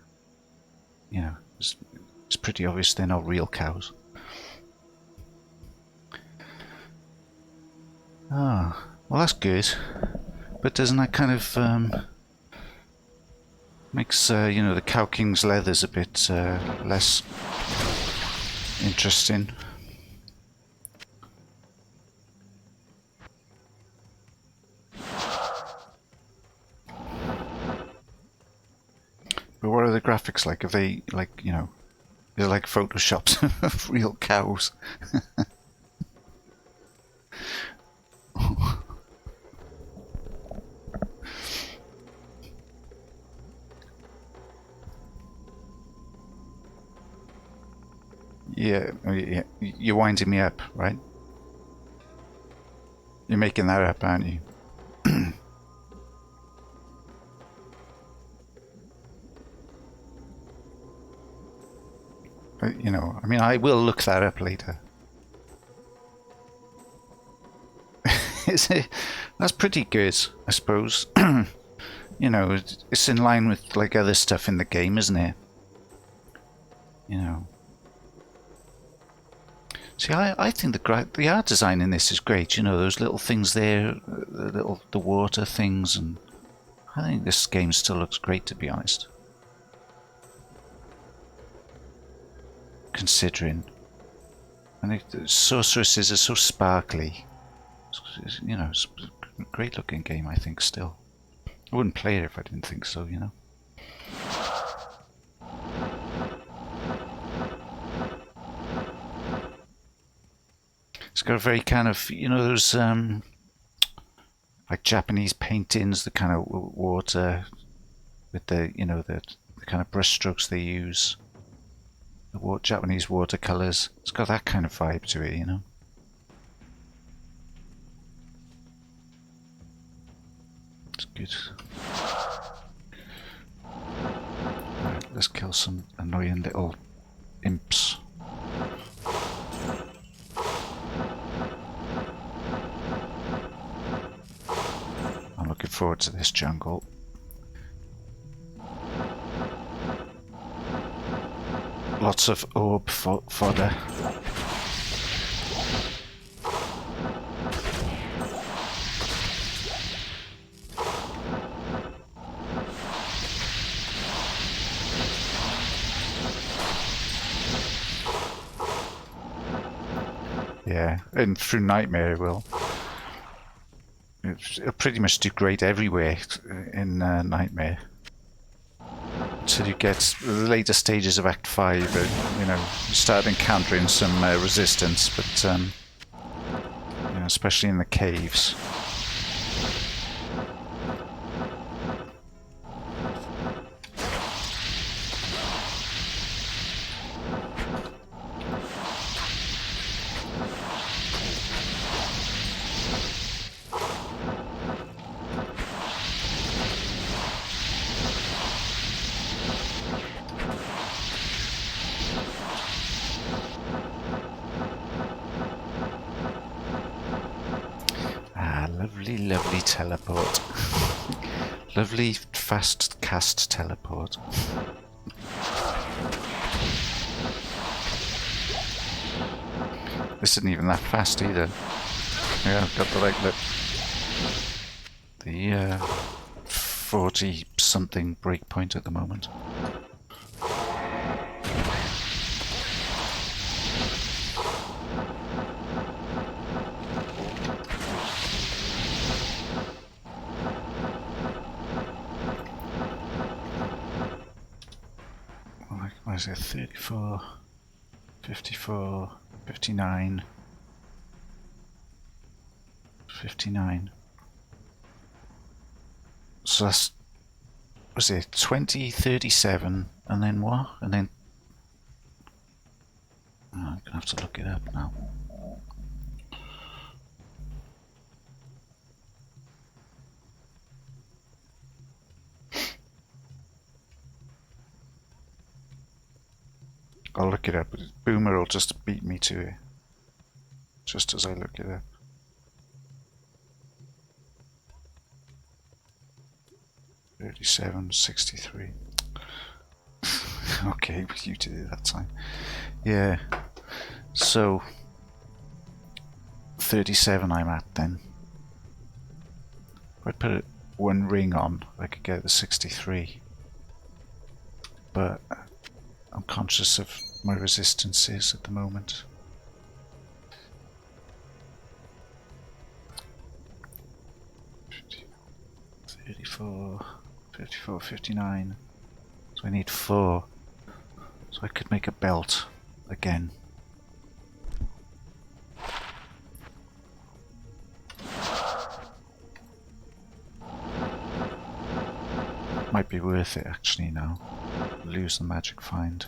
you know, it's pretty obvious they're not real cows. Ah, well that's good. But doesn't that kind of makes you know, the Cow King's leathers a bit less interesting? But what are the graphics like? Are they like, you know, they're like photoshops of real cows? Yeah, you're winding me up, right? You're making that up, aren't you? But, you know, I mean, I will look that up later. That's pretty good, I suppose. You know, it's in line with like other stuff in the game, isn't it? You know. See, I think the art design in this is great. You know, those little things there, the water things, and I think this game still looks great, to be honest. Considering, and the sorceresses are so sparkly. You know, it's a great looking game, I think, still. I wouldn't play it if I didn't think so, you know. It's got a very kind of, you know, those like Japanese paintings, the kind of water with the, you know, the kind of brush strokes they use, the Japanese watercolors. It's got that kind of vibe to it, you know. It's good. Right, let's kill some annoying little imps. I'm looking forward to this jungle. Lots of orb fodder. Yeah, and through Nightmare it will. It'll pretty much do great everywhere in Nightmare. Until you get the later stages of Act 5, you know, you start encountering some resistance, but you know, especially in the caves. Lovely teleport. Lovely fast cast teleport. This isn't even that fast either. Yeah, I've got the like the 40 something breakpoint at the moment. What is it? 34, 54, 59, 59. So that's, was it 20, 37, and then what? And then, oh, I'm gonna have to look it up now. I'll look it up. Boomer will just beat me to it, just as I look it up. $37.63. Okay, you did it that time. Yeah. So 37 I'm at then. If I put one ring on, I could get the 63. But I'm conscious of my resistances at the moment. $34, $54, $59. So I need 4. So I could make a belt again. Might be worth it actually now. Lose the magic find.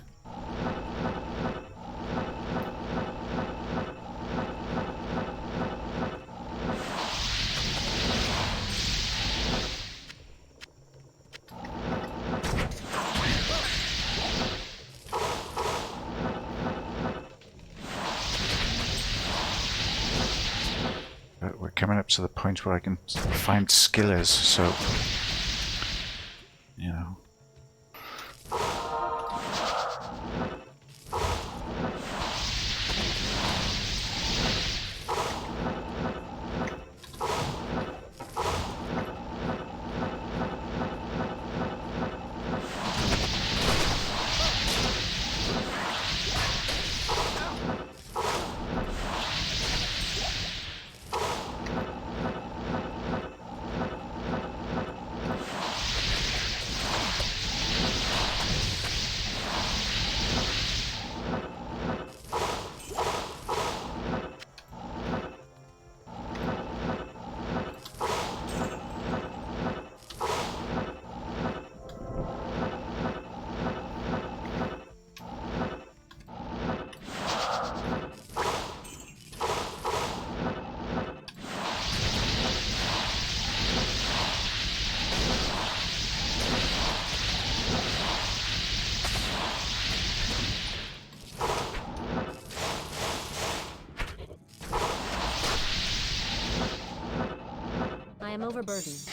But we're coming up to the point where I can find skillers, so you know. I am overburdened.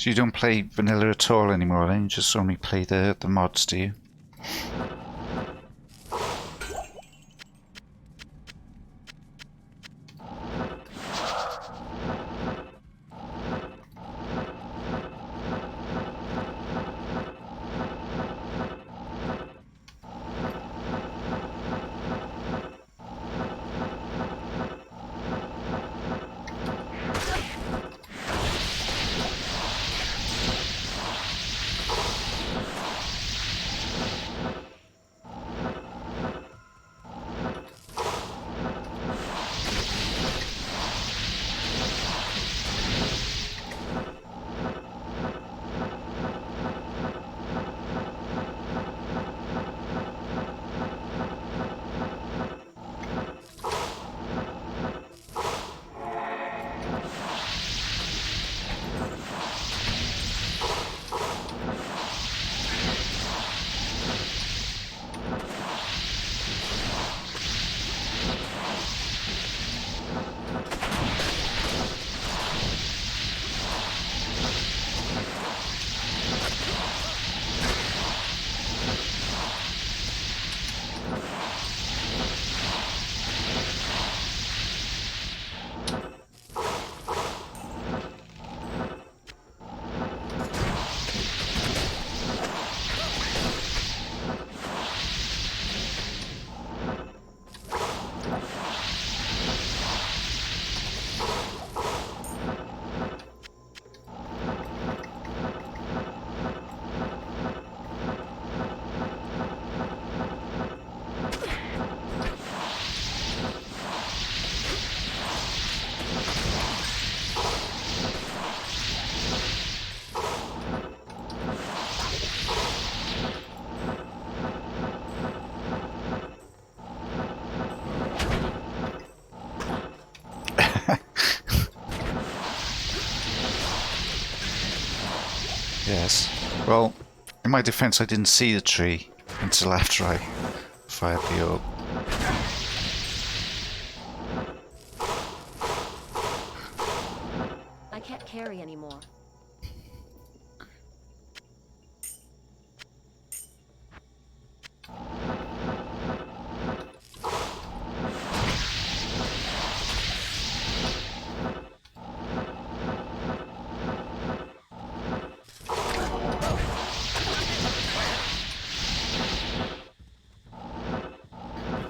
So you don't play vanilla at all anymore, then you just only play the mods, do you? Yes. Well, in my defense, I didn't see the tree until after I fired the orb. I can't carry anymore.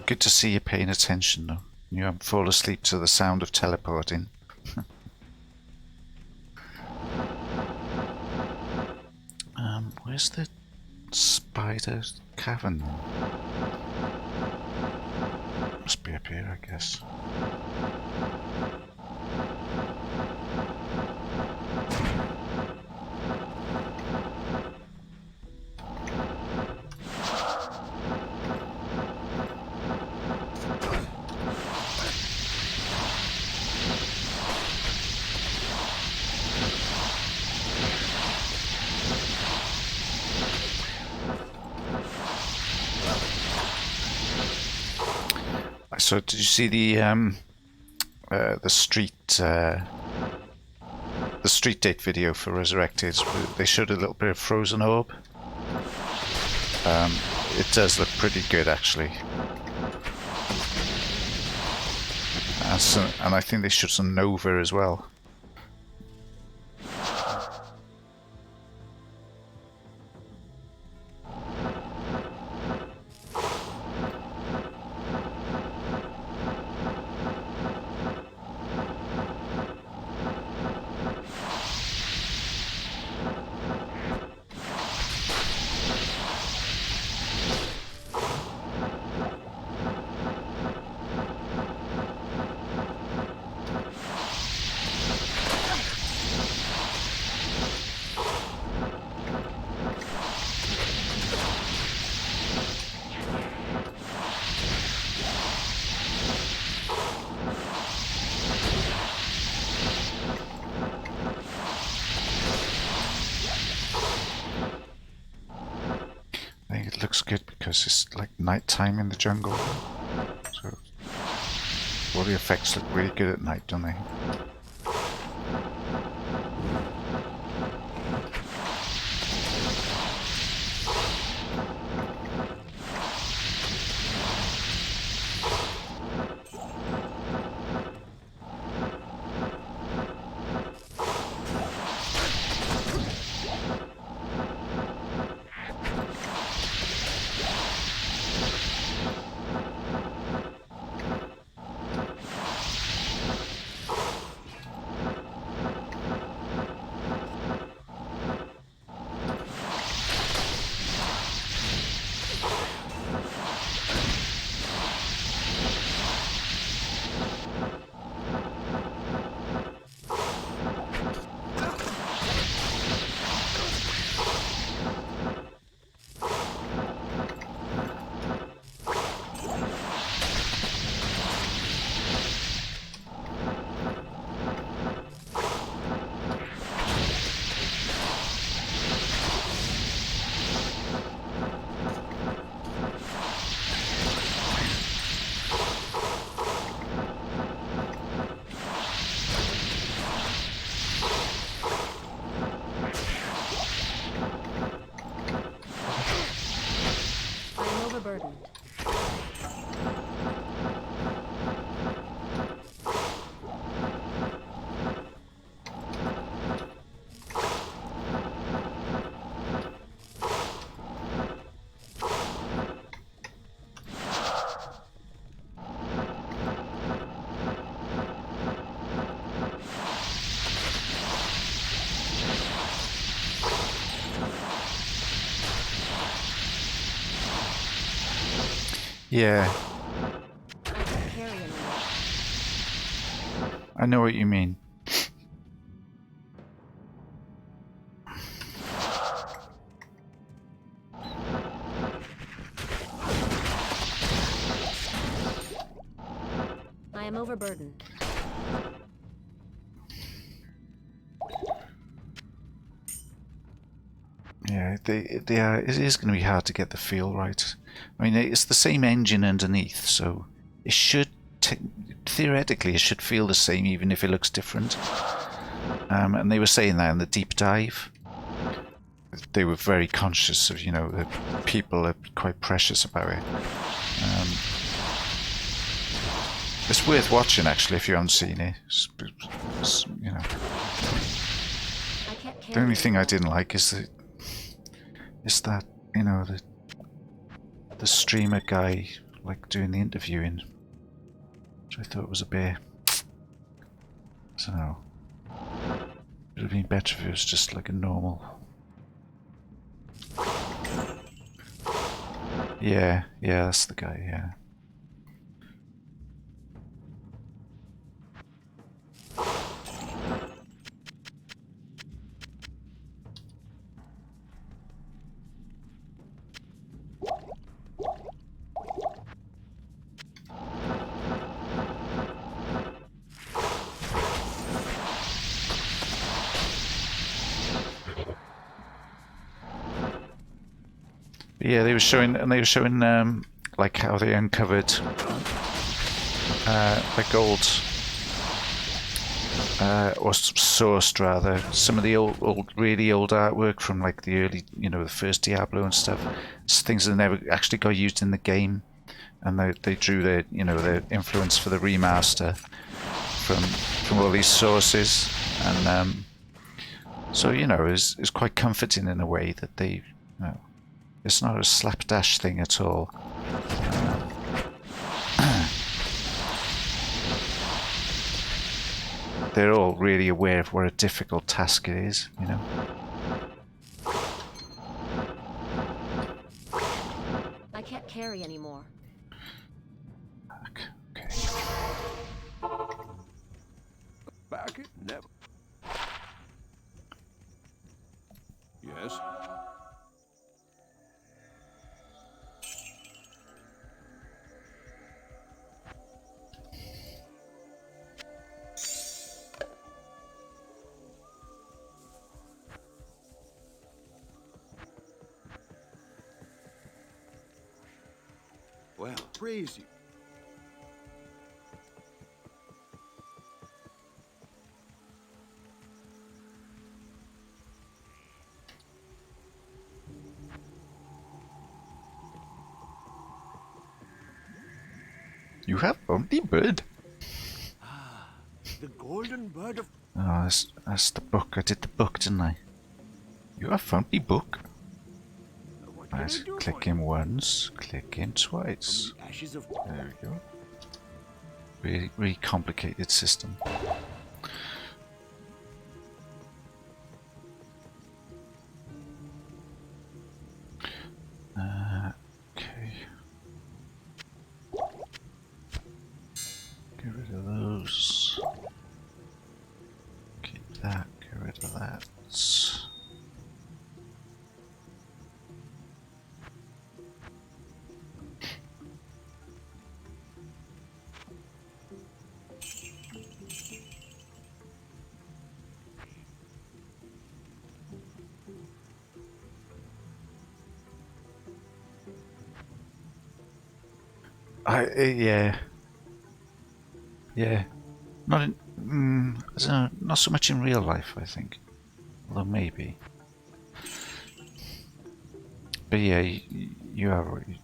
Good to see you paying attention, though. You haven't fallen asleep to the sound of teleporting. Where's the spider cavern? Must be up here, I guess. So did you see the street date video for Resurrected? They showed a little bit of frozen orb. It does look pretty good, actually. And I think they showed some Nova as well. I think it looks good because it's like night time in the jungle. So all the effects look really good at night, don't they? Yeah, I can't carry anymore. I know what you mean. I am overburdened. Yeah, they are. It is going to be hard to get the feel right. I mean, it's the same engine underneath, so it should theoretically it should feel the same, even if it looks different. And they were saying that in the deep dive, they were very conscious of, you know, that people are quite precious about it. It's worth watching actually if you haven't seen it. You know, I can't carry the only thing I anymore. didn't like is that you know the streamer guy like doing the interviewing, which I thought was a bit, I don't know. It would have been better if it was just like a normal. Yeah, that's the guy. Yeah. Yeah, they were showing like how they uncovered like old or sourced rather some of the really old artwork from like the early, you know, the first Diablo and stuff. It's things that never actually got used in the game, and they drew their, you know, their influence for the remaster from all these sources, and so, you know, it's quite comforting in a way that they, you know, it's not a slapdash thing at all. They're all really aware of what a difficult task it is, you know. I can't carry anymore. Okay. Back it never. Yes. Well, praise you. You have only bird. The golden bird of... Oh, that's the book. I did the book, didn't I? You have found the book. What can I Right, do click for in once, click in you? twice. From the ashes of... There we go. Really complicated system. Okay. Get rid of those. Keep that, get rid of that. Yeah. Yeah. Not in, I don't know, not so much in real life, I think. Although maybe. But yeah, you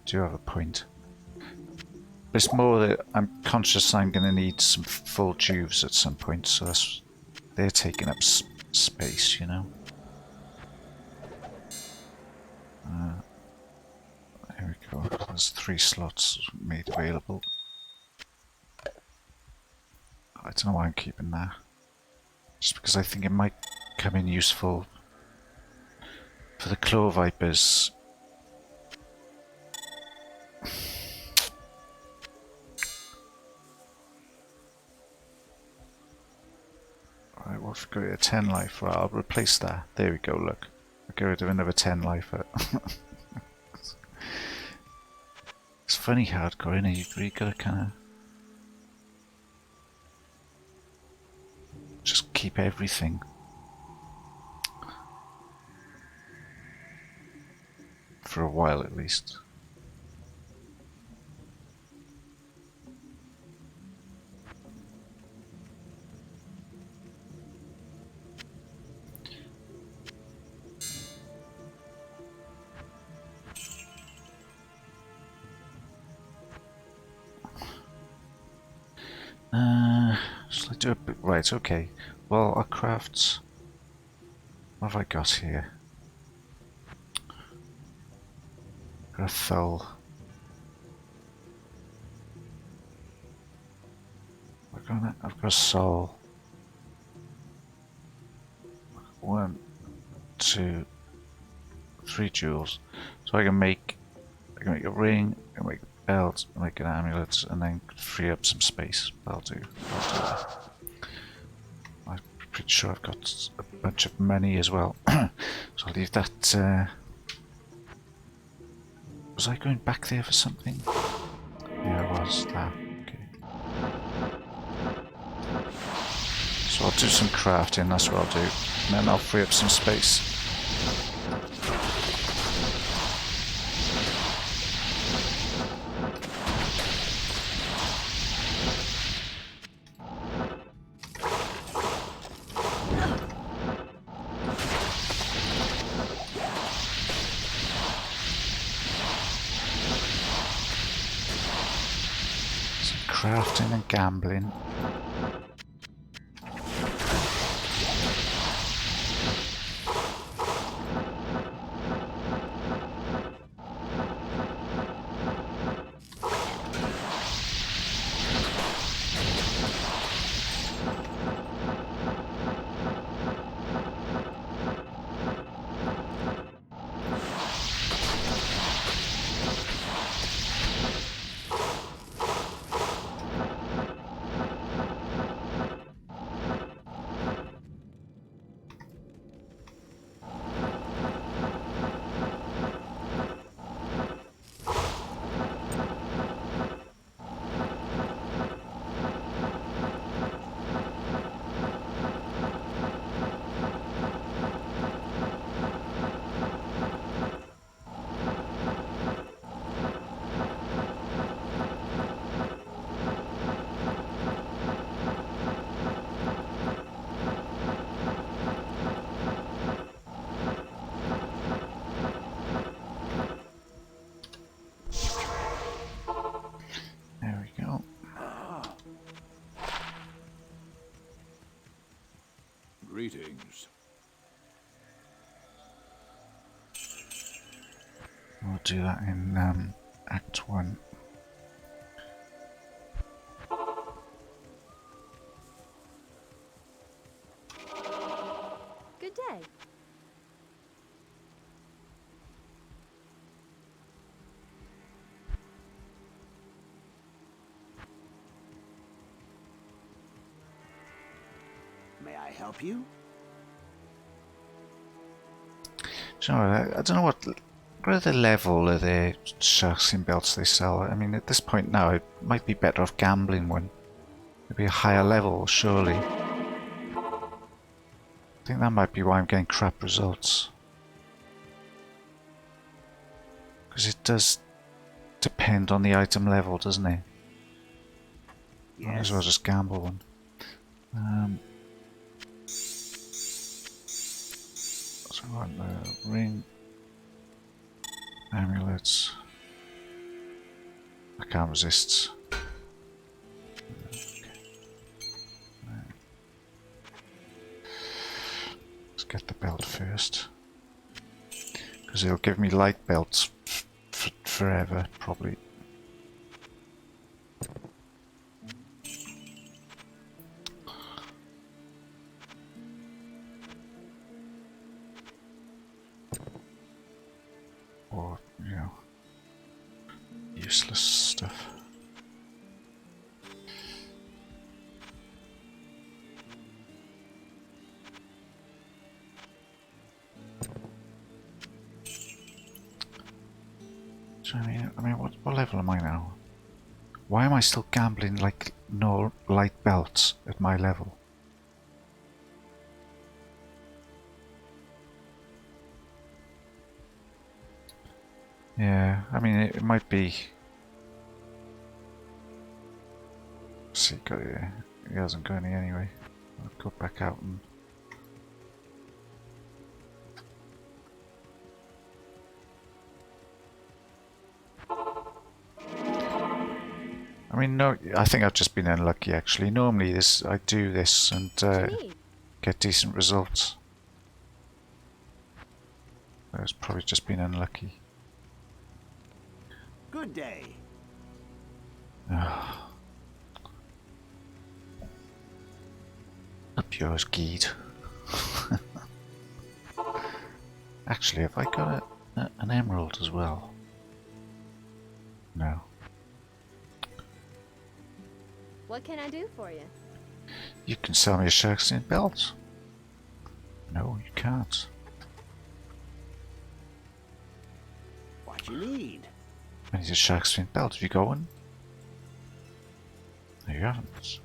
do have a point. But it's more that I'm conscious I'm going to need some full juves at some point, so they're taking up space, you know. There we go. There's 3 slots made available. I don't know why I'm keeping that. Just because I think it might come in useful for the claw vipers. Right, what if we go to 10 life? Right, I'll replace that. There we go, look. I'll get rid of another 10 life. It's funny hardcore, isn't it? You really gotta kinda just keep everything. For a while at least. Shall I do a bit? Right, okay. Well, our crafts. What have I got here? Got a thull. I've got a soul. 1, 2, 3 jewels. So I can make a ring, I can make a belt, I can make an amulet, and then free up some space. I'll do that. I'm pretty sure I've got a bunch of money as well. So I'll leave that. Was I going back there for something? Yeah, I was. That. Okay. So I'll do some crafting, that's what I'll do. And then I'll free up some space. Crafting and gambling. There we go. Greetings. We'll do that in Act 1. Good day. May I help you? So I don't know what the level of the sorc belts they sell. I mean, at this point now, it might be better off gambling one. Maybe a higher level, surely. I think that might be why I'm getting crap results. Because it does depend on the item level, doesn't it? Might as well just gamble one. So I want the ring, amulets. I can't resist. Okay. Let's get the belt first, because it'll give me light belts forever, probably. Or, you know, useless stuff. So I mean, what level am I now? Why am I still gambling like no light belts at my level? Yeah, I mean, it might be. See, he hasn't got any anyway. I'll go back out and. I mean, no, I think I've just been unlucky actually. Normally, I do this and get decent results. It's probably just been unlucky. Good day. Up yours, Geed. Actually, have I got an emerald as well? No. What can I do for you? You can sell me a sharkskin belt. No, you can't. What you need? I need a sharkskin belt. Have you got one? No, you haven't.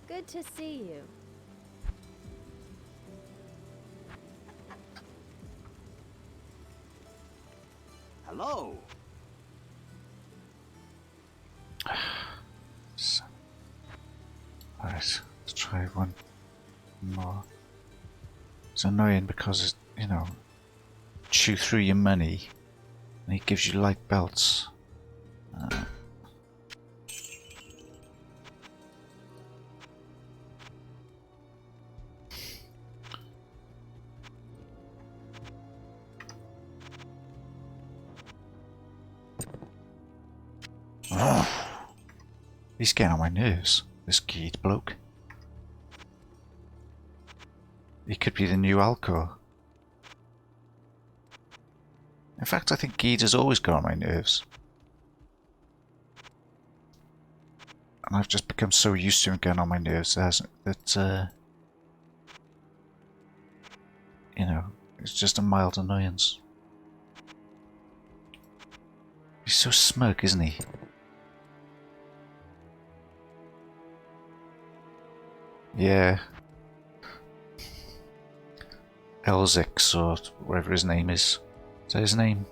Good to see you. Hello. Alright, let's try one more. It's annoying because, you know, chew through your money and he gives you light belts. He's getting on my nerves, this Geed bloke. He could be the new Alcor. In fact, I think Geed has always got on my nerves. And I've just become so used to him getting on my nerves that, you know, it's just a mild annoyance. He's so smug, isn't he? Yeah. Elzix, or whatever his name is. Is that his name?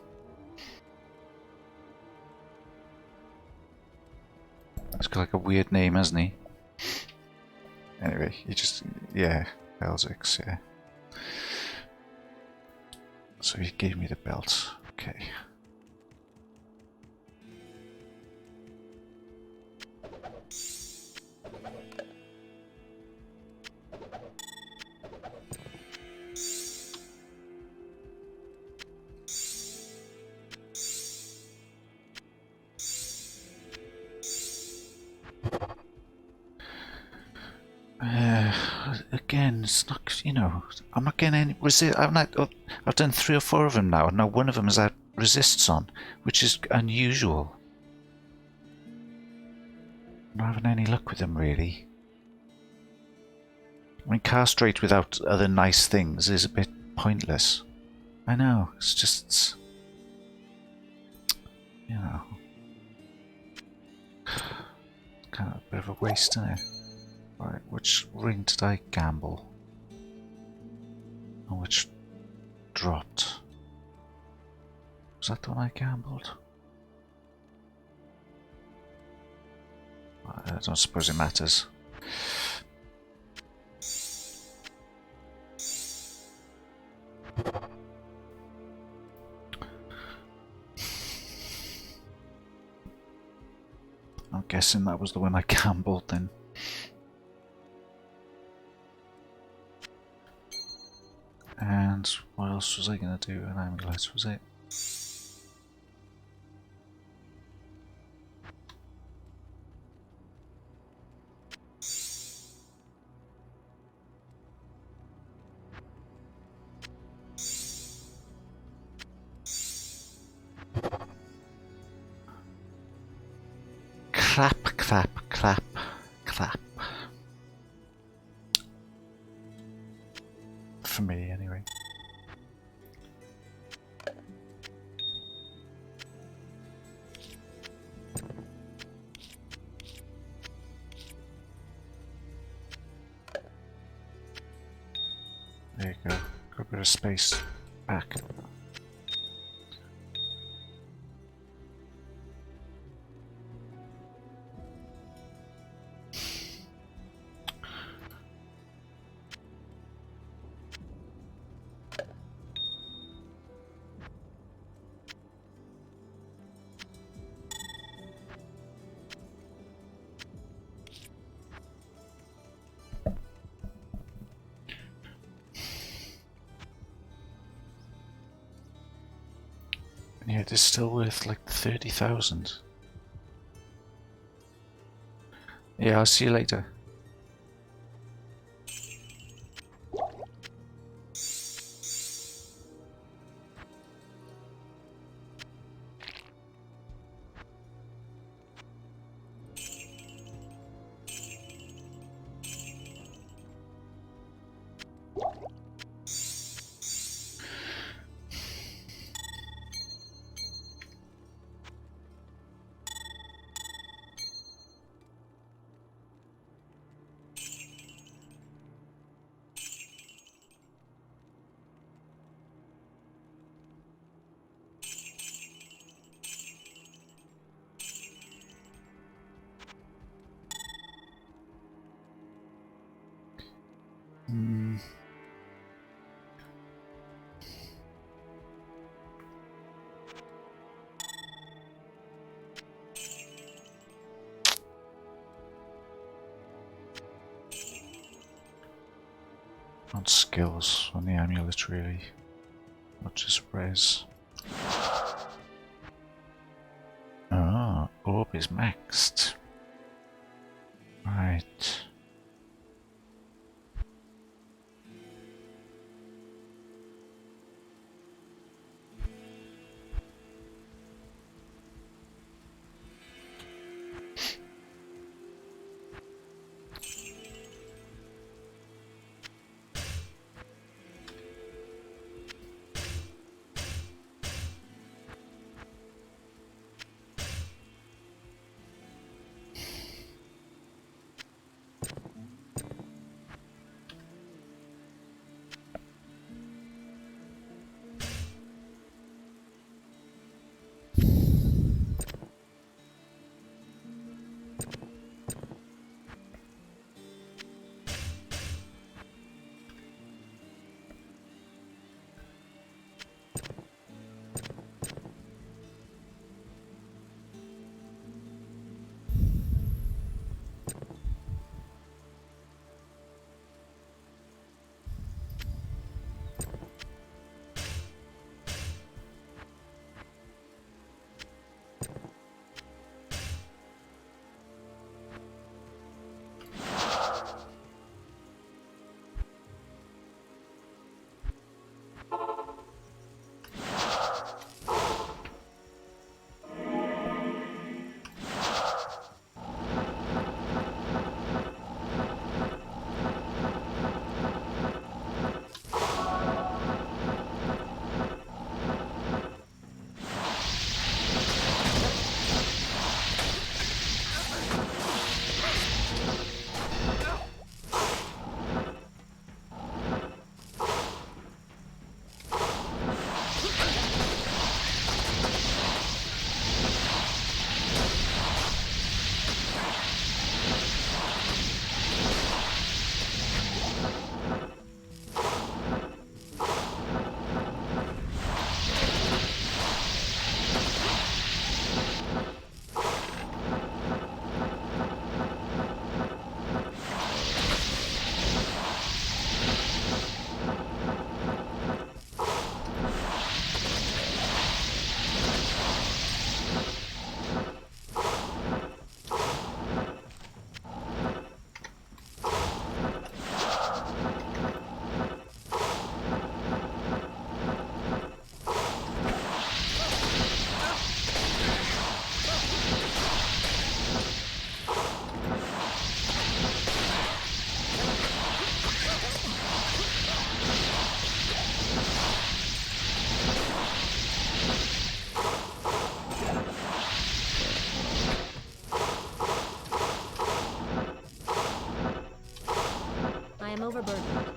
He's got like a weird name, hasn't he? Anyway, he just... yeah, Elzix, yeah. So he gave me the belt. Okay. Again, it's not, you know, I'm not getting any resist. I've done 3 or 4 of them now, and now one of them has had resists on, which is unusual. I'm not having any luck with them, really. I mean, castrate without other nice things is a bit pointless. I know, it's just, you know, it's kind of a bit of a waste, isn't it? Right, which ring did I gamble? And which dropped? Was that the one I gambled? I don't suppose it matters. I'm guessing that was the one I gambled then. And what else was I going to do? An amulet, was it? clap, clap, clap. For me, anyway. There you go. Got a bit of space back. And yet it's still worth like 30,000. Yeah, I'll see you later. On skills, on the amulet really, not just res. Ah, orb is maxed. Right. am overburdened.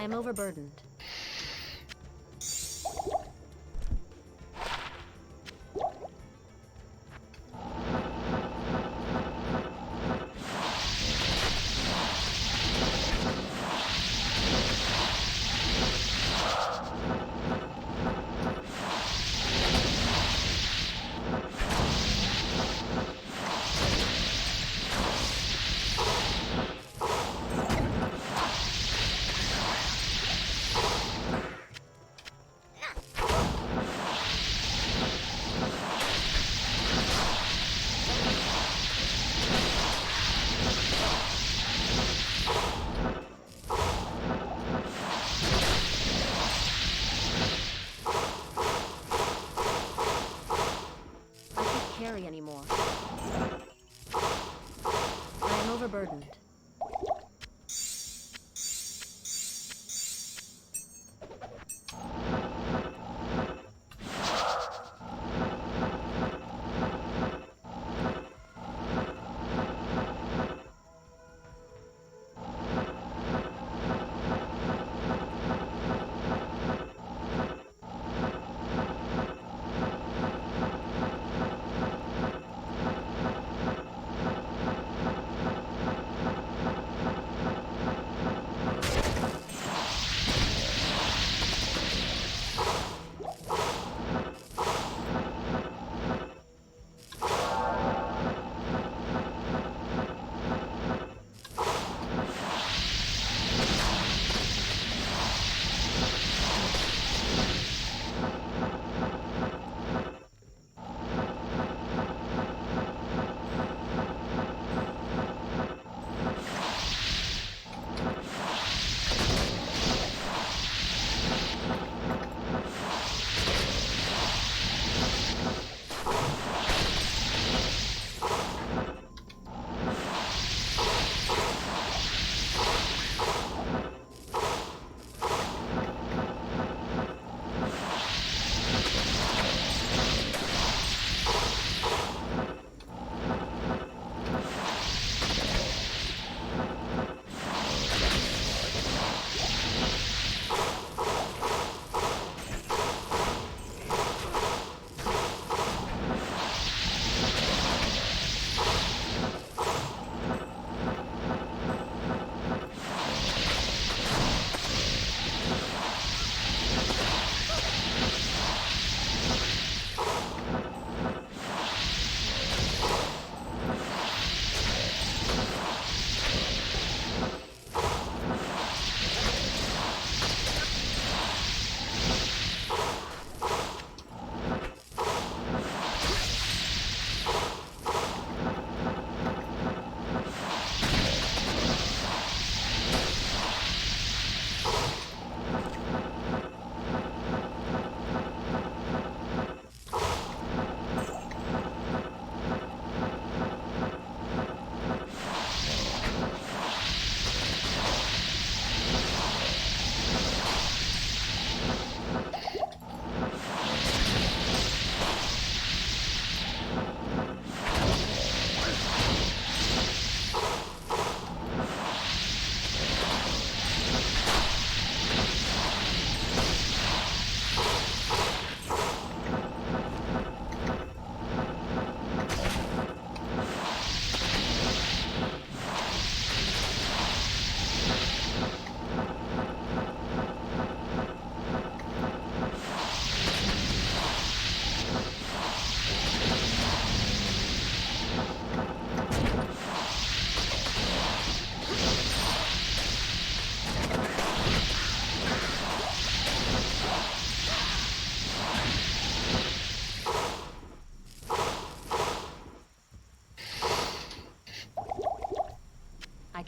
I am overburdened. Carry anymore. I am overburdened.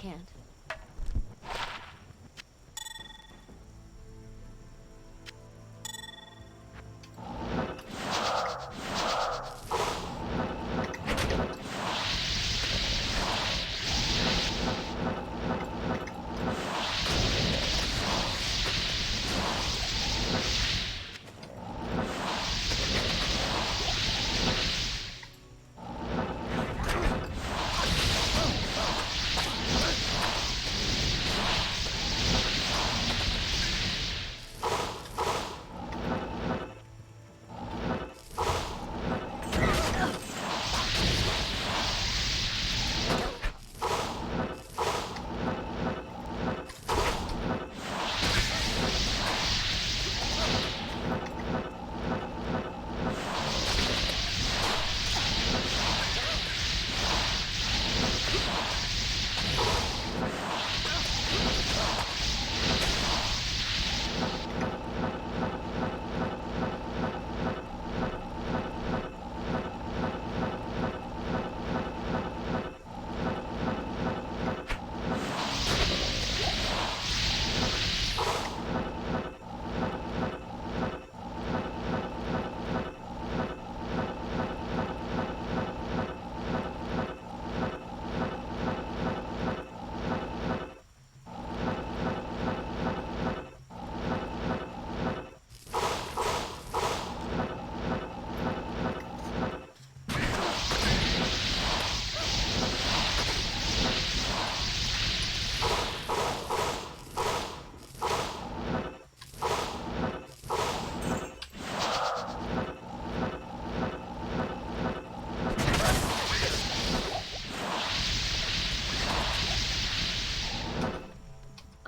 can't.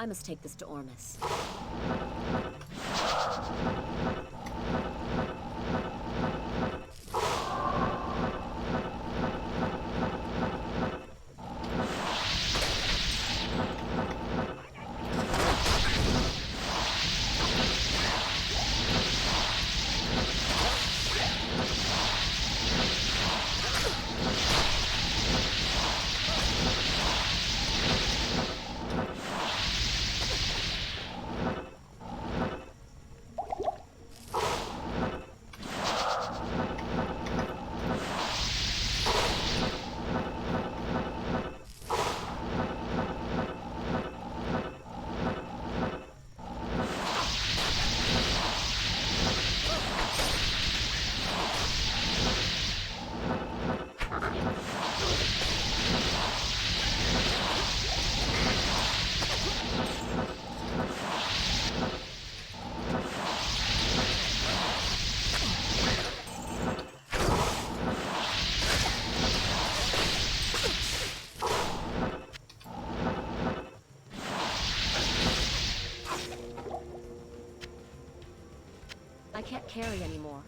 I must take this to Ormus. I can't carry anymore.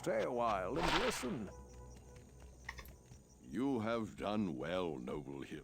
Stay a while and listen. You have done well, noble hero.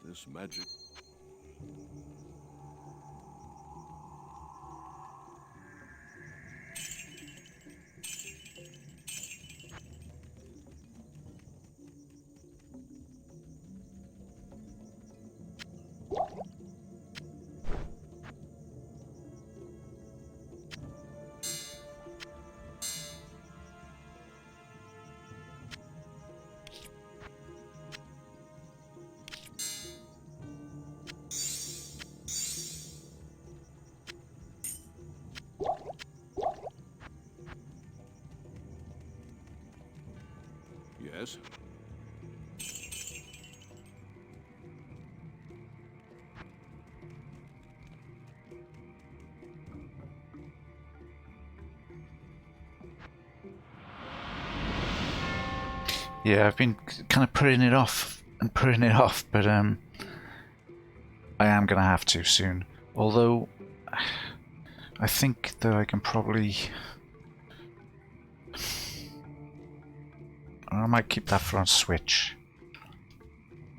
This magic. Yes? Yeah, I've been kind of putting it off and putting it off, but I am gonna have to soon. Although I think that I can probably, I might keep that front switch,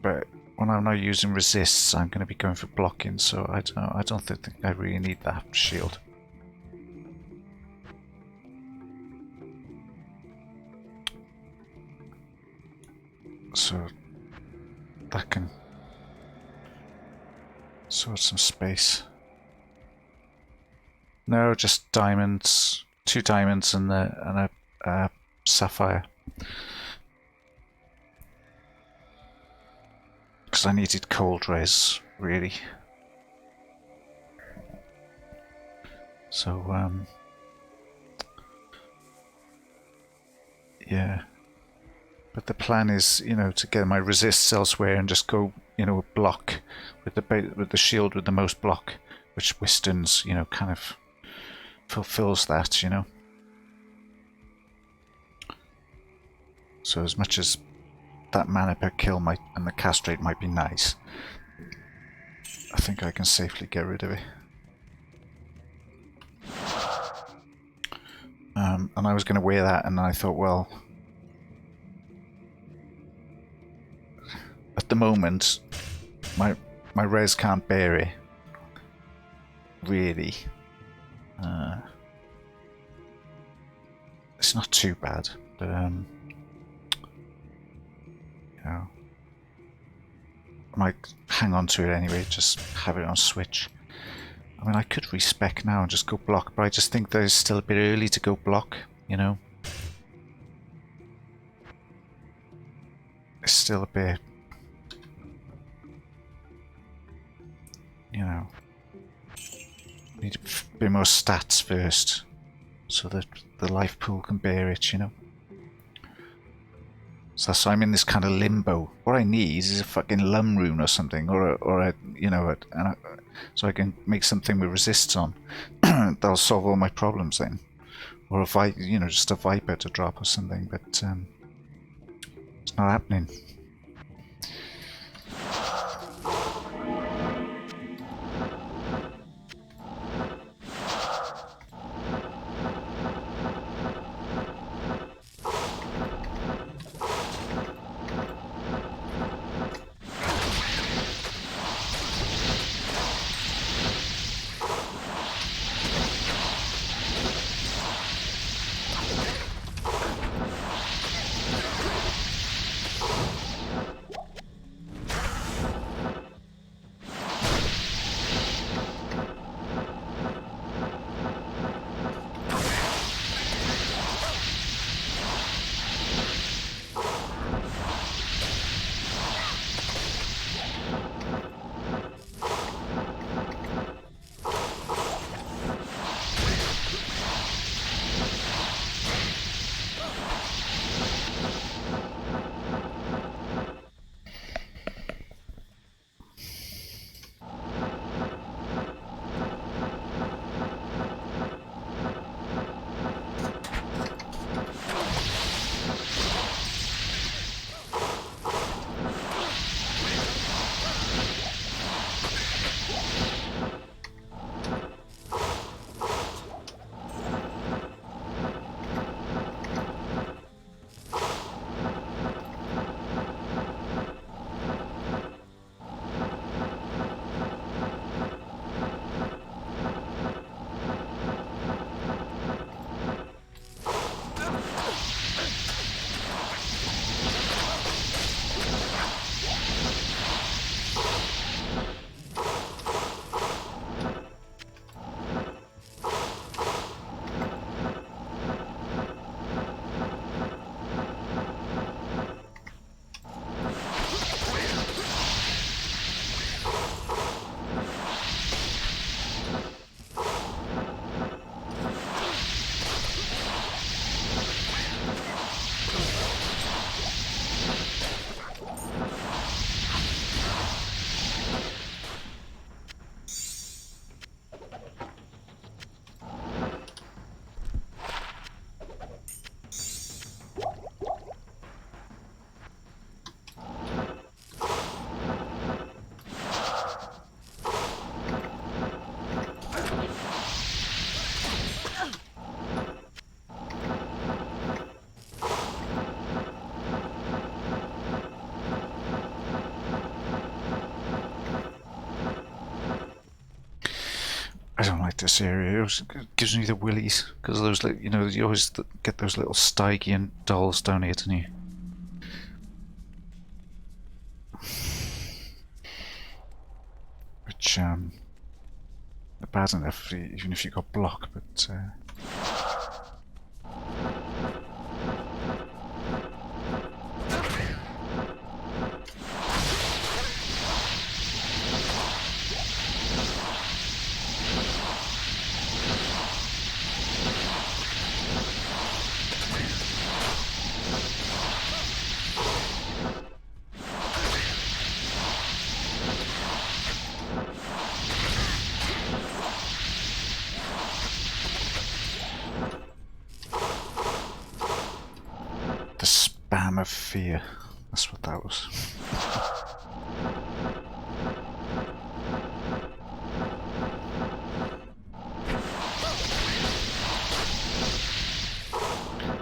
but when I'm not using resists, I'm going to be going for blocking. So I don't think I really need that shield. So that can sort some space. No, just diamonds, 2 diamonds and a sapphire. Because I needed cold res, really. So yeah. But the plan is, you know, to get my resists elsewhere and just go, you know, block with the shield with the most block, which Wiston's, you know, kind of fulfills that, you know. So as much as that mana per kill might and the cast rate might be nice, I think I can safely get rid of it. And I was going to wear that, and then I thought, well, at the moment, my res can't bear it. Really, it's not too bad, but you know, I might hang on to it anyway. Just have it on switch. I mean, I could respec now and just go block, but I just think that it's still a bit early to go block, you know. It's still a bit, you know, need a bit more stats first, so that the life pool can bear it, you know. So I'm in this kind of limbo. What I need is a fucking lum rune or something, or a you know, so I can make something with resists on. That'll solve all my problems then, or you know, just a viper to drop or something. But it's not happening. I don't like this area. It always gives me the willies because those, you know, you always get those little Stygian dolls down here, don't you? Which are bad enough even if you got block, but. The spam of fear. That's what that was.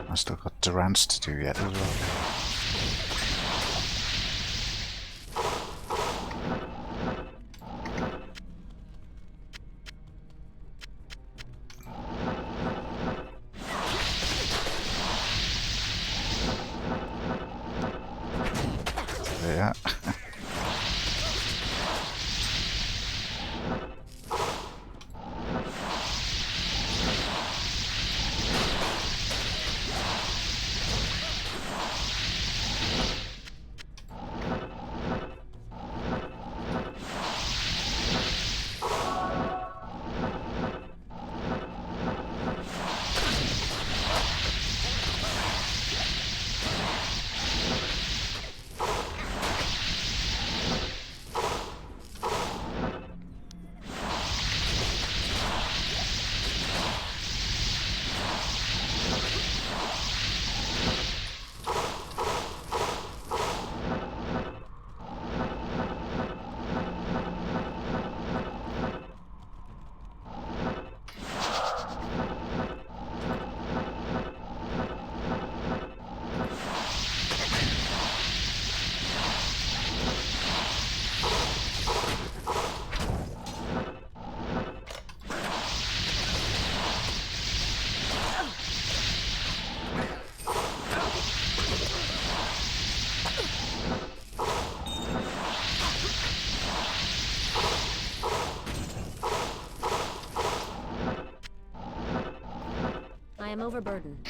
I still got Durants to do yet as well. Yeah. I am overburdened.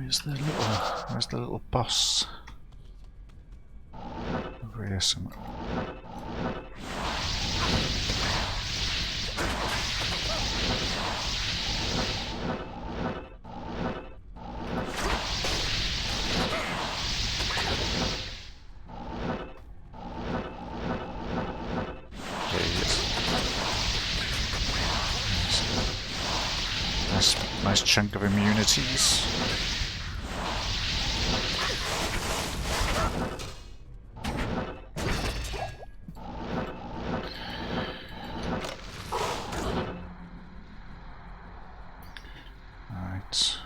Where's the little boss? Over here somewhere. There he is. Nice chunk of immunities. Right.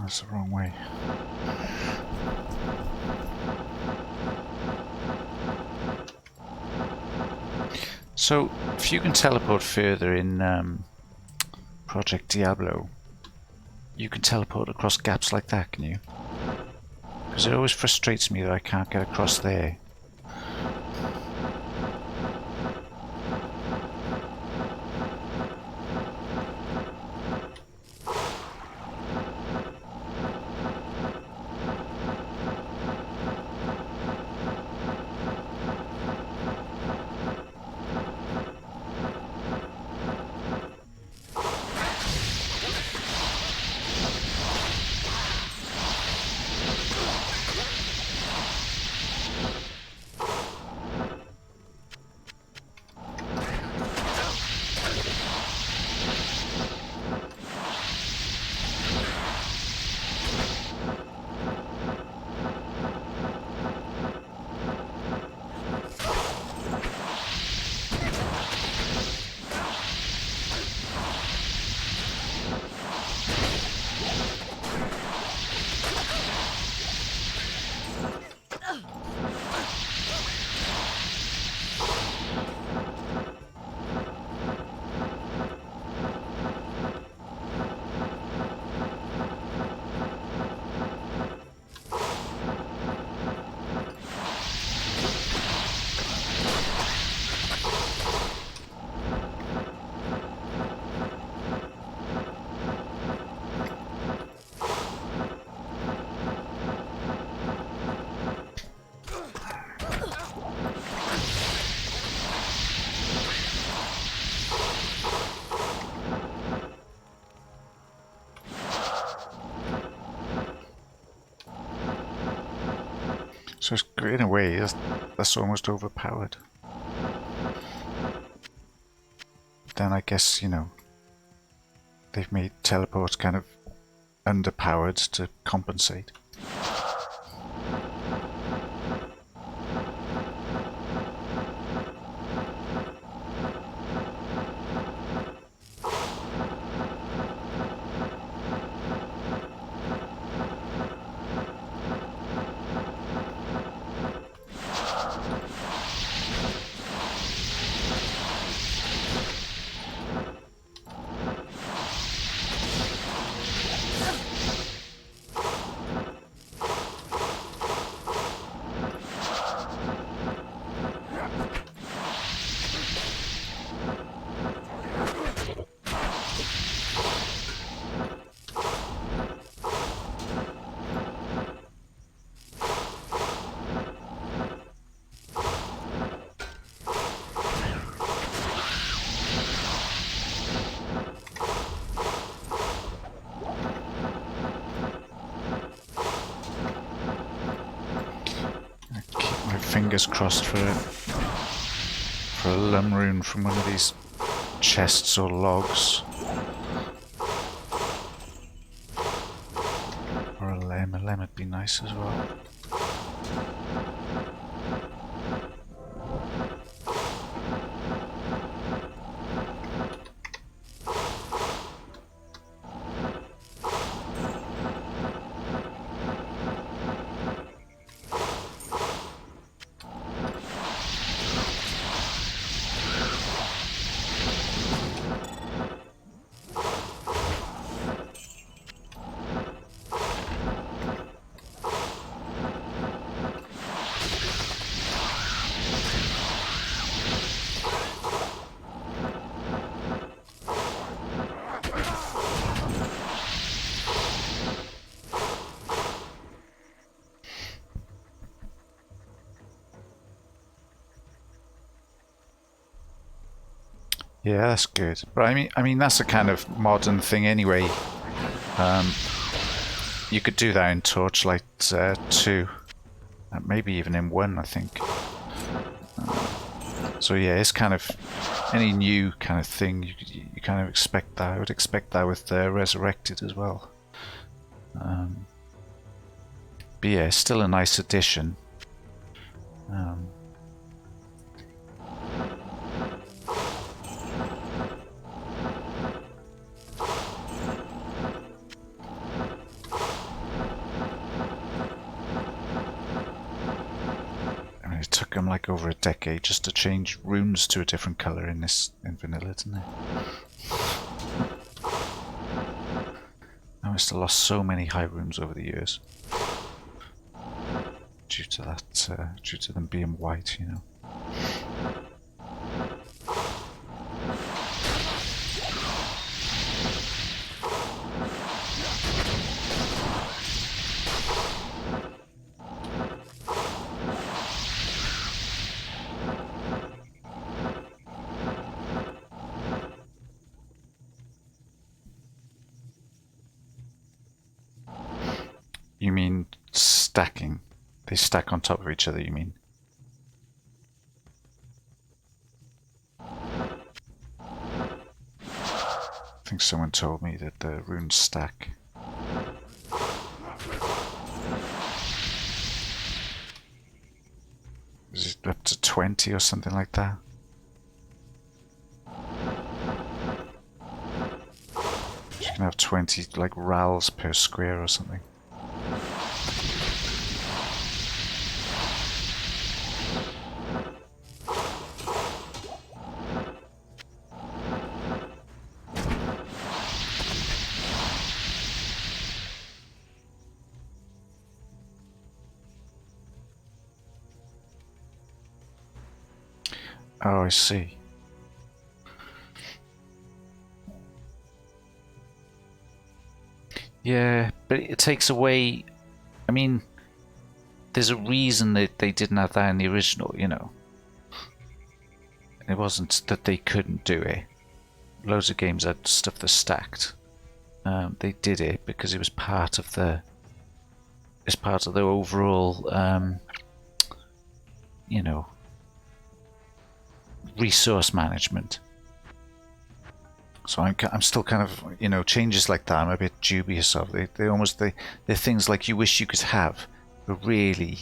That's the wrong way. So, if you can teleport further in Project Diablo, you can teleport across gaps like that, can you? Because it always frustrates me that I can't get across there. So it's, in a way, that's almost overpowered. Then I guess, you know, they've made teleports kind of underpowered to compensate. Fingers crossed for a lumrune from one of these chests or logs. Or a lem would be nice as well. Yeah, that's good. But I mean that's a kind of modern thing anyway. You could do that in Torchlight 2, maybe even in 1, I think. So yeah, it's kind of any new kind of thing. You kind of expect that. I would expect that with Resurrected as well. But yeah, it's still a nice addition. I mean, it took them like over a decade just to change runes to a different color in vanilla, didn't it? I must have lost so many high runes over the years due to that, due to them being white, you know. You mean stacking? They stack on top of each other, you mean? I think someone told me that the runes stack. Is it up to 20 or something like that? You can have 20 like rals per square or something. Oh, I see. Yeah, but it takes away... I mean, there's a reason that they didn't have that in the original, you know. It wasn't that they couldn't do it. Loads of games had stuff that stacked. They did it because it was part of the... It's part of the overall, you know, resource management. So I'm still kind of, you know, changes like that I'm a bit dubious of. They're things like you wish you could have, but really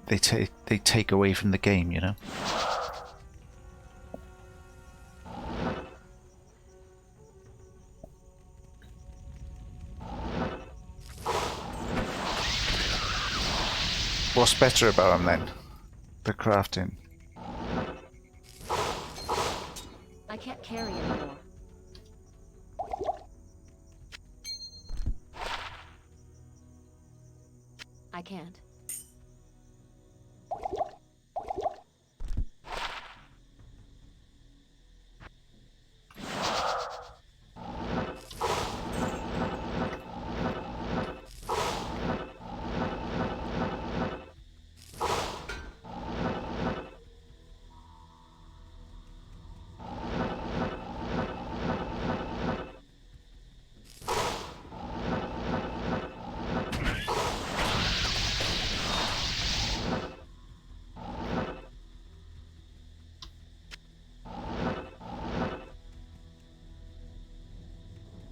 they take away from the game, you know. What's better about them then? The crafting. I can't carry anymore. I can't.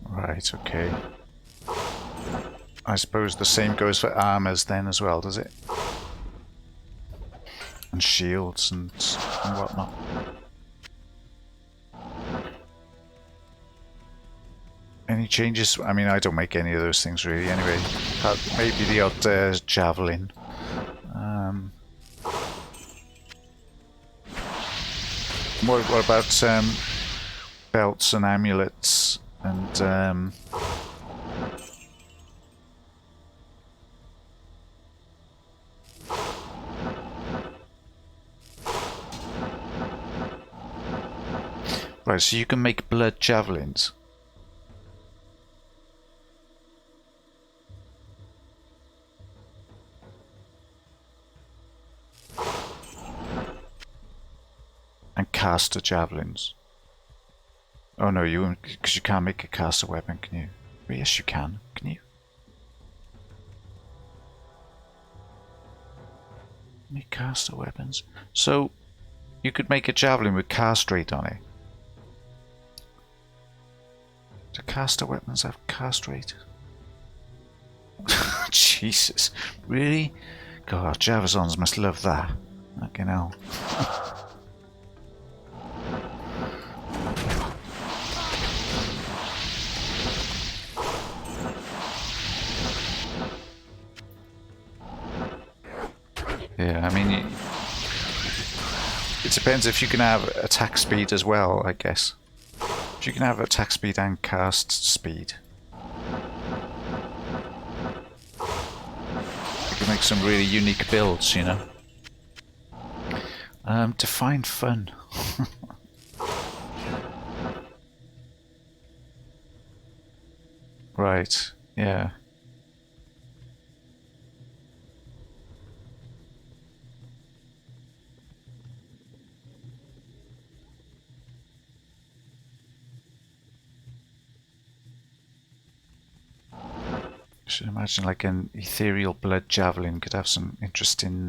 Right, okay. I suppose the same goes for armors then as well, does it? And shields and whatnot. Any changes? I mean, I don't make any of those things really anyway. Maybe the odd javelin. What about belts and amulets and right, so you can make blood javelins. And caster javelins. Oh no, you because you can't make a caster weapon, can you? Well, yes, you can. Can you? Make caster weapons. So you could make a javelin with cast rate on it. Do caster weapons have cast rate? Jesus, really? God, Javazons must love that. Fucking hell. Yeah, I mean, it depends if you can have attack speed as well, I guess. If you can have attack speed and cast speed, you can make some really unique builds, you know. Define fun. Right, yeah. I should imagine like an ethereal blood javelin could have some interesting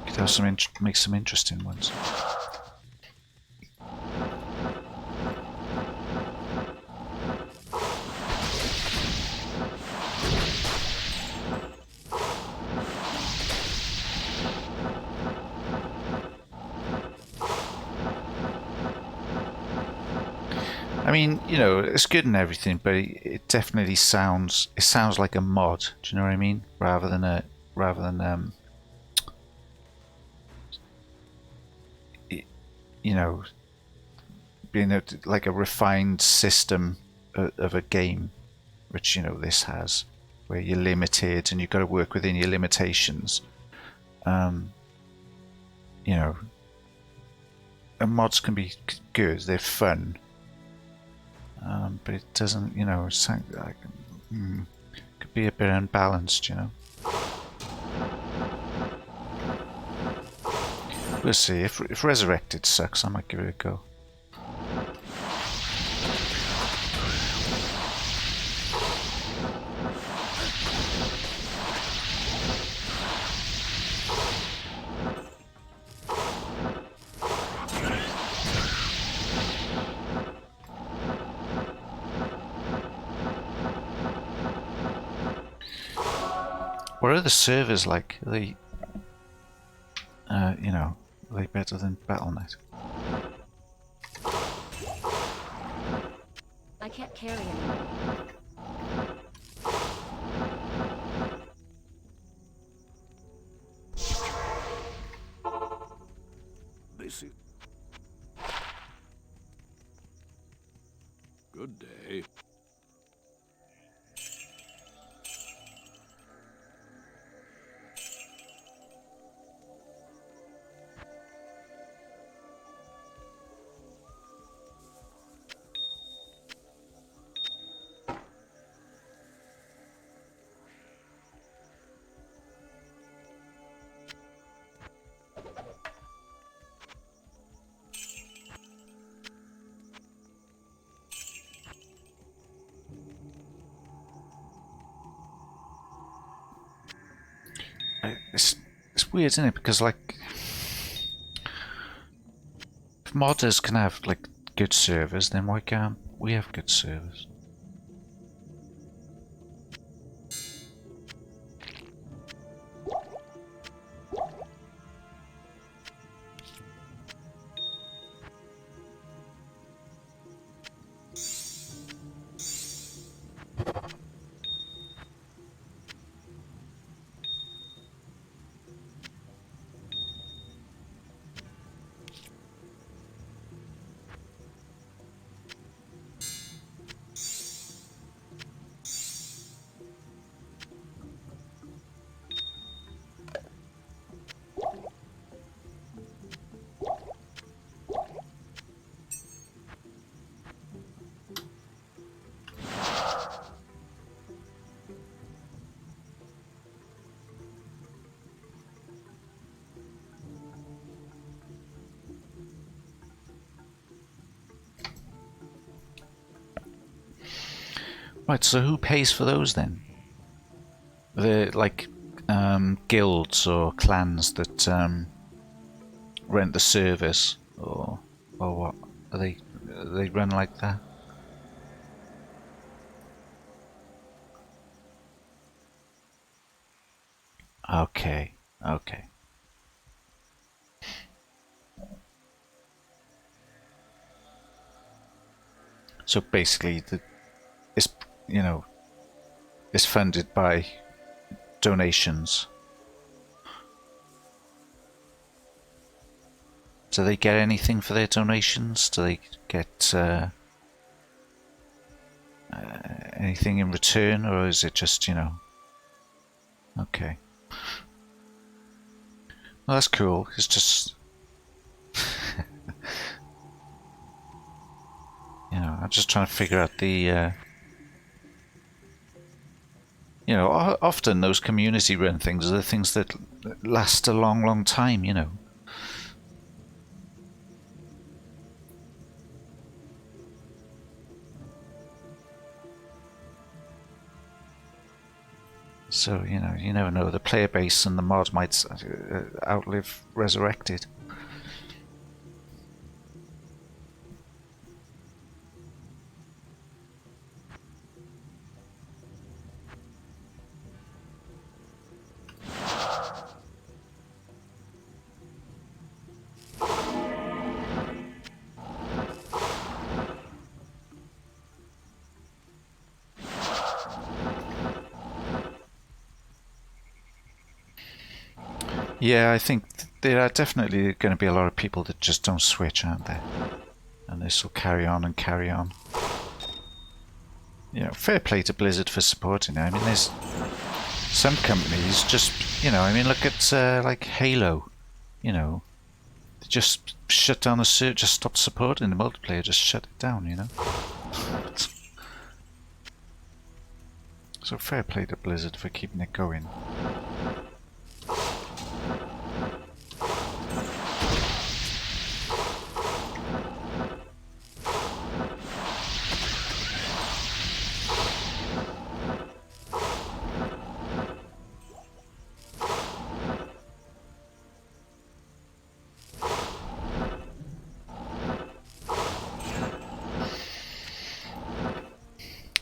could have some make some interesting ones. I mean, you know, it's good and everything, but it definitely sounds like a mod. Do you know what I mean? Rather than you know, being like a refined system of a game, which you know this has, where you're limited and you've got to work within your limitations. You know, and mods can be good; they're fun. But it doesn't, you know, like, could be a bit unbalanced, you know. We'll see. If Resurrected sucks, I might give it a go. What are the servers like? Are they, you know, are they better than Battle.net? I can't carry anymore. This is... Good day. It's weird, isn't it? Because like, if modders can have like good servers, then why can't we have good servers? Right, so who pays for those then? They're like guilds or clans that rent the service, or what? Are they run like that? Okay, okay. So basically, it's, you know, it's funded by donations. Do they get anything for their donations? Do they get anything in return, or is it just, you know? Okay. Well, that's cool. It's just, you know, I'm just trying to figure out the. You know, often those community-run things are the things that last a long, long time. You know. So, you know, you never know. The player base and the mod might outlive Resurrected. Yeah, I think there are definitely going to be a lot of people that just don't switch, aren't there? And this will carry on and carry on. You know, fair play to Blizzard for supporting it. I mean, there's some companies just, you know, I mean, look at like Halo. You know, they just shut down the server, just stopped supporting the multiplayer, just shut it down. You know. So fair play to Blizzard for keeping it going.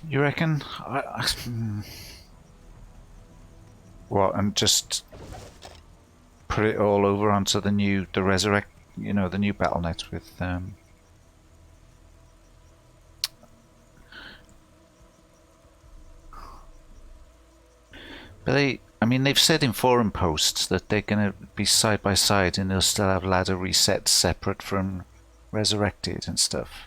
You reckon? What, and just put it all over onto the Resurrect, you know, the new BattleNet with but I mean, they've said in forum posts that they're going to be side by side and they'll still have ladder resets separate from Resurrected and stuff.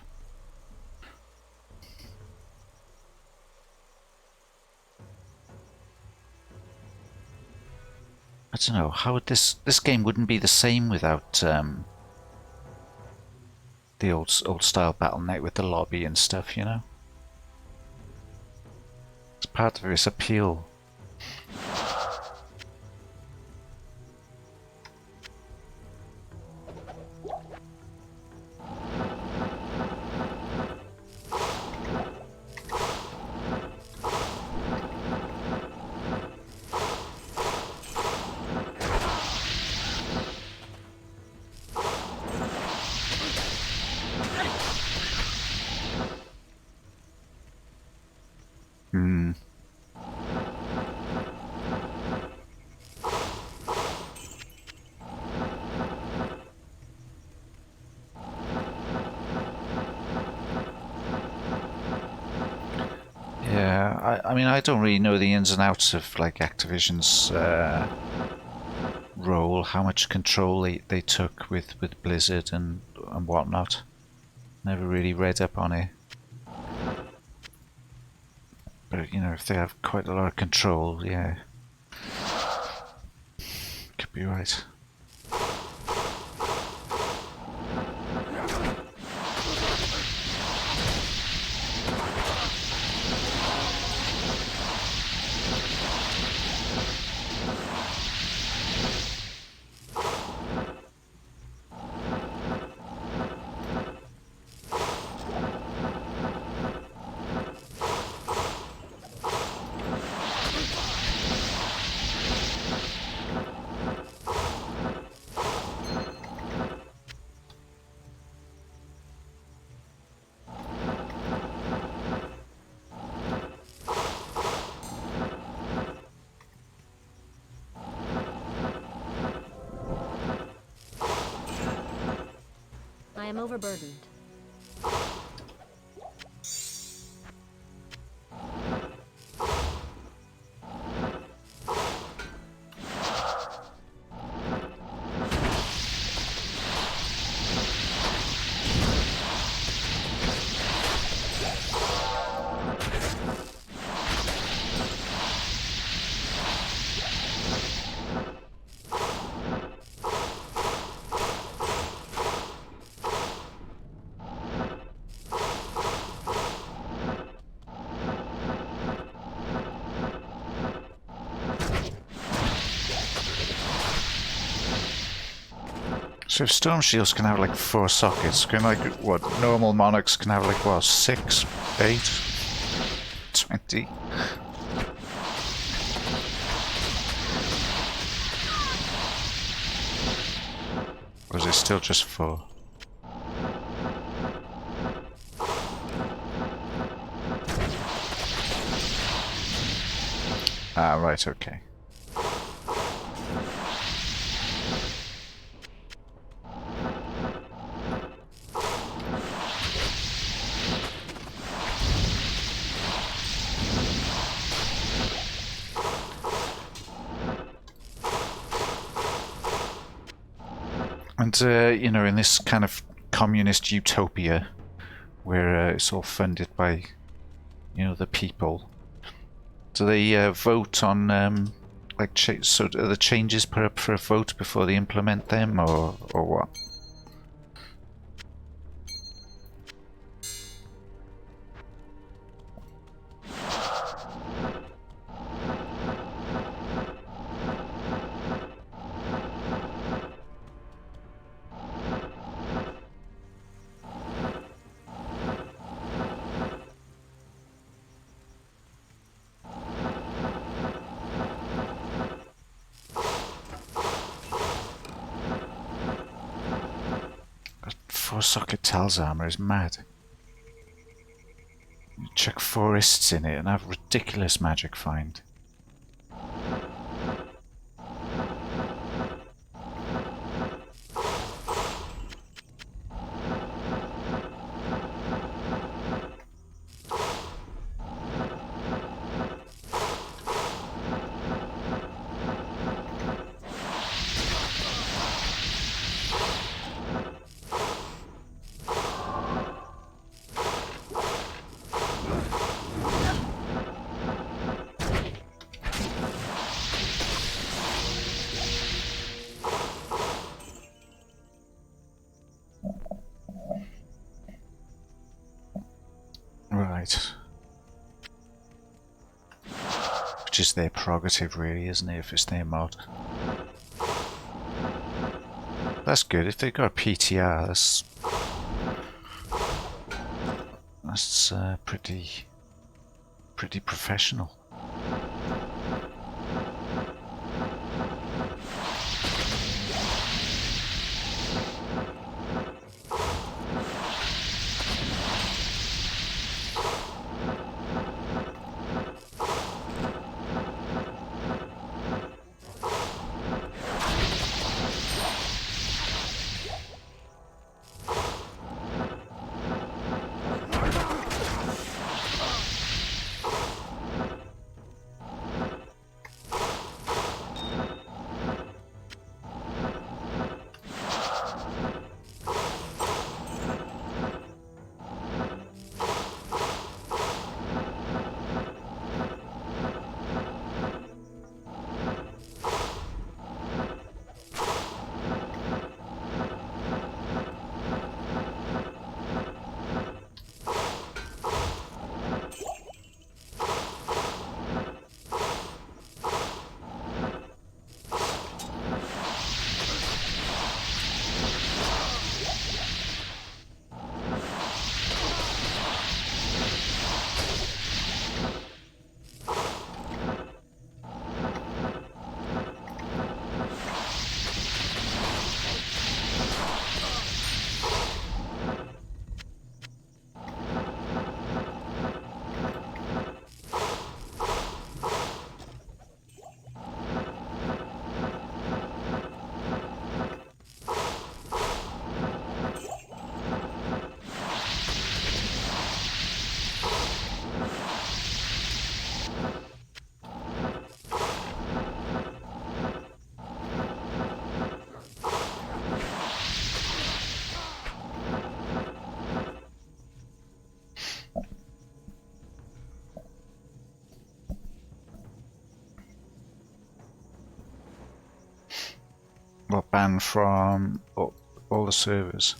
I don't know, how would this game wouldn't be the same without the old style BattleNet with the lobby and stuff, you know? It's part of its appeal. I mean, I don't really know the ins and outs of like Activision's role, how much control they took with Blizzard and whatnot. Never really read up on it. But you know, if they have quite a lot of control, yeah, could be right. am overburdened. So if Storm Shields can have like 4 sockets, can like, what, normal Monarchs can have like, what, 6, 8, 20? Or is it still just 4? Ah, right, okay. And, you know, in this kind of communist utopia, where it's all funded by, you know, the people, do they vote on, like, so are the changes put up for a vote before they implement them, or what? That 4-socket Tal's armor is mad. You chuck 4 wrists in it and have ridiculous magic find. Right. Which is their prerogative, really, isn't it, if it's their mod? That's good. If they've got a PTR, that's pretty professional. banned from all the servers.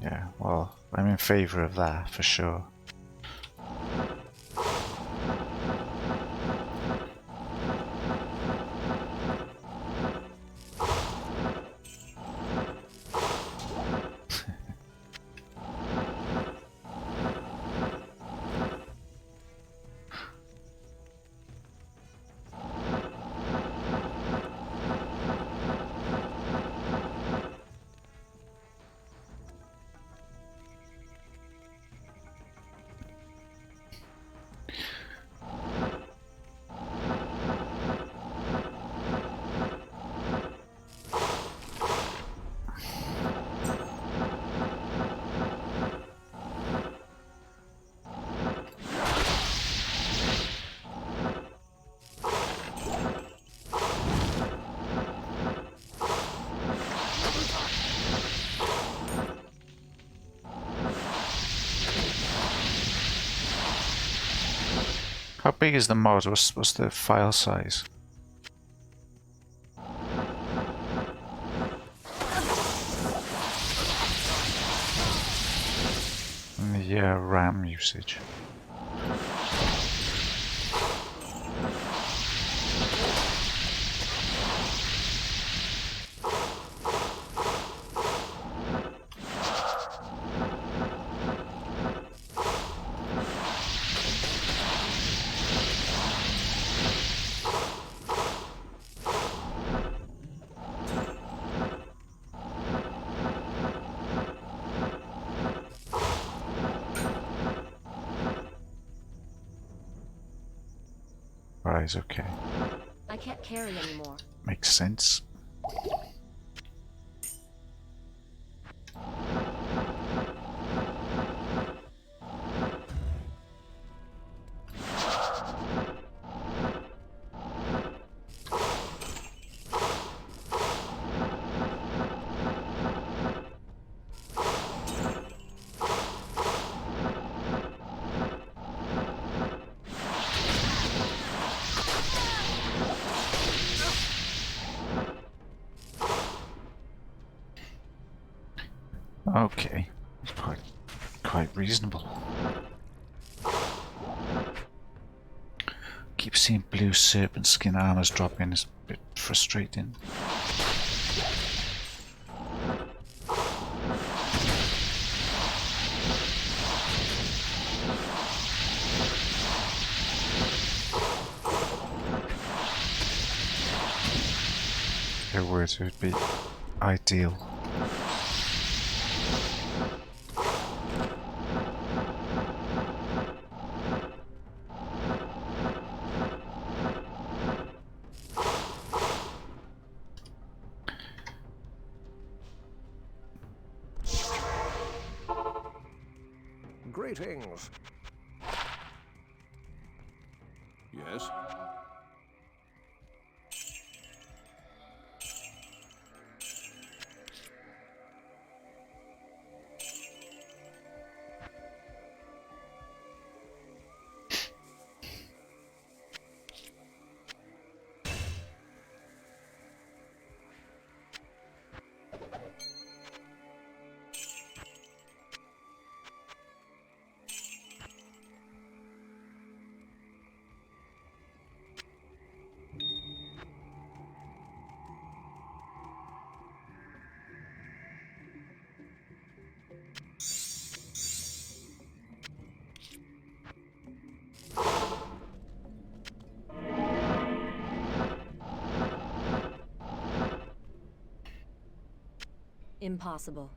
Yeah, well, I'm in favor of that for sure. How big is the mod? What's the file size? And the RAM usage. Right, okay. I can't carry anymore. Makes sense. Okay, quite reasonable. Keep seeing blue serpent skin armors drop in, it's a bit frustrating. Their words would be ideal. Greetings. Yes? Impossible.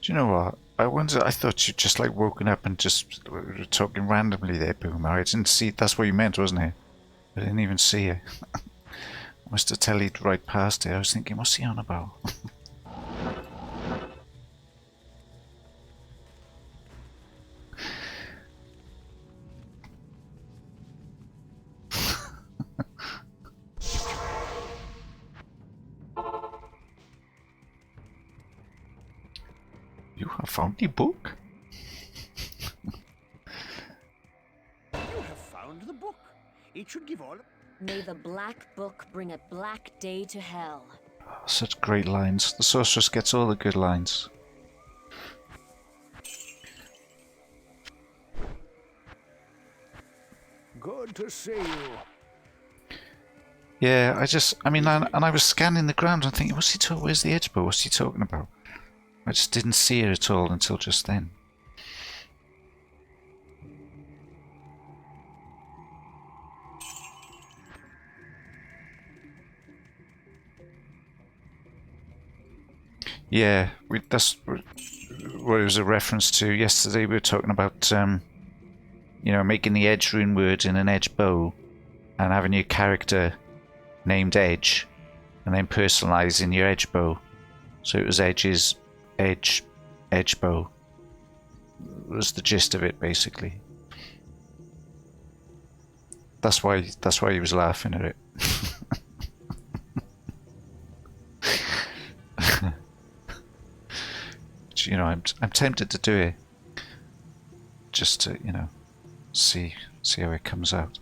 Do you know what? I thought you just like woken up and just were talking randomly there, Boomer. I didn't see. That's what you meant, wasn't it? I didn't even see it. I must have tellied right past it. I was thinking, what's he on about? You have found the book? You have found the book. It should give all. May the black book bring a black day to hell. Such great lines. The sorceress gets all the good lines. Good to see you. Yeah, I was scanning the ground and thinking, what's he talking? Where's the edge bow? What's he talking about? I just didn't see it at all until just then. Yeah, that's what it was a reference to. Yesterday we were talking about, you know, making the edge rune word in an edge bow and having your character named Edge and then personalising your edge bow. So it was Edge's edge bow. Was the gist of it, basically. That's why he was laughing at it. Which, you know, I'm tempted to do it just to, you know, see how it comes out.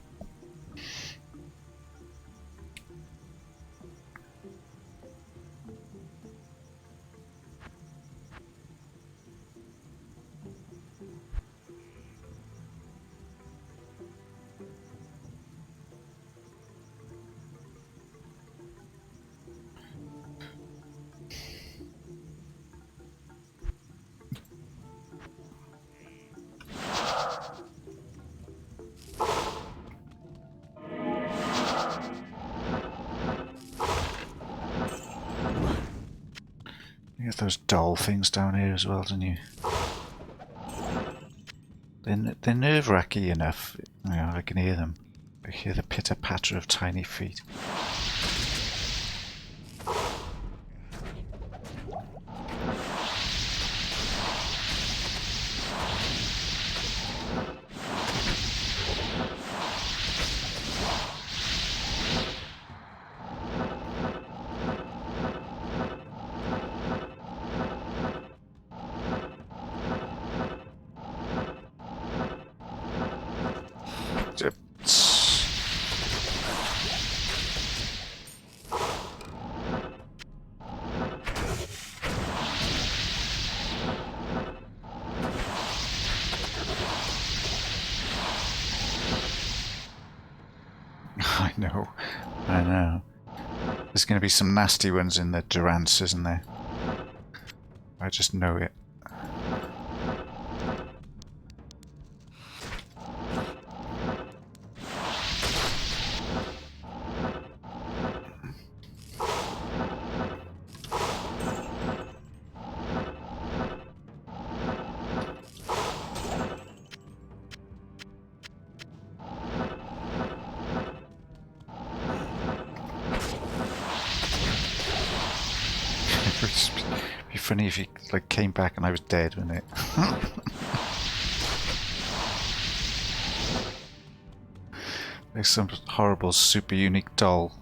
You get those dull things down here as well, don't you? They're nerve-wracking enough. You know, I can hear them. I hear the pitter-patter of tiny feet. I know. There's going to be some nasty ones in the Durance, isn't there? I just know it. It'd be funny if he like came back and I was dead, wouldn't it? Like some horrible super unique doll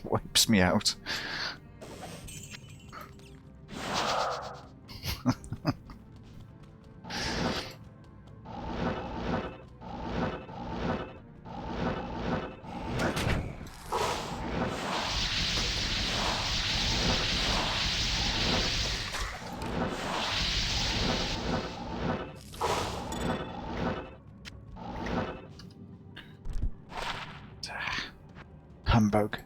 wipes me out. Humbug.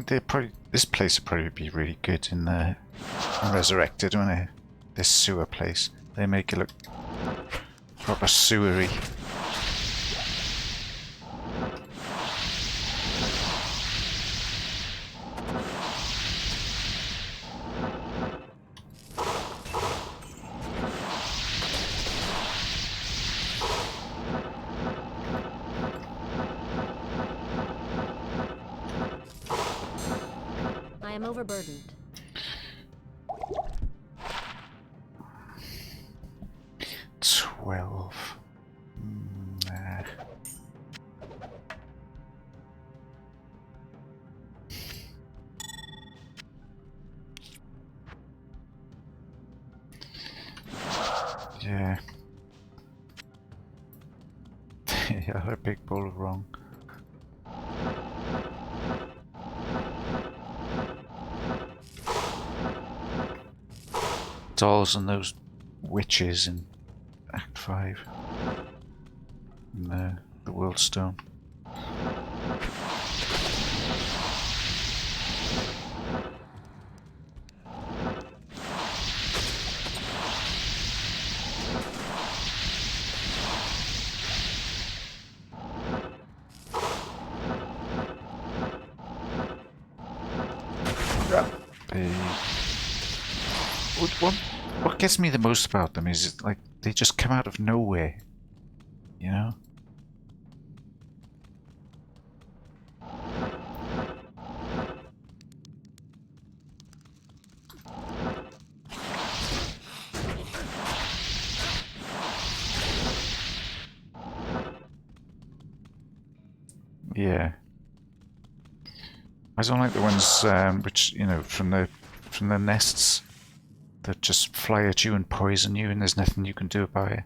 they probably this place would probably be really good in Resurrected, wouldn't it? This sewer place. They make it look proper sewery. I am overburdened. Nah. Yeah. Yeah, a big bowl of wrong. Dolls and those witches in Act 5. And the World Stone. What gets me the most about them is like they just come out of nowhere, you know? Yeah. I don't like the ones which, you know, from the nests that just fly at you and poison you and there's nothing you can do about it.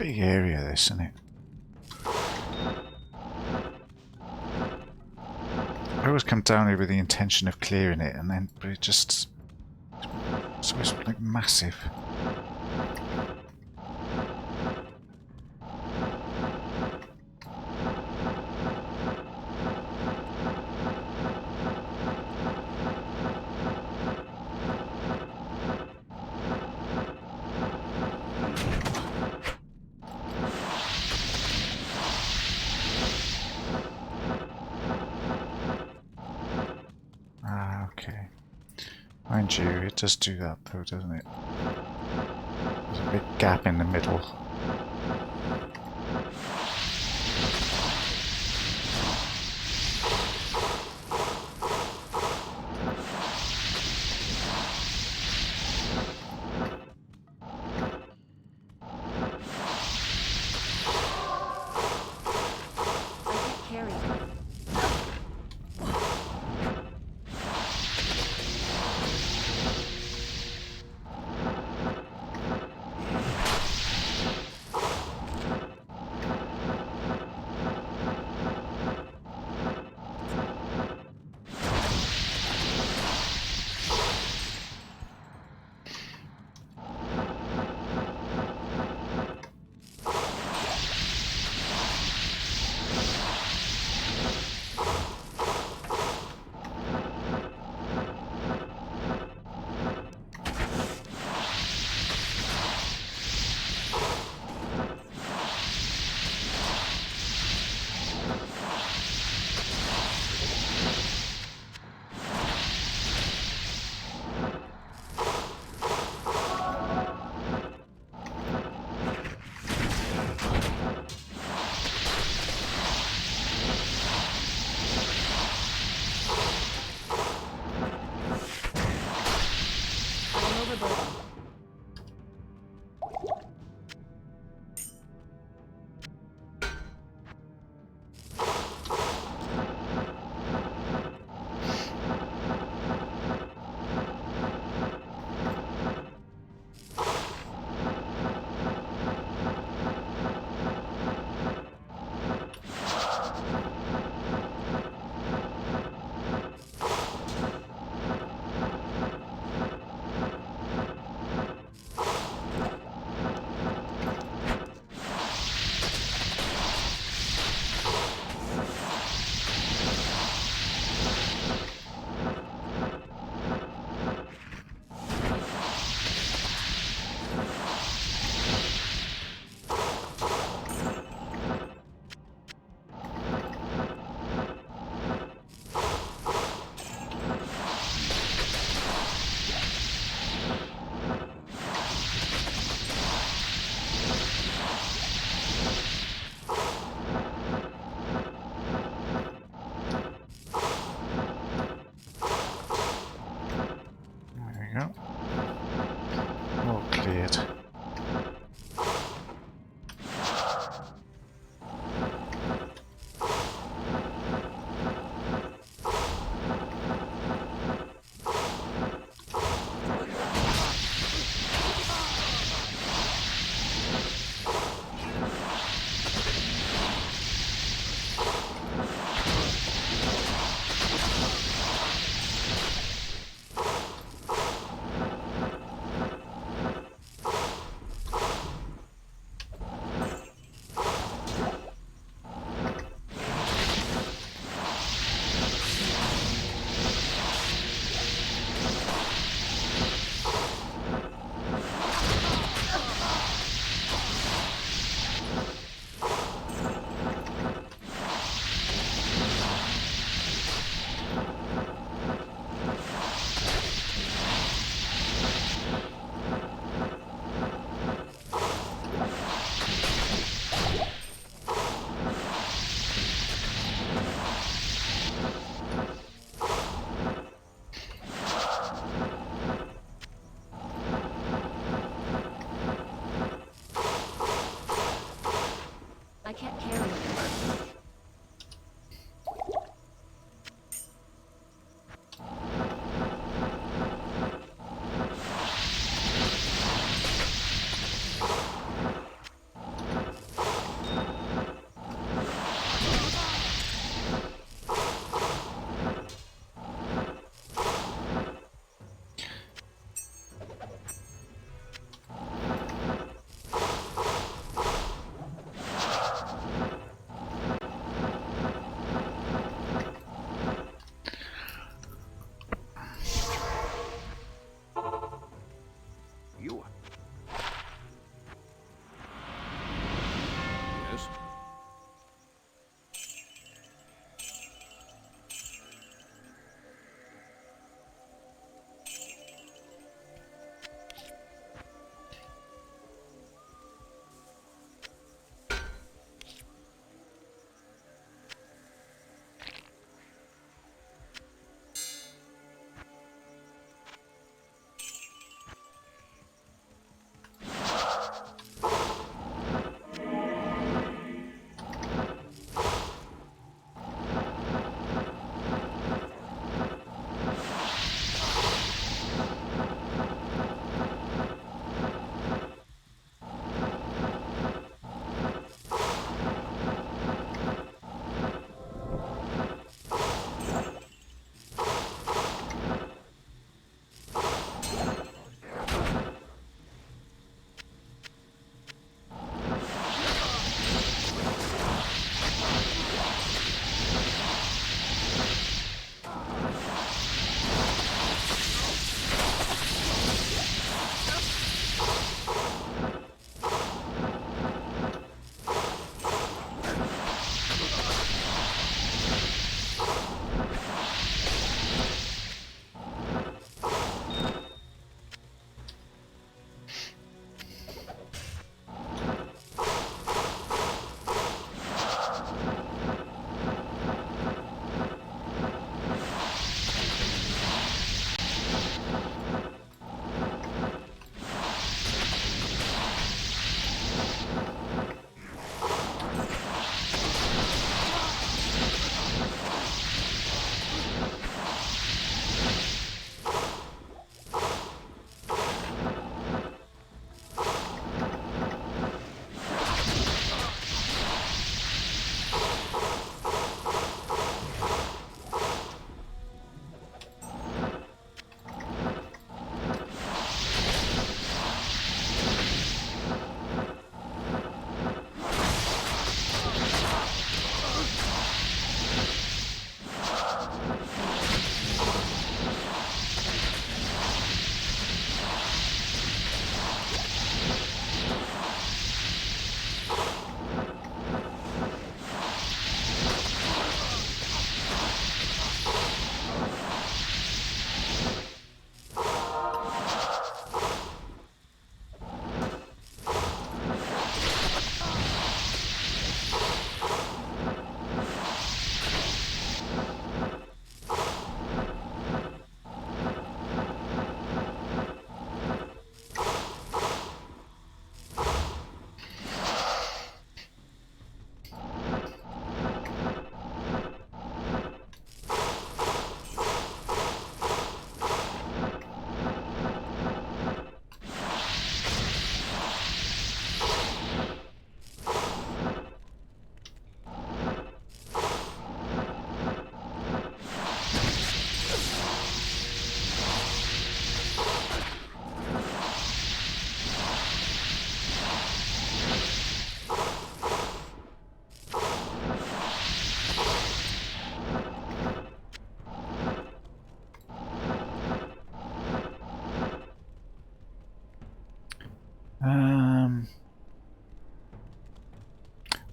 big area, this, isn't it? I always come down here with the intention of clearing it, and then but it's always like massive. Okay. Mind you, it does do that though, doesn't it? There's a big gap in the middle.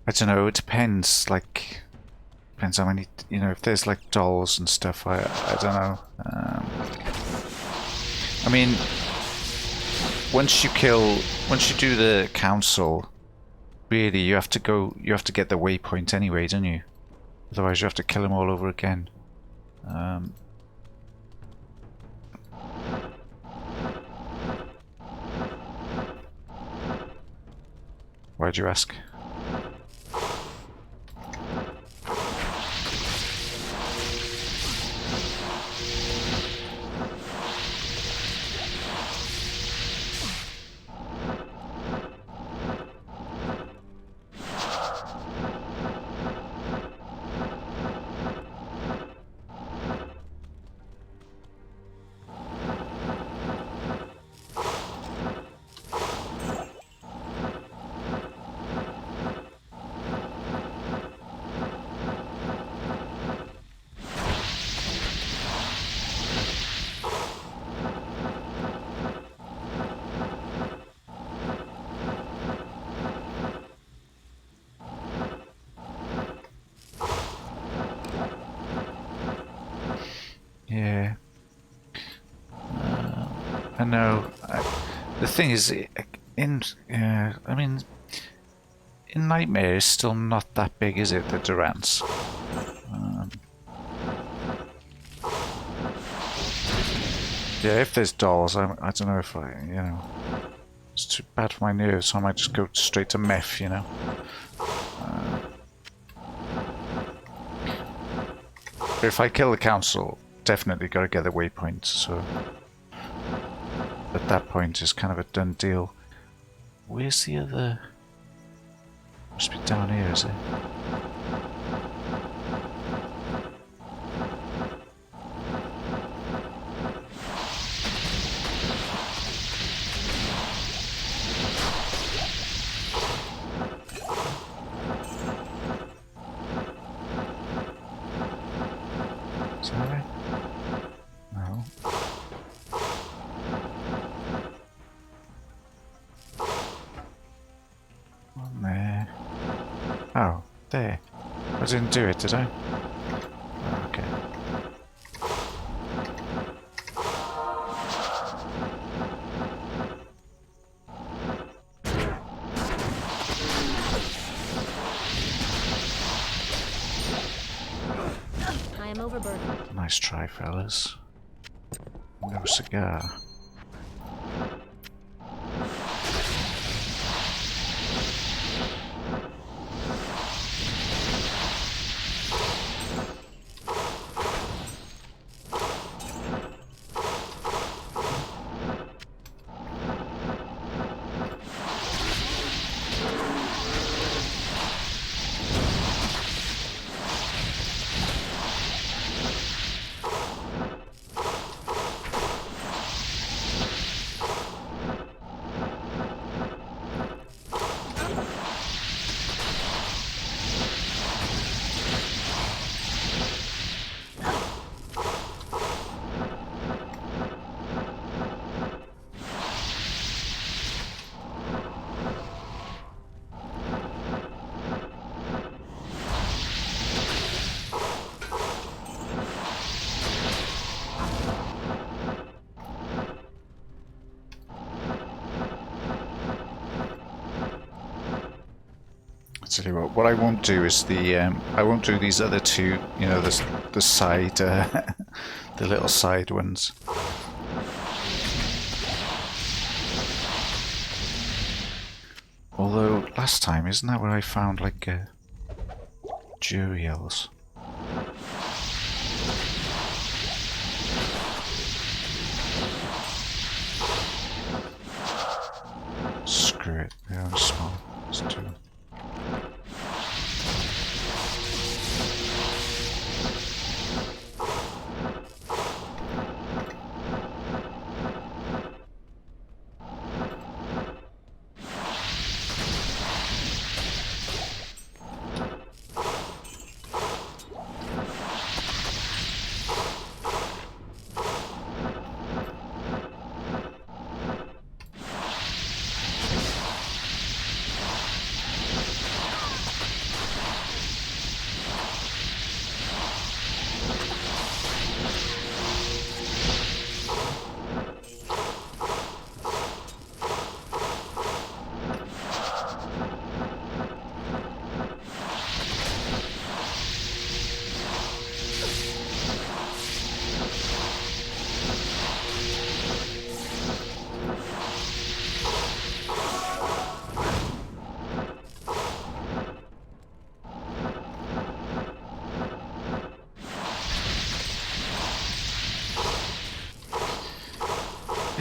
I don't know. It depends. Like, depends how many. You know, if there's like dolls and stuff. I don't know. I mean, once you do the council, really you have to go. You have to get the waypoint anyway, don't you? Otherwise, you have to kill them all over again. Why'd you ask? Yeah. I know. The thing is, I mean, in Nightmare is still not that big, is it? The Durants. Yeah, if there's dolls, I don't know if it's too bad for my nerves, so I might just go straight to meth, you know. But if I kill the council, definitely gotta get the waypoint, so at that point it's kind of a done deal. Where's the other? Must be down here, is it? Is that right? No. One there. Oh, there. I didn't do it, did I? Oh, okay. I am overburdened. Nice try, fellas. No cigar. Tell you what I won't do is I won't do these other two, you know, the side, the little side ones. Although last time, isn't that where I found like Juriels? Screw it, they're only small. It's too.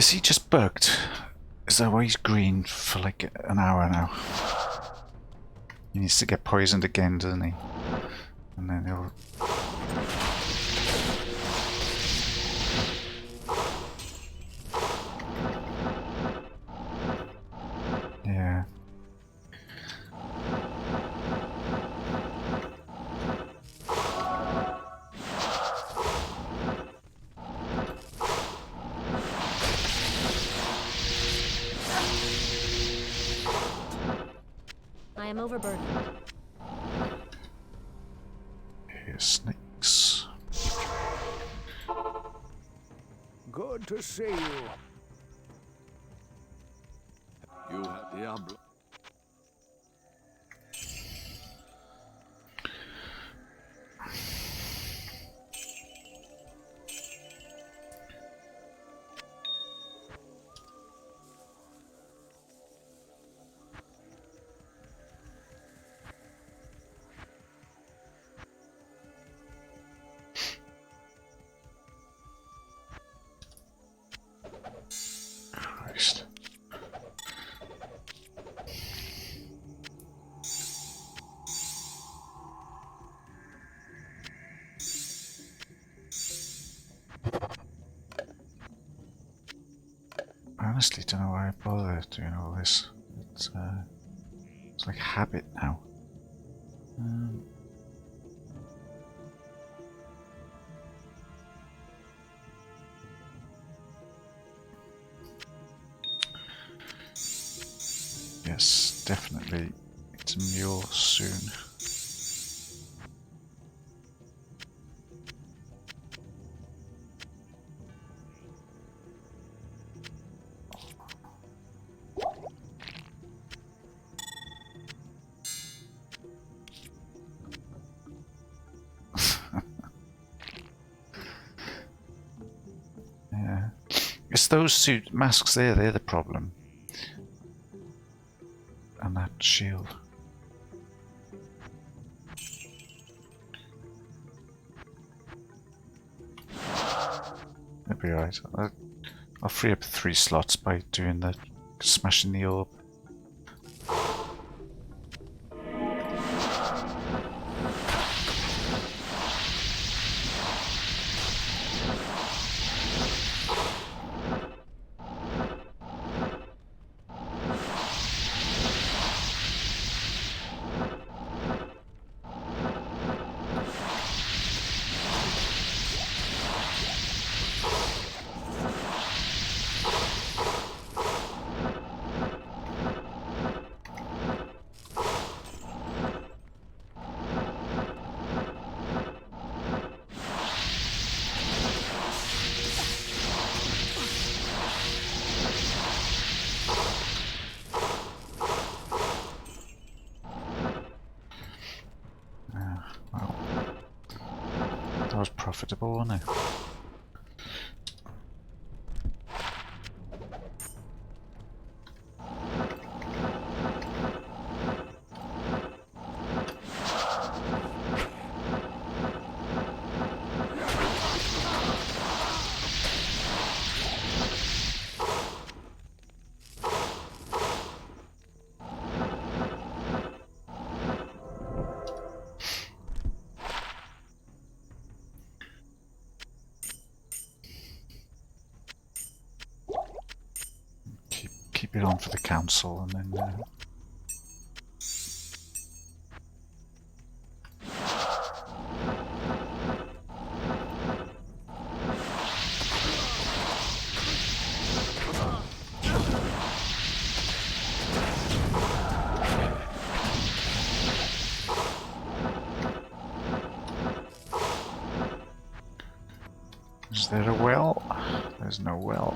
Is he just bugged? Is that why he's green for like an hour now? He needs to get poisoned again, doesn't he? And then he'll... Yeah. I am overburdened. Here's snakes. Good to see you. You have Diablo. Christ. I honestly don't know why I bother doing all this. It's like habit now. Yes, definitely. It's a mule soon. Yeah. It's those suit masks there, they're the problem. And that shield. That'll be alright. I'll free up 3 slots by doing the smashing the orb. Well, that was profitable, wasn't it? Keep it on for the council, and then is there a well? There's no well.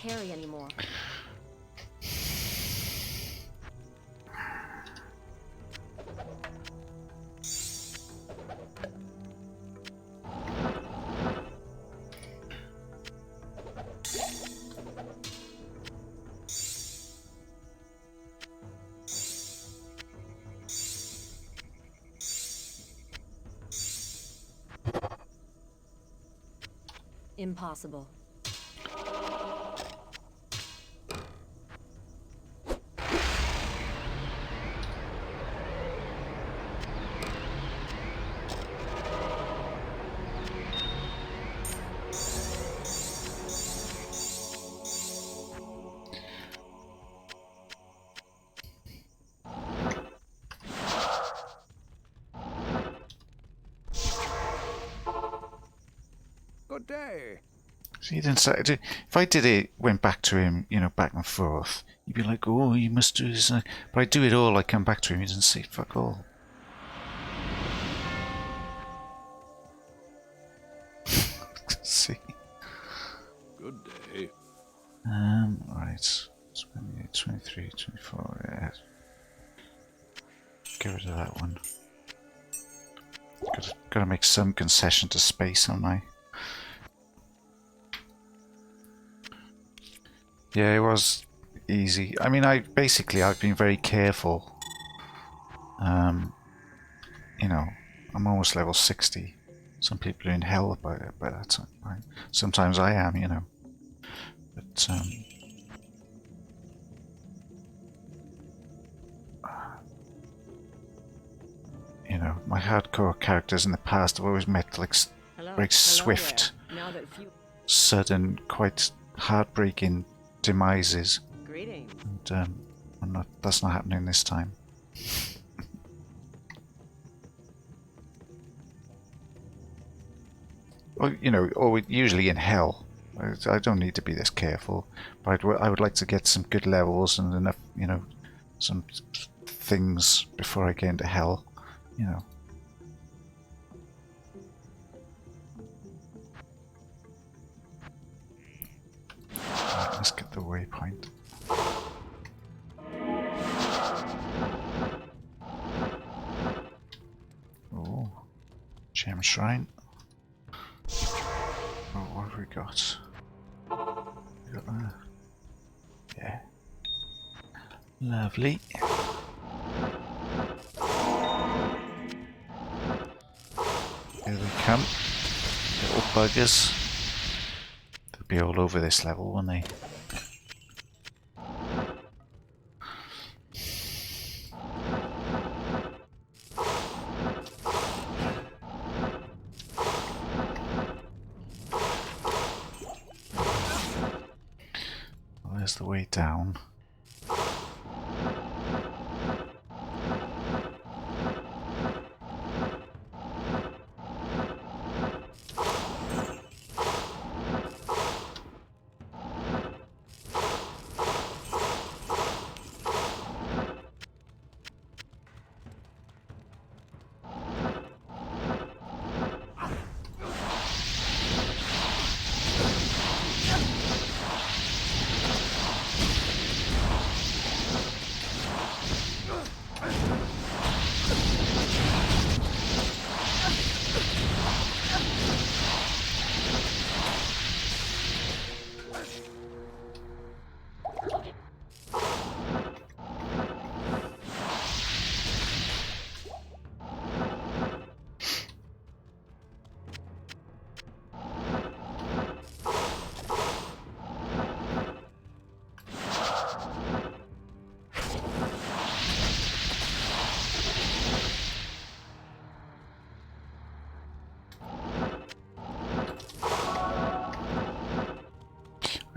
carry anymore. Impossible. Good day. So he didn't say, if I did it, went back to him, you know, back and forth, he'd be like, oh, you must do this. But I do it all, I come back to him, he doesn't say fuck all. See? Good day. Right. 23, 24, yeah. Get rid of that one. Gotta make some concession to space, haven't I? Yeah, it was easy. I mean, I've been very careful. You know, I'm almost level 60. Some people are in hell by that time. Right? Sometimes I am, you know. But you know, my hardcore characters in the past have always met like very swift, sudden, quite heartbreaking demises. Greetings. And that's not happening this time. Well, you know, or usually in hell. I don't need to be this careful, but I would like to get some good levels and enough, you know, some things before I get into hell, you know. Right, let's get the waypoint. Oh, gem shrine. Oh, what have we got? We got that. Yeah. Lovely. Here they come. Little buggers. They'll be all over this level, won't they? Well, there's the way down.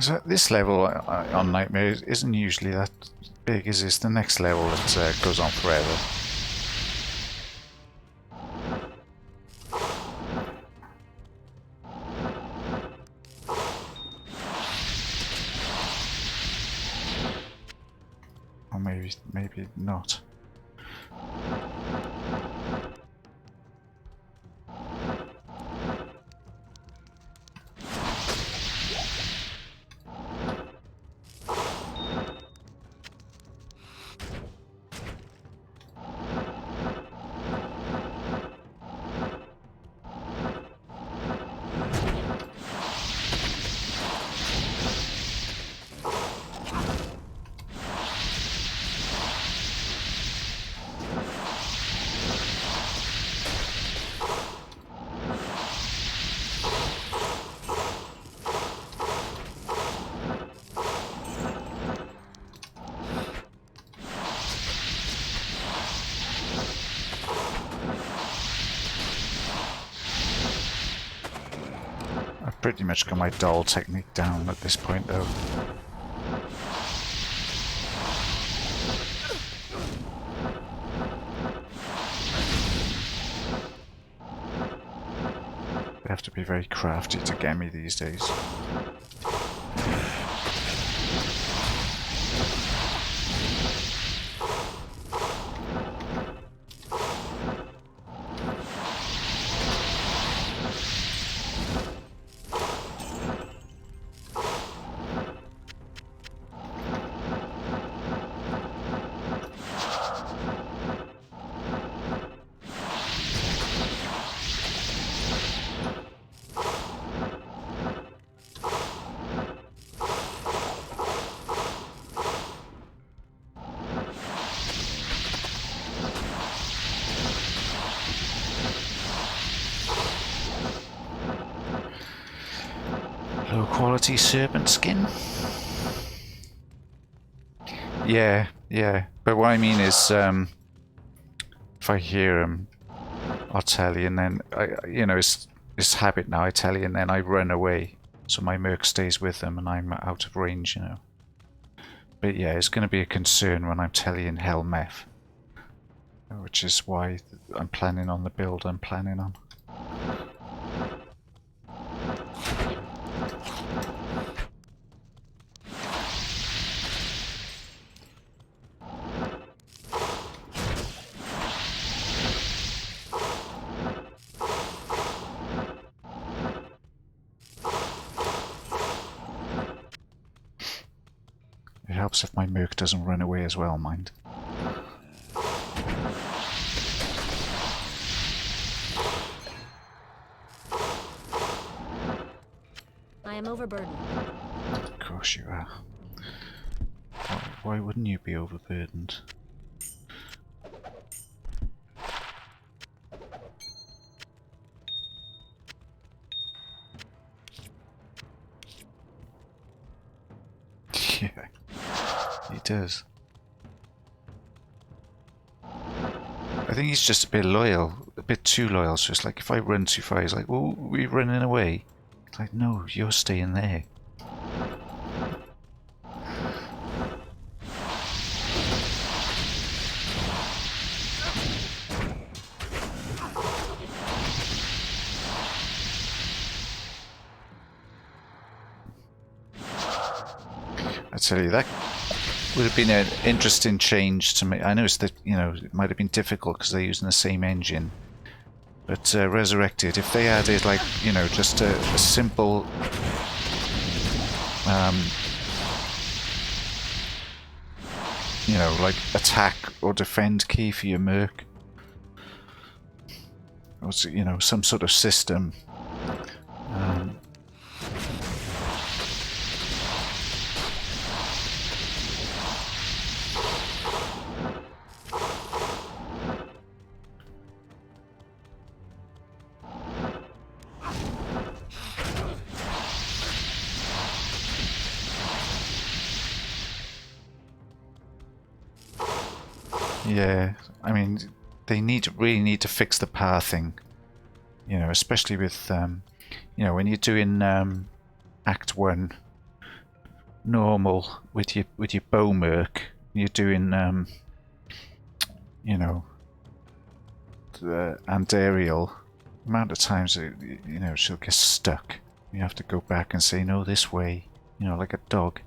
So this level on Nightmare isn't usually that big, is this? The next level that goes on forever. Or maybe not. pretty much got my doll technique down at this point, though. They have to be very crafty to get me these days. Low quality serpent skin? Yeah, yeah. But what I mean is, if I hear him, I'll tell you, and then, you know, it's habit now. I tell you, and then I run away. So my merc stays with them, and I'm out of range, you know. But yeah, it's going to be a concern when I'm telling Hell Meth. Which is why I'm planning on the build I'm planning on. It helps if my merc doesn't run away as well, mind. I am overburdened. Of course you are. Why wouldn't you be overburdened? Yeah, he does. I think he's just a bit loyal, a bit too loyal. So it's like if I run too far, he's like, "Oh, we're running away." It's like, no, you're staying there. I tell you, that would have been an interesting change to me. I know that, you know, it might have been difficult because they're using the same engine. But Resurrected, if they added, like, you know, just a simple you know, like attack or defend key for your merc, or, you know, some sort of system. Yeah, I mean, they really need to fix the pathing, you know, especially with, you know, when you're doing Act 1 normal with your bow merc, you're doing, you know, and aerial, the amount of times, you know, she'll get stuck. You have to go back and say, no, this way, you know, like a dog.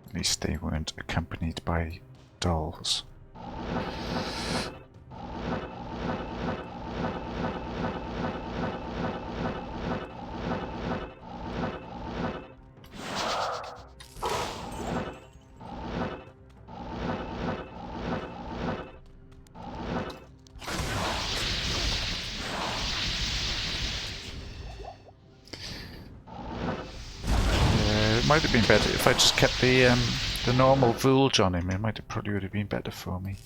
At least they weren't accompanied by dolls. It might have been better if I just kept the normal Vulge on him. It might have probably would have been better for me.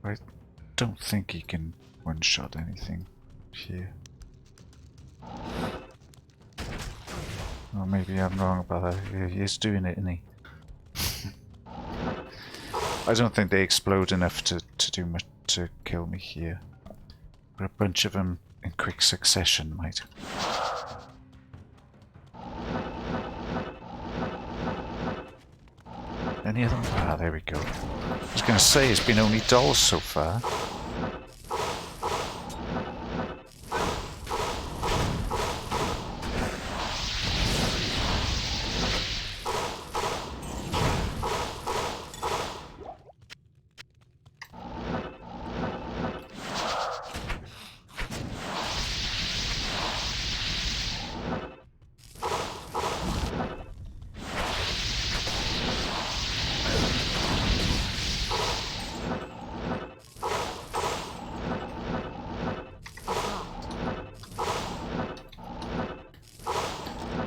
I don't think he can one-shot anything here. Or maybe I'm wrong about that. Yeah, he is doing it, isn't he? I don't think they explode enough to do much to kill me here. But a bunch of them in quick succession might. Any of them? Ah, there we go. I was going to say it's been only dolls so far.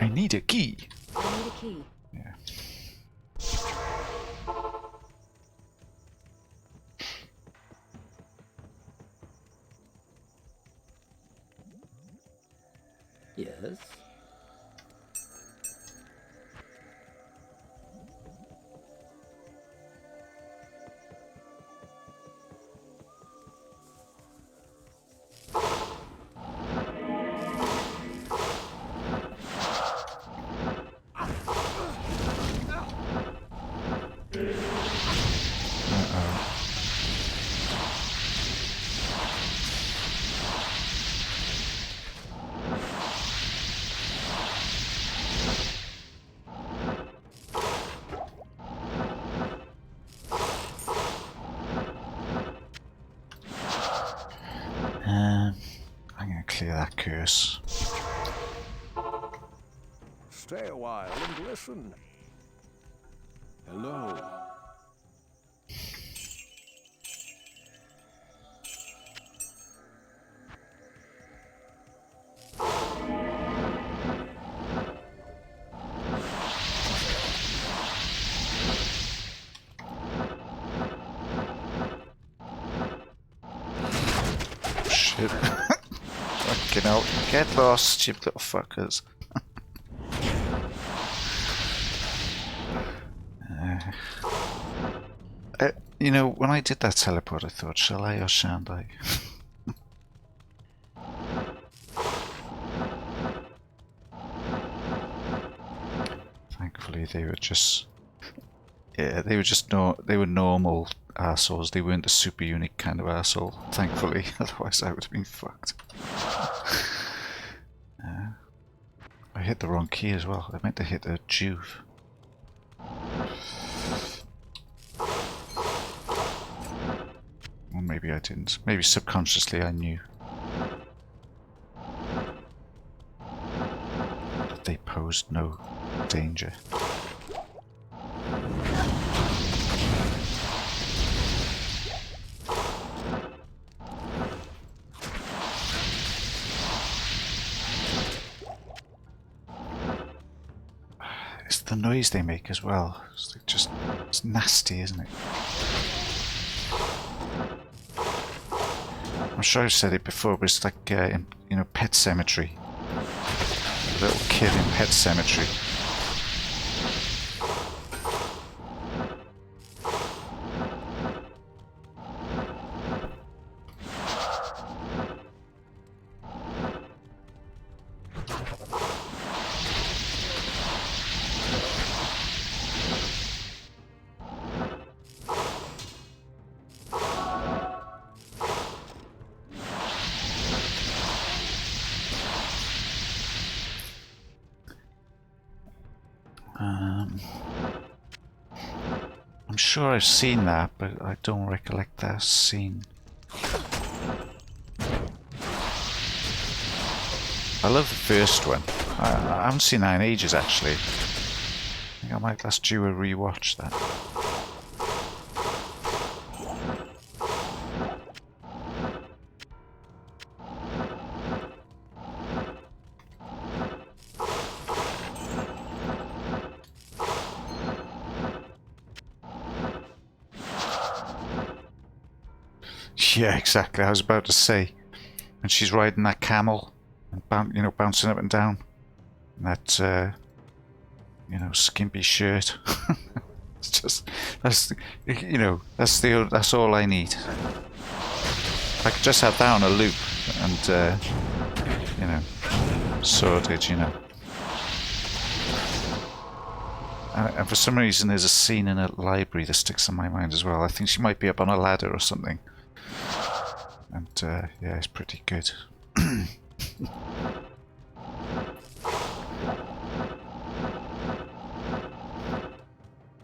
I need a key. I need a key. Yeah. Yes. I'm going to clear that curse. Stay a while and listen. Hello. Shit. Fucking hell. Get lost, you little fuckers. You know, when I did that teleport, I thought, shall I or shan't I? Thankfully, they were just... Yeah, they were just they were normal assholes. They weren't a super unique kind of asshole, thankfully. Otherwise, I would have been fucked. I hit the wrong key as well. I meant to hit a juve. Or maybe I didn't. Maybe subconsciously I knew that they posed no danger. It's the noise they make as well. It's like just, it's nasty, isn't it? I'm sure I've said it before, but it's like, in, you know, Pet Cemetery. A little kid in Pet Cemetery. I'm sure I've seen that, but I don't recollect that scene. I love the first one. I haven't seen that in ages, actually. I think I might last do a rewatch that. Yeah, exactly. I was about to say, and she's riding that camel, and bouncing up and down, and that skimpy shirt. It's just that's all I need. I could just have that on a loop, and sorted, And for some reason, there's a scene in a library that sticks in my mind as well. I think she might be up on a ladder or something. And yeah, it's pretty good.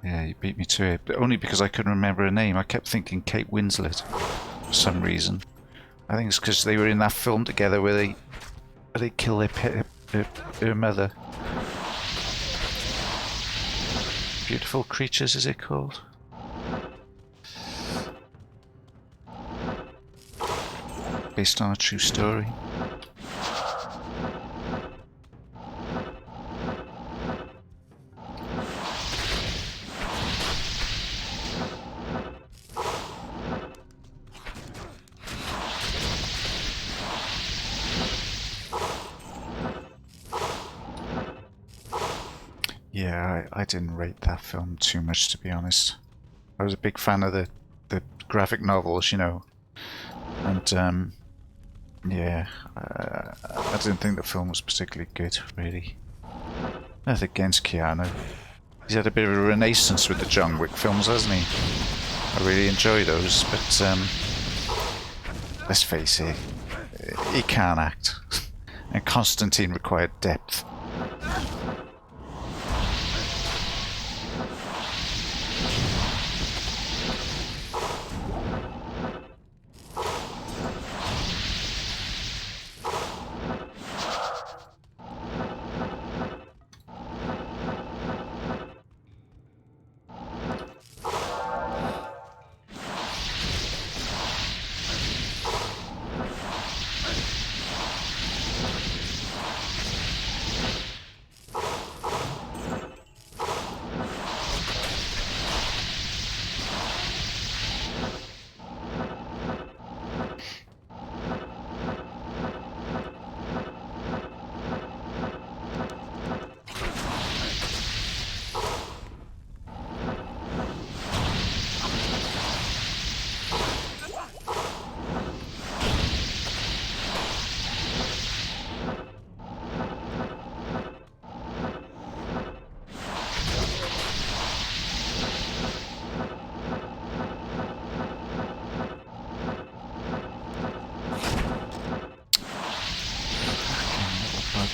Yeah, you beat me to it, but only because I couldn't remember her name. I kept thinking Kate Winslet for some reason. I think it's because they were in that film together where they kill her mother. Beautiful Creatures, is it called? Based on a true story. Yeah, I didn't rate that film too much, to be honest. I was a big fan of the graphic novels, and yeah, I didn't think the film was particularly good, really. Nothing against Keanu. He's had a bit of a renaissance with the John Wick films, hasn't he? I really enjoy those, but let's face it, he can't act. And Constantine required depth.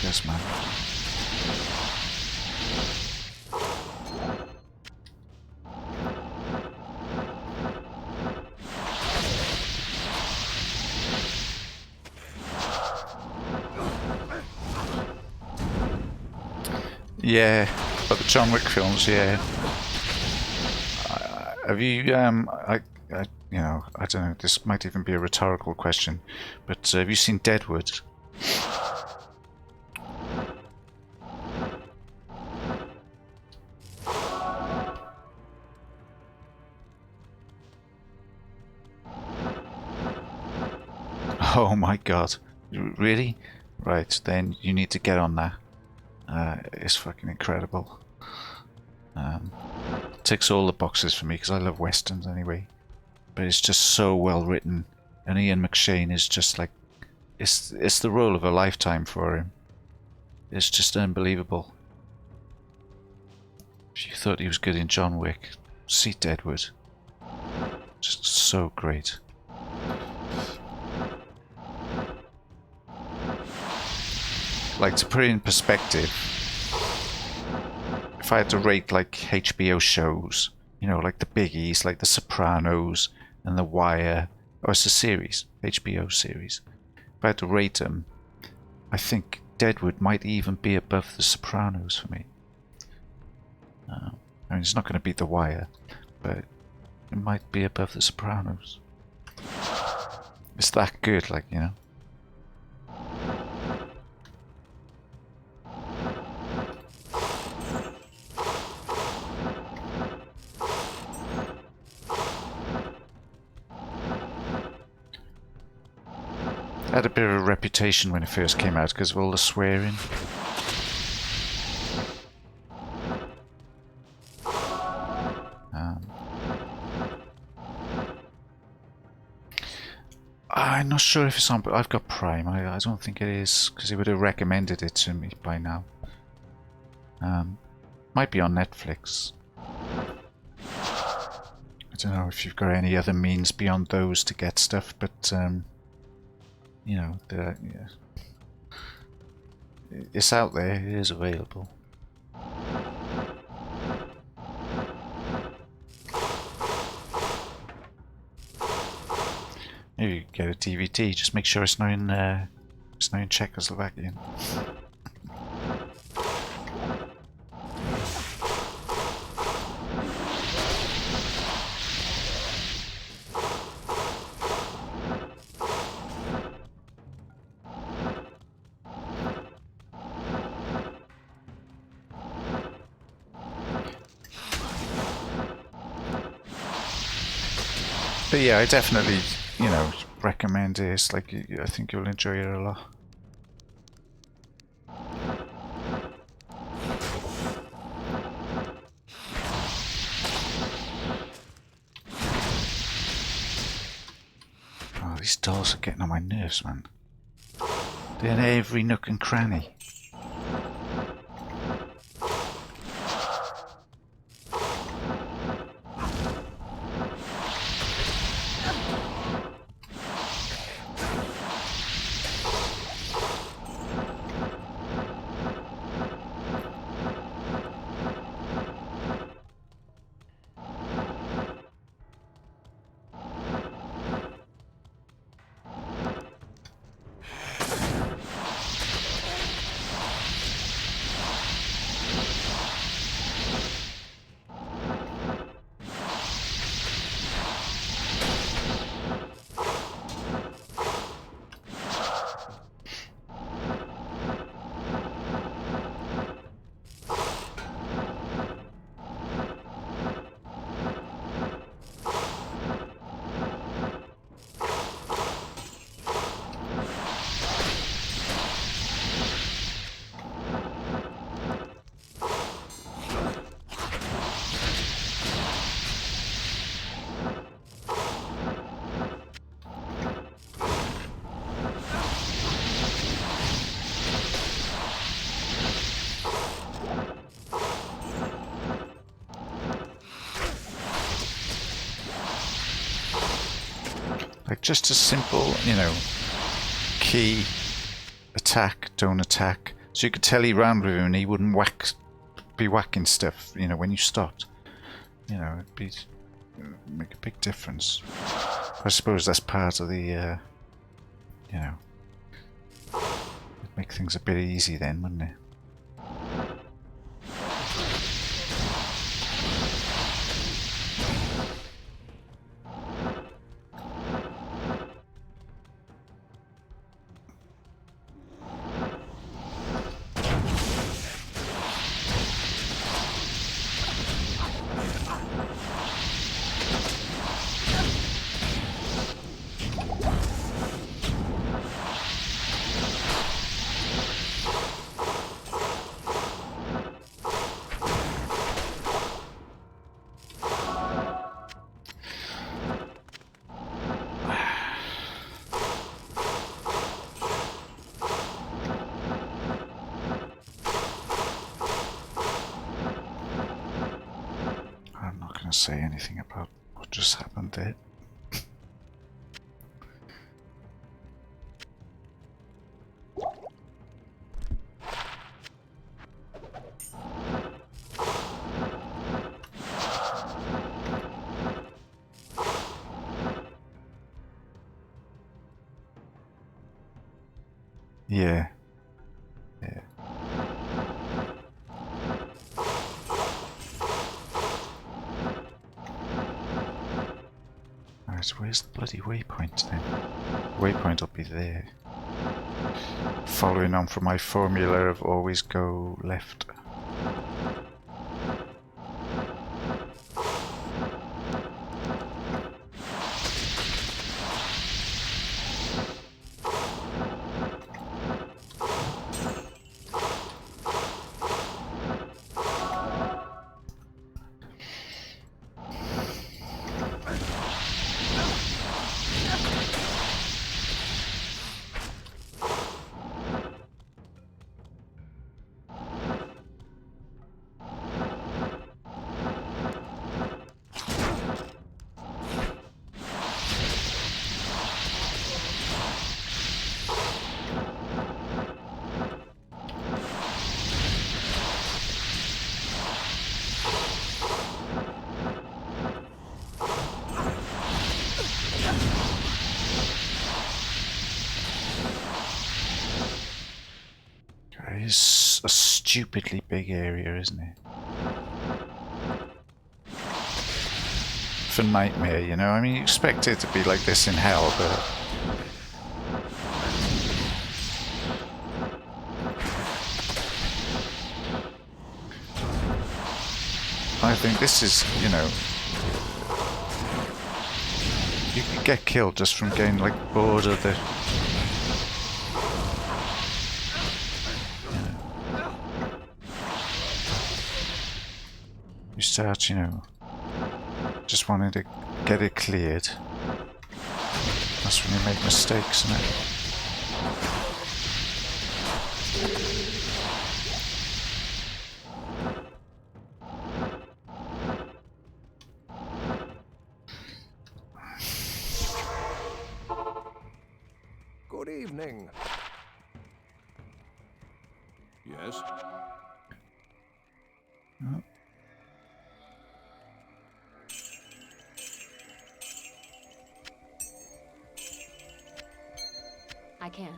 Yes, man. Yeah, but the John Wick films, yeah. Have you, I don't know, this might even be a rhetorical question, but have you seen Deadwood? Oh my god. Really? Right, then you need to get on that. It's fucking incredible. Ticks all the boxes for me because I love westerns anyway. But it's just so well written, and Ian McShane is just like, it's the role of a lifetime for him. It's just unbelievable. If you thought he was good in John Wick, see Deadwood. Just so great. Like, to put it in perspective, if I had to rate like HBO shows, like the biggies, like The Sopranos and The Wire, it's a series, HBO series. If I had to rate them, I think Deadwood might even be above The Sopranos for me. I mean, it's not going to beat The Wire, but it might be above The Sopranos. It's that good, Had a bit of a reputation when it first came out because of all the swearing. I'm not sure if it's on, but I've got Prime. I don't think it is because he would have recommended it to me by now. Might be on Netflix. I don't know if you've got any other means beyond those to get stuff, but you know, yeah. It's out there. It is available. Maybe you get a DVD. Just make sure it's not in Czechoslovakian. But yeah, I definitely, you know, recommend this. Like, I think you'll enjoy it a lot. Oh, these dolls are getting on my nerves, man. They're in every nook and cranny. Like just a simple, you know, key, attack, don't attack. So you could tell he ran with him and he wouldn't be whacking stuff, you know, when you stopped. You know, it'd make a big difference. I suppose that's part of the, you know, it'd make things a bit easy then, wouldn't it? Say anything about what just happened there. Yeah. Yeah. Where's the bloody waypoint then? Waypoint will be there. Following on from my formula of always go left. It's a stupidly big area, isn't it? For Nightmare, you know? I mean, you expect it to be like this in Hell, but... I think this is, you know... You could get killed just from getting, like, bored of the... You start, you know, just wanting to get it cleared. That's when you make mistakes, isn't it? Good evening. Yes? I can't.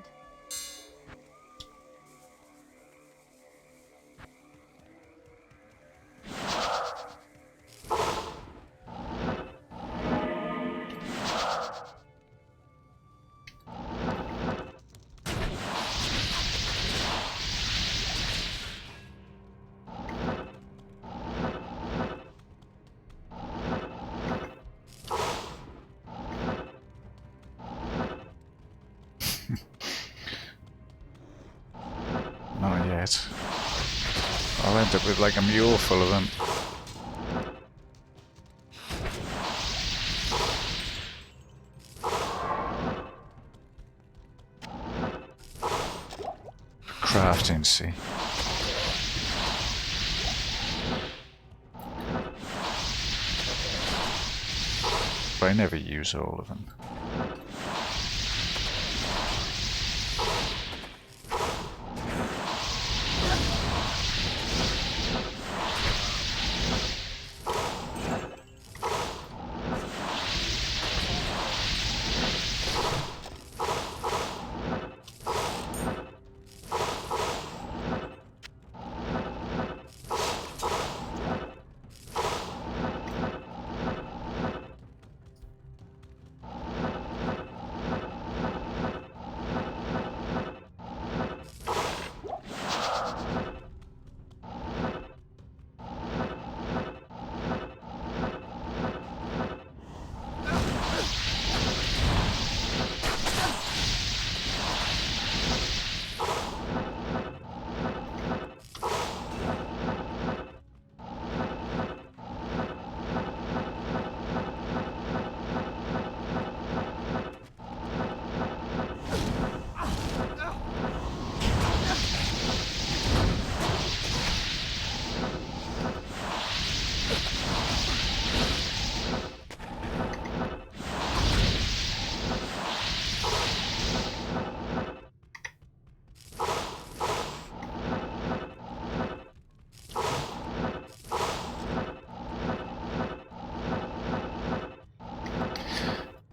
Not yet. I'll end up with like a mule full of them. Crafting, see. But I never use all of them.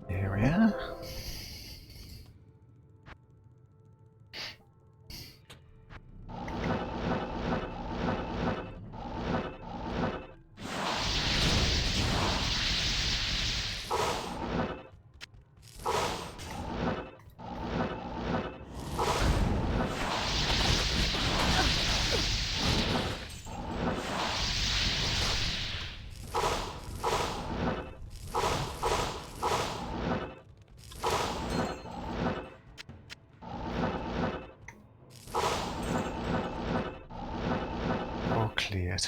Here we are. All cleared.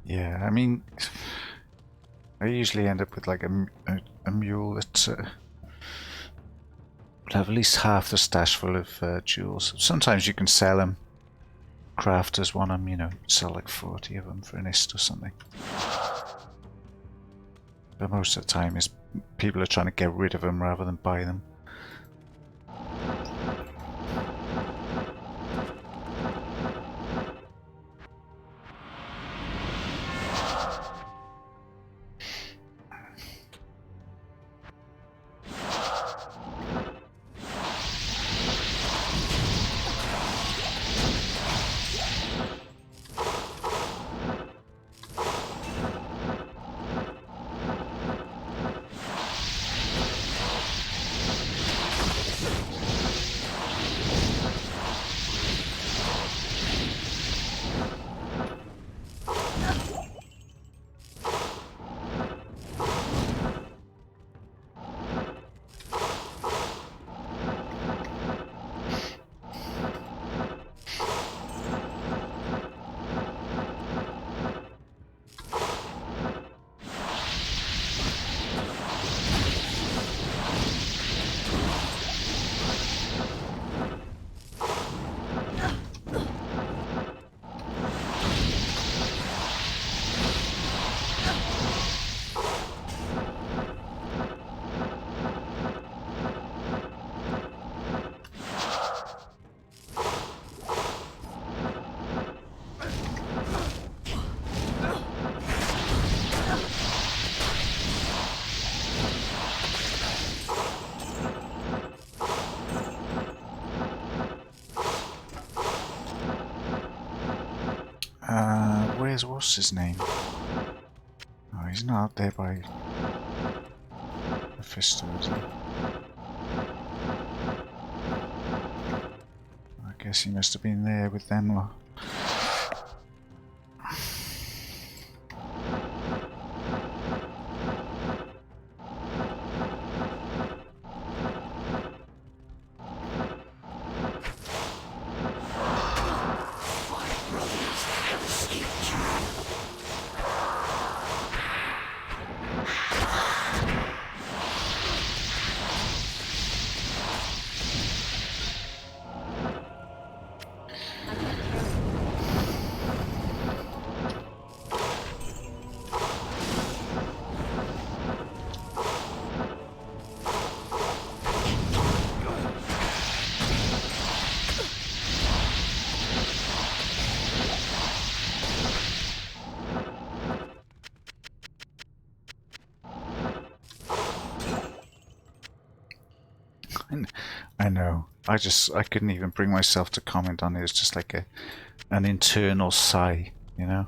Yeah, I mean, I usually end up with like a mule that's would have at least half the stash full of jewels. Sometimes you can sell them. Crafters want them, you know, sell like 40 of them for an ist or something. But most of the time is people are trying to get rid of them rather than buy them. where's what's his name? Oh, he's not out there by Mephisto, is he? I guess he must have been there with them lot. I know. I couldn't even bring myself to comment on it. It's just like an internal sigh, you know?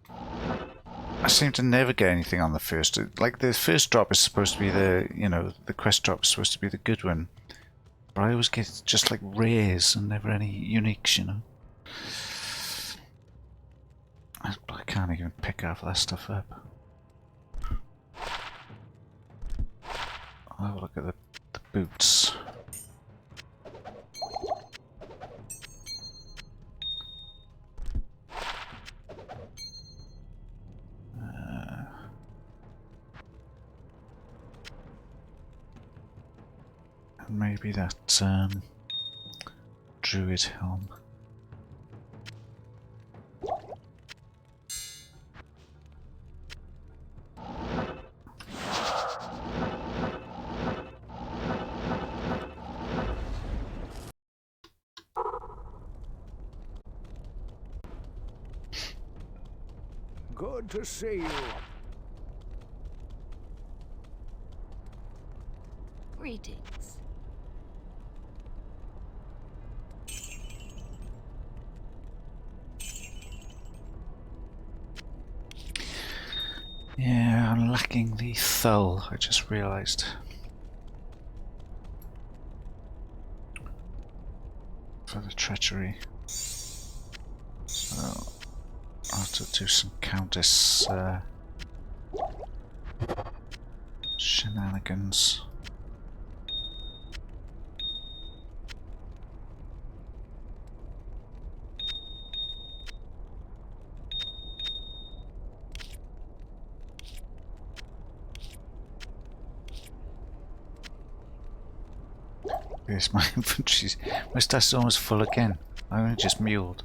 I seem to never get anything on the first. Like, the first drop is supposed to be the quest drop is supposed to be the good one. But I always get just like rares and never any uniques, you know? I can't even pick half of that stuff up. I'll have a look at the boots. And maybe that druid helm. Good to see you. Greetings. Yeah, I'm lacking the thull, I just realised. For the treachery. So I'll have to do some countess shenanigans. Yes, my inventory, my stats is almost full again. I only just muled.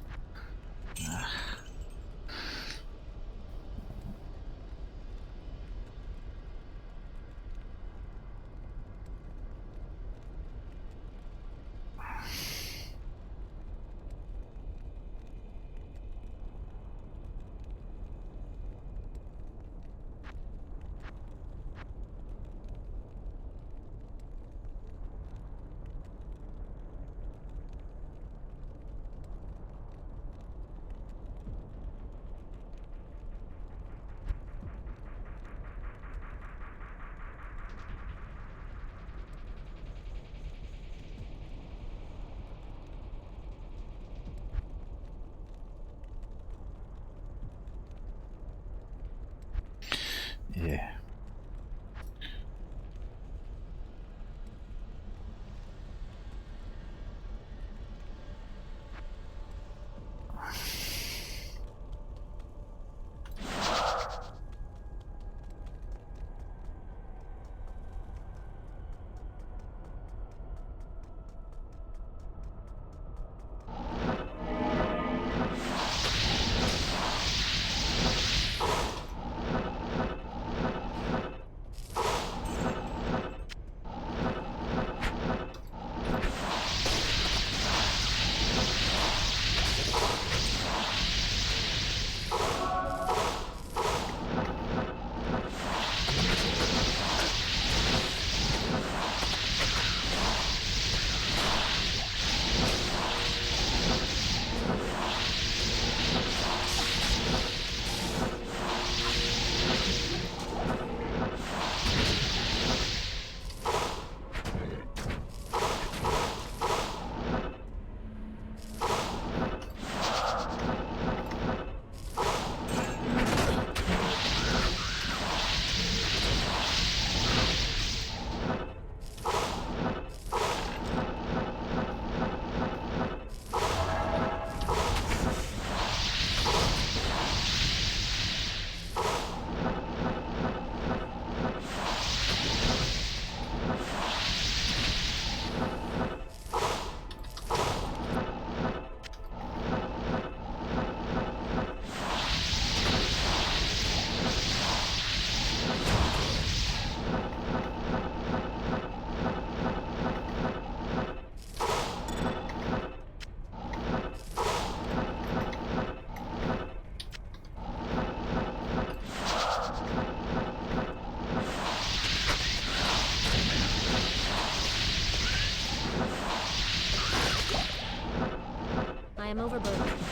am overburdened.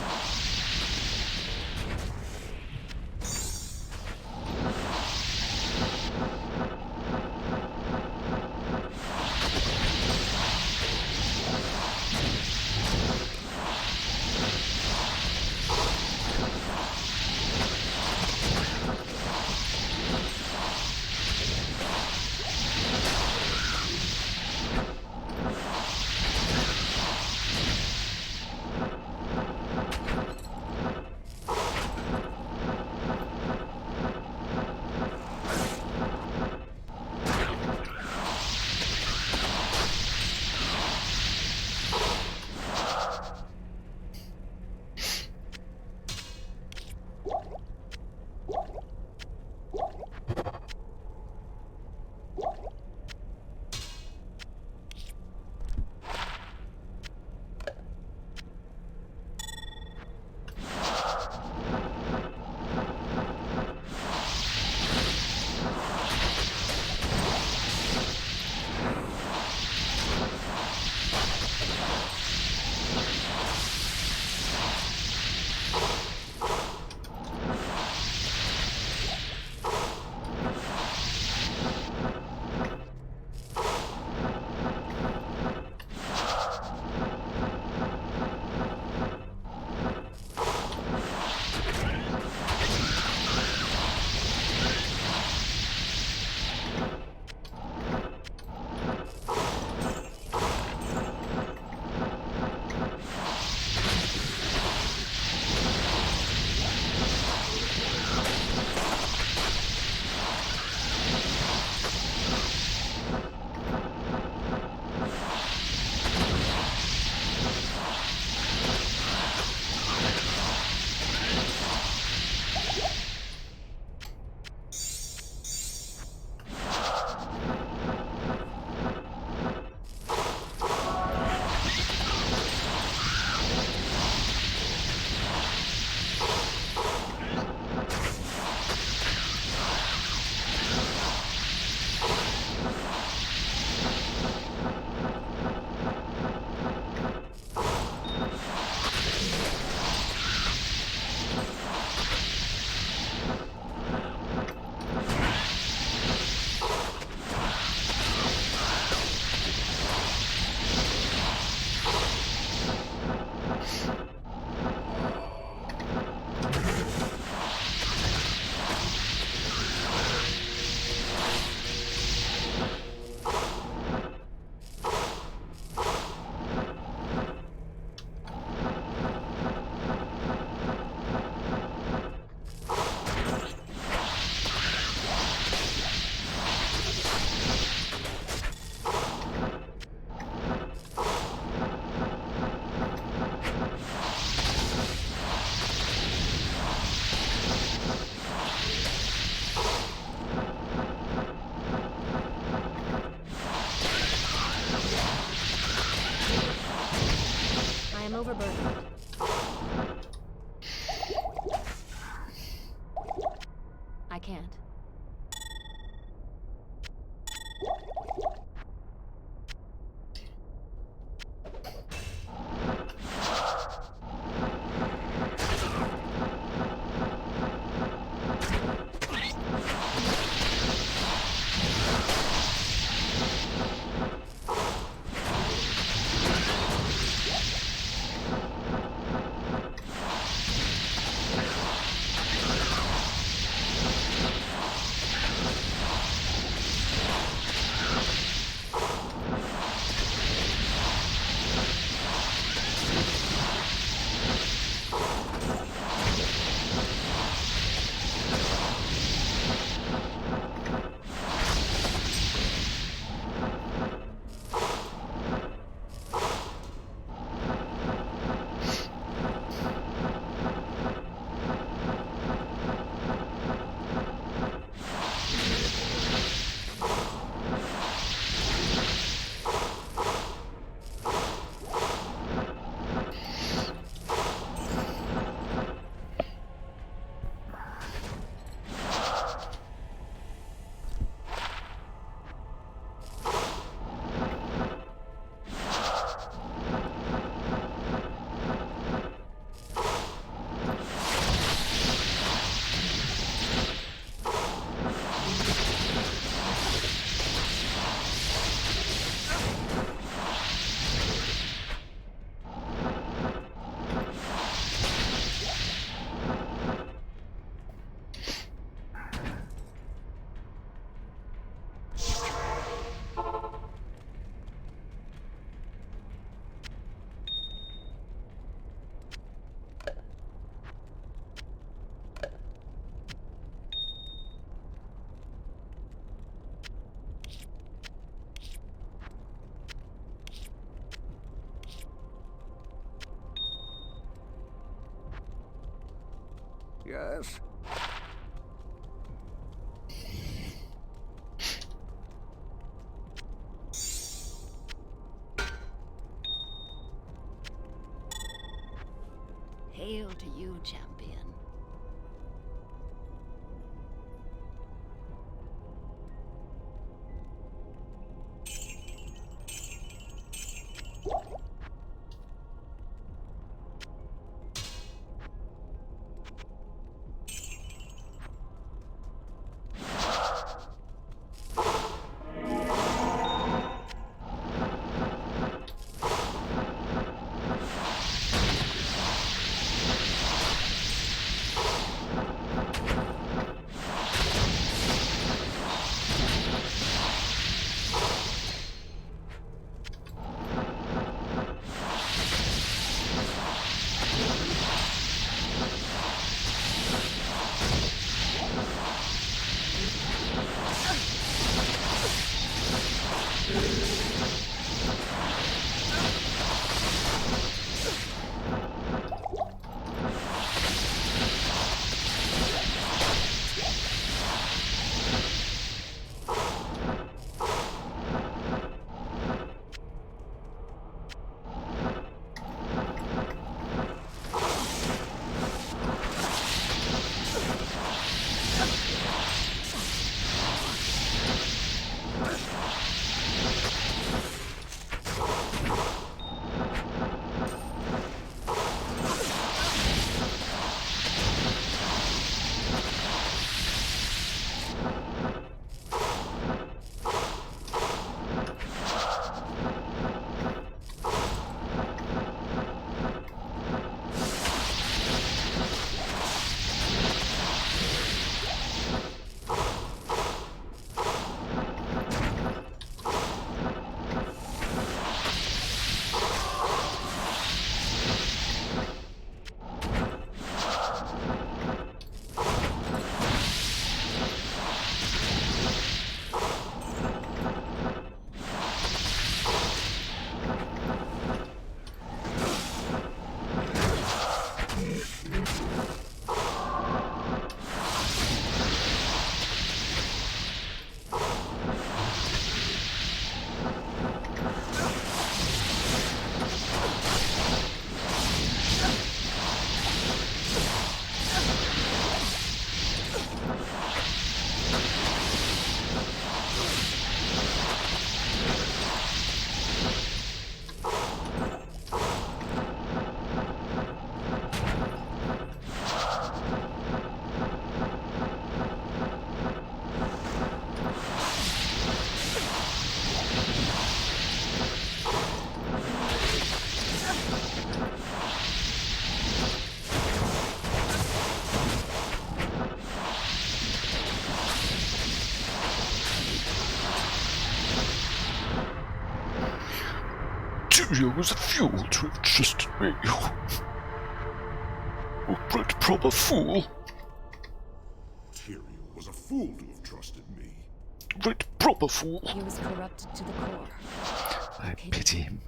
overburdened. I can't. Yes? Hail to you, champion. Tyrion was a fool to have trusted me. A right proper fool. Tyrion was a fool to have trusted me. Right proper fool. He was corrupted to the core. I pity him.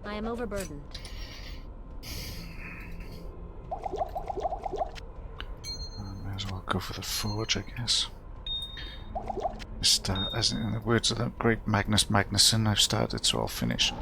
I am overburdened. May as well go for the forge, I guess. Start, as in the words of the great Magnus Magnusson, I've started, so I'll finish.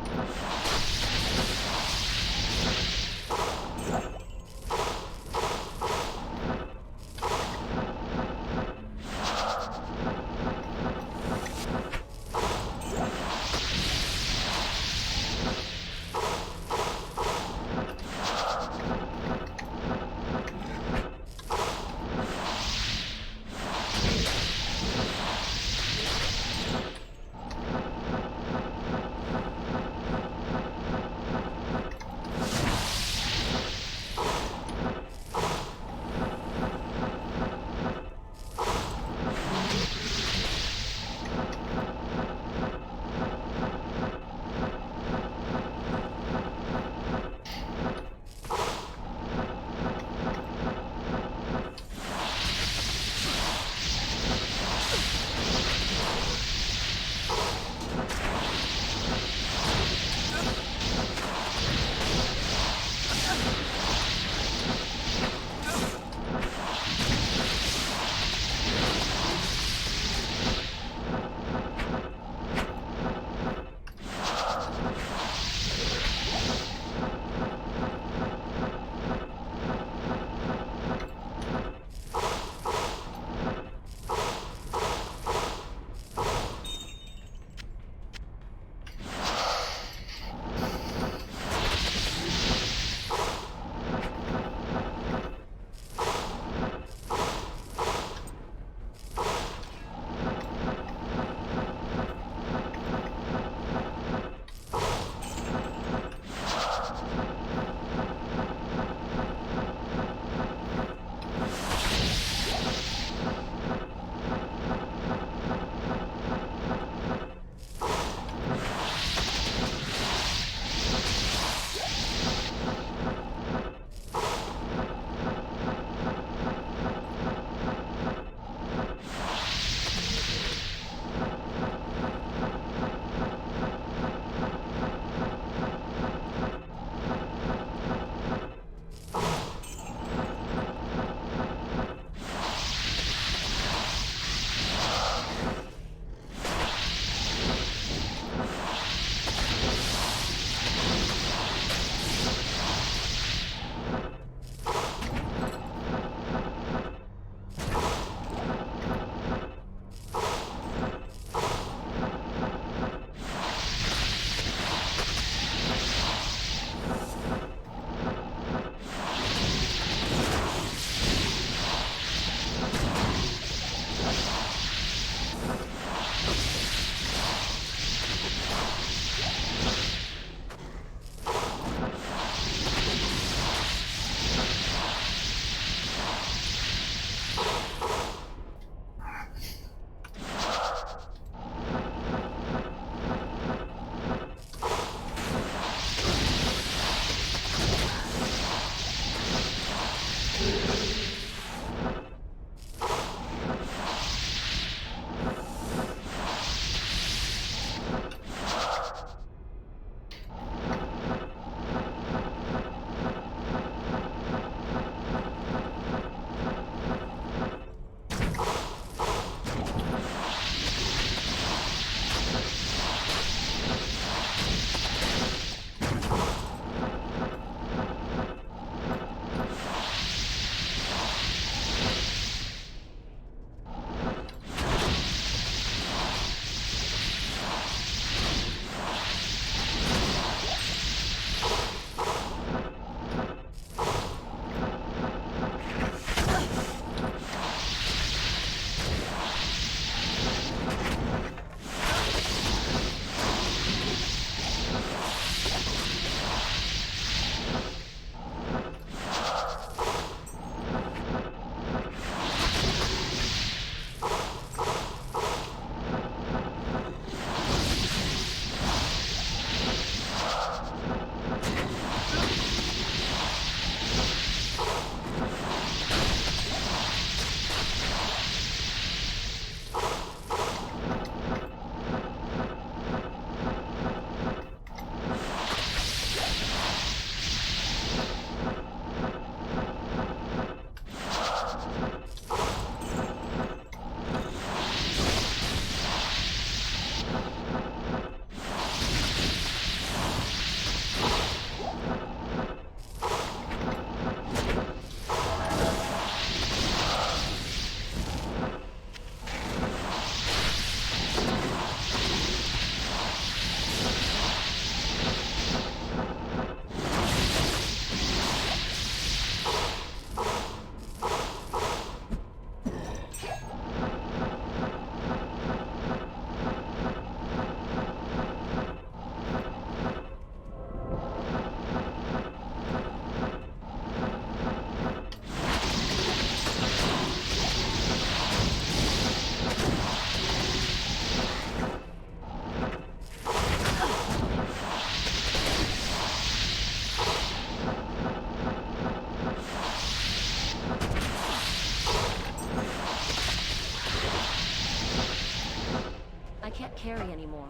anymore.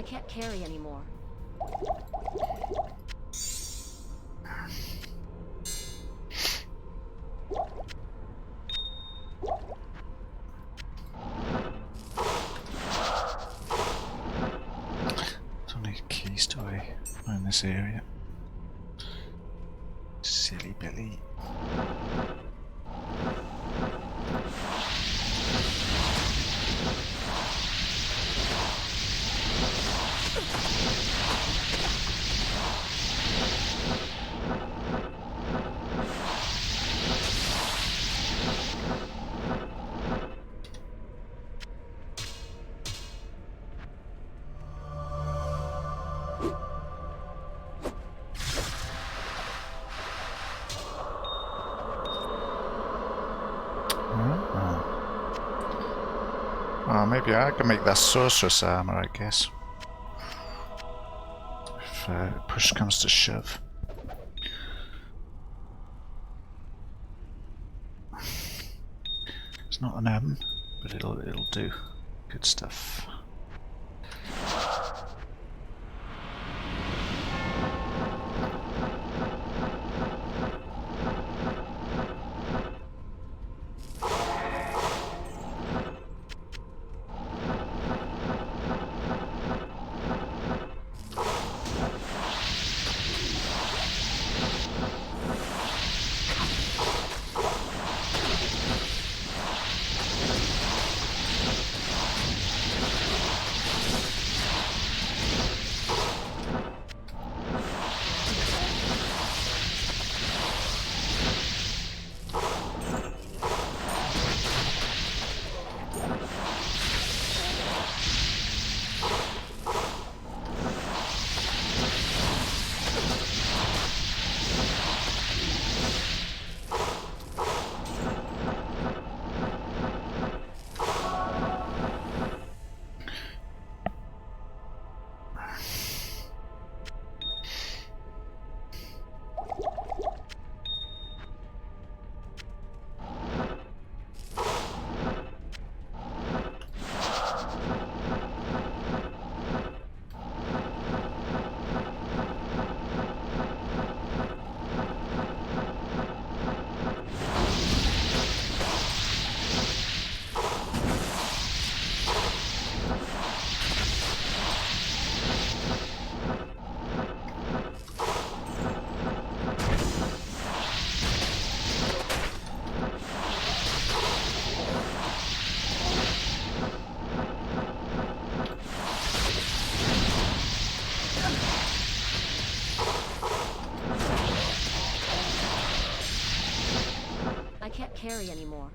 I can't carry anymore. Don't need keys, do I? Not in this area. Silly Billy. maybe I can make that sorceress armor, I guess. If push comes to shove. It's not an M, but it'll do. Good stuff. I can't carry anymore.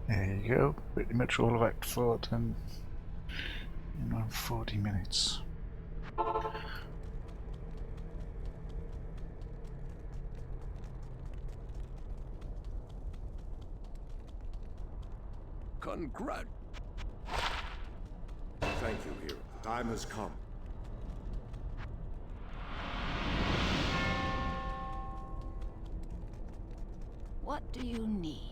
There you go, pretty much all of Act 4 done in around 40 minutes. Congrat. Thank you, hero. The time has come. What do you need?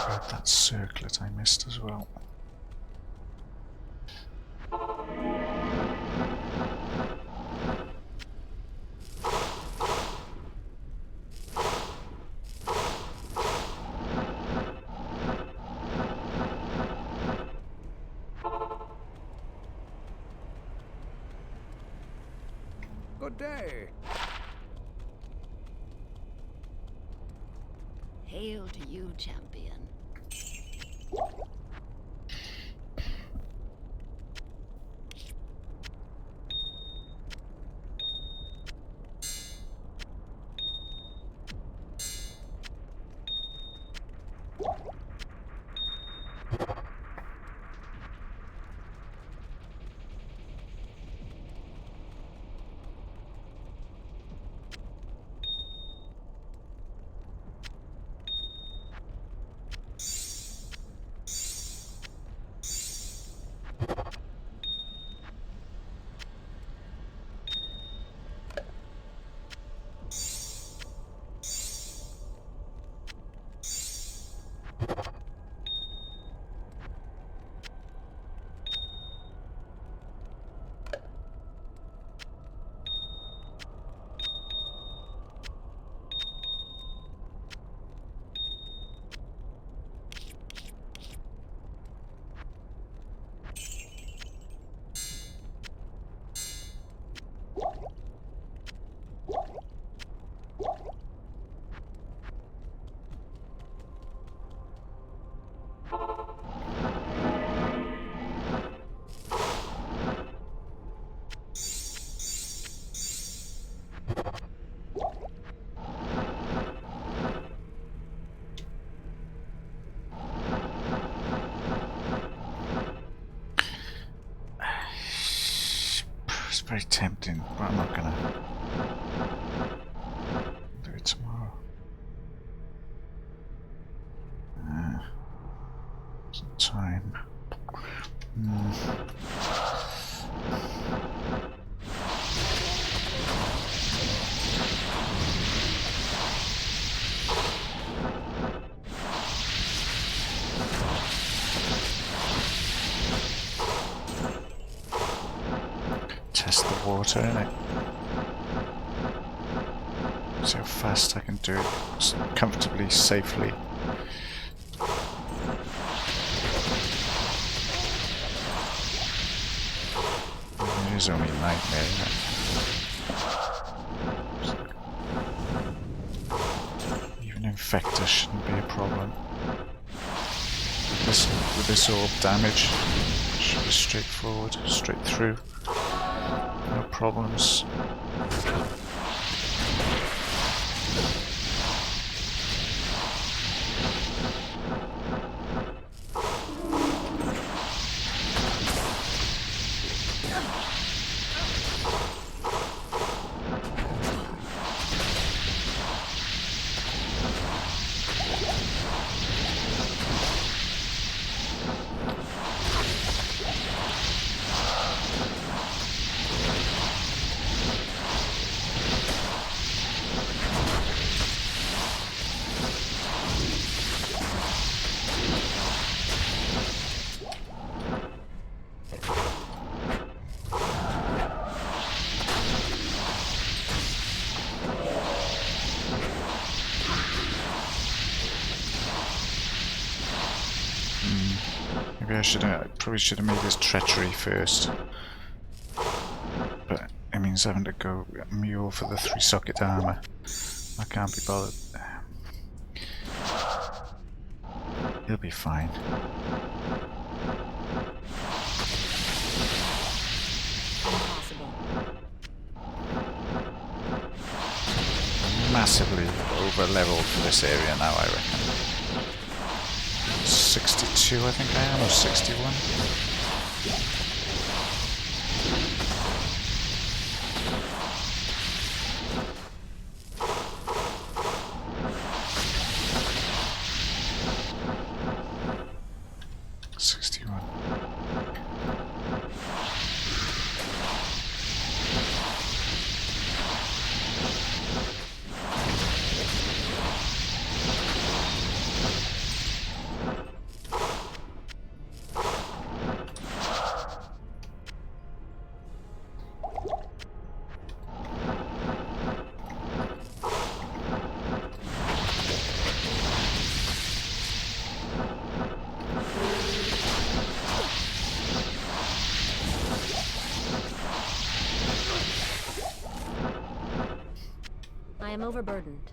Grab that circlet I missed as well. Good day. Hail to you, champion. It's very tempting, but I'm not gonna do it tomorrow. Some time. Test the water in it. See how fast I can do it comfortably, safely. It is only a nightmare, isn't it? Even infector shouldn't be a problem. With this orb damage, it should be straightforward, straight through. No problems. Maybe I probably should have made this treachery first. But it means having to go mule for the 3-socket armor. I can't be bothered. He'll be fine. Impossible. Massively over leveled for this area now, I reckon. 62 I think I am, or 61. I am overburdened.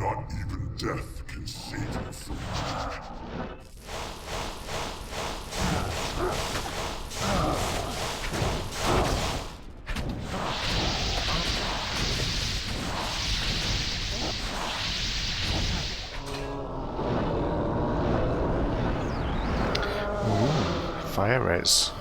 Not even death can save you from me. Fire res.